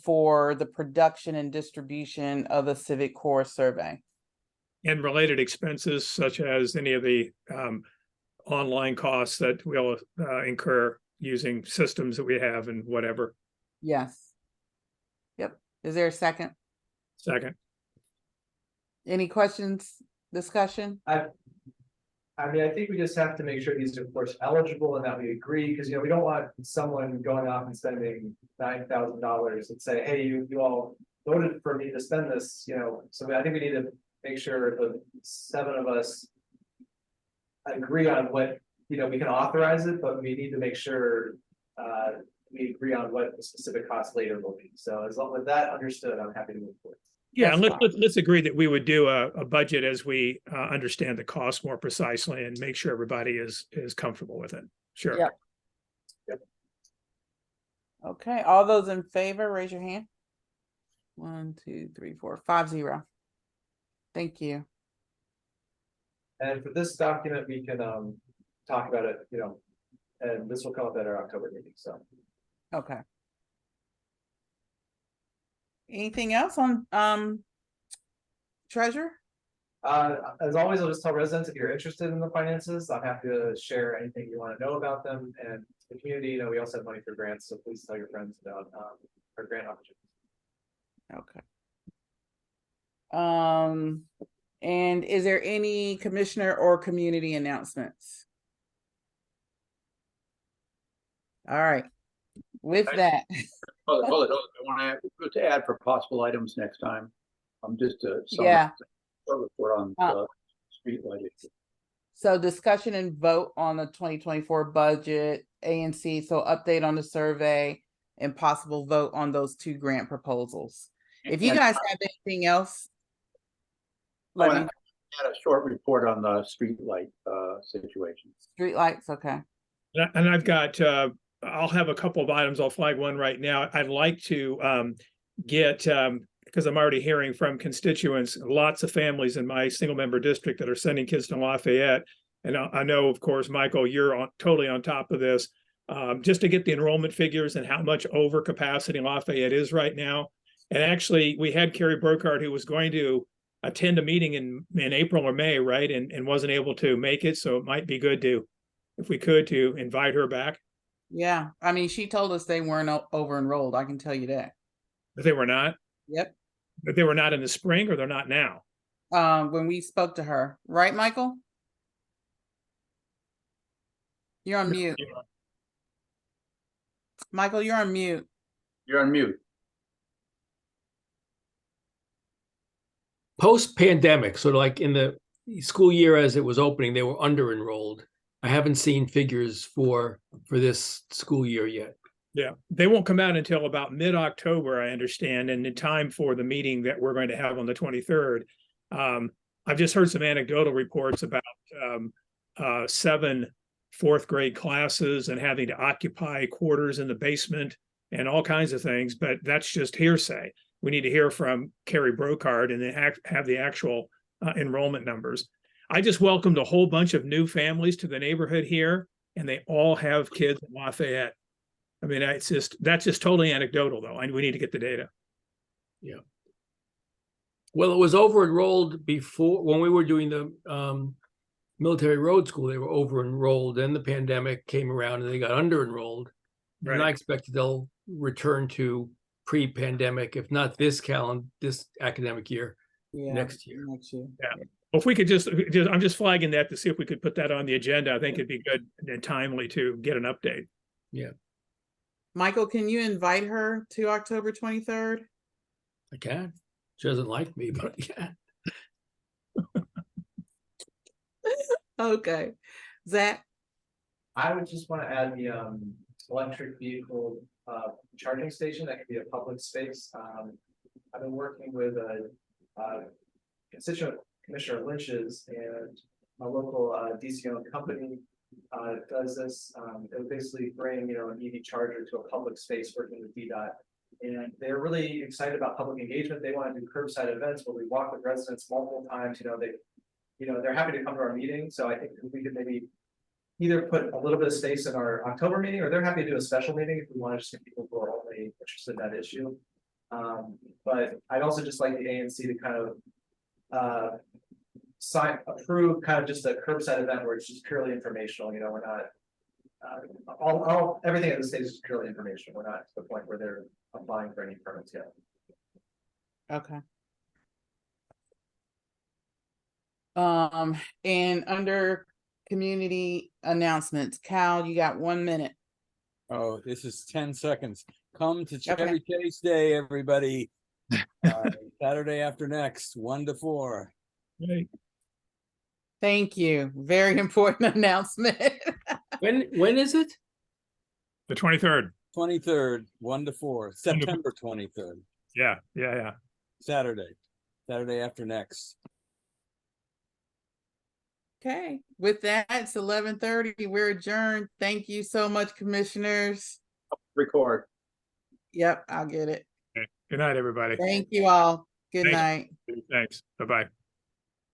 for the production and distribution of the Civic Core survey. And related expenses such as any of the online costs that we'll incur using systems that we have and whatever. Yes. Yep. Is there a second? Second. Any questions, discussion? I mean, I think we just have to make sure these are, of course, eligible and that we agree, because, you know, we don't want someone going off and spending $9,000 and say, hey, you all voted for me to spend this, you know. So I think we need to make sure the 7 of us agree on what, you know, we can authorize it, but we need to make sure we agree on what the specific cost later will be. So as long with that understood, I'm happy to move forward. Yeah, and let's agree that we would do a budget as we understand the cost more precisely and make sure everybody is comfortable with it. Sure. Yep. Okay, all those in favor, raise your hand. 1, 2, 3, 4, 5, 0. Thank you. And for this document, we can talk about it, you know, and this will come up at our October meeting. So. Okay. Anything else on treasure? As always, I'll just tell residents if you're interested in the finances, I'm happy to share anything you want to know about them. And the community, you know, we also have money for grants, so please tell your friends about our grant opportunities. Okay. And is there any commissioner or community announcements? All right. With that. Hold it. I want to add for possible items next time. I'm just yeah. Report on street light issue. So discussion and vote on the 2024 budget, ANC. So update on the survey and possible vote on those 2 grant proposals. If you guys have anything else, let me. Add a short report on the street light situation. Street lights, okay. And I've got. I'll have a couple of items. I'll flag one right now. I'd like to get, because I'm already hearing from constituents, lots of families in my single member district that are sending kids to Lafayette. And I know, of course, Michael, you're totally on top of this, just to get the enrollment figures and how much over capacity Lafayette is right now. And actually, we had Carrie Burkhardt, who was going to attend a meeting in April or May, right? And wasn't able to make it. So it might be good to, if we could, to invite her back. Yeah, I mean, she told us they weren't over enrolled. I can tell you that. But they were not. Yep. But they were not in the spring, or they're not now. When we spoke to her, right, Michael? You're on mute. Michael, you're on mute. You're on mute. Post-pandemic, sort of like in the school year as it was opening, they were under-enrolled. I haven't seen figures for this school year yet. Yeah, they won't come out until about mid-October, I understand, and in time for the meeting that we're going to have on the 23rd. I've just heard some anecdotal reports about 7 fourth grade classes and having to occupy quarters in the basement and all kinds of things, but that's just hearsay. We need to hear from Carrie Brocard and then have the actual enrollment numbers. I just welcomed a whole bunch of new families to the neighborhood here, and they all have kids in Lafayette. I mean, that's just totally anecdotal, though, and we need to get the data. Yeah. Well, it was over-enrolled before, when we were doing the military road school, they were over-enrolled. Then the pandemic came around and they got under-enrolled. Right. And I expect they'll return to pre-pandemic, if not this academic year, next year. Yeah. Well, if we could just, I'm just flagging that to see if we could put that on the agenda. I think it'd be good and timely to get an update. Yeah. Michael, can you invite her to October 23rd? I can. She doesn't like me, but yeah. Okay. Zach? I would just want to add the electric vehicle charging station that could be a public space. I've been working with a constituent, Commissioner Lynch's, and a local DC-owned company does this. It would basically bring, an EV charger to a public space working with DDOT. And they're really excited about public engagement. They want to do curbside events where we walk with residents multiple times. They're happy to come to our meeting. So I think we could maybe either put a little bit of space in our October meeting, or they're happy to do a special meeting if we want to just get people who are only interested in that issue. But I'd also just like the ANC to kind of approve kind of just a curbside event where it's just purely informational. We're not everything at this stage is purely informational. We're not to the point where they're applying for any permits yet. Okay. And under community announcements, Cal, you got 1 minute. Oh, this is 10 seconds. Come to Chevy Chase Day, everybody. Saturday after next, 1 to 4. Right. Thank you. Very important announcement. When is it? The 23rd. 23rd, 1 to 4. September 23rd. Yeah. Saturday after next. Okay. With that, it's 11:30. We're adjourned. Thank you so much, commissioners. Record. Yep, I'll get it. Okay. Good night, everybody. Thank you all. Good night. Thanks. Bye-bye.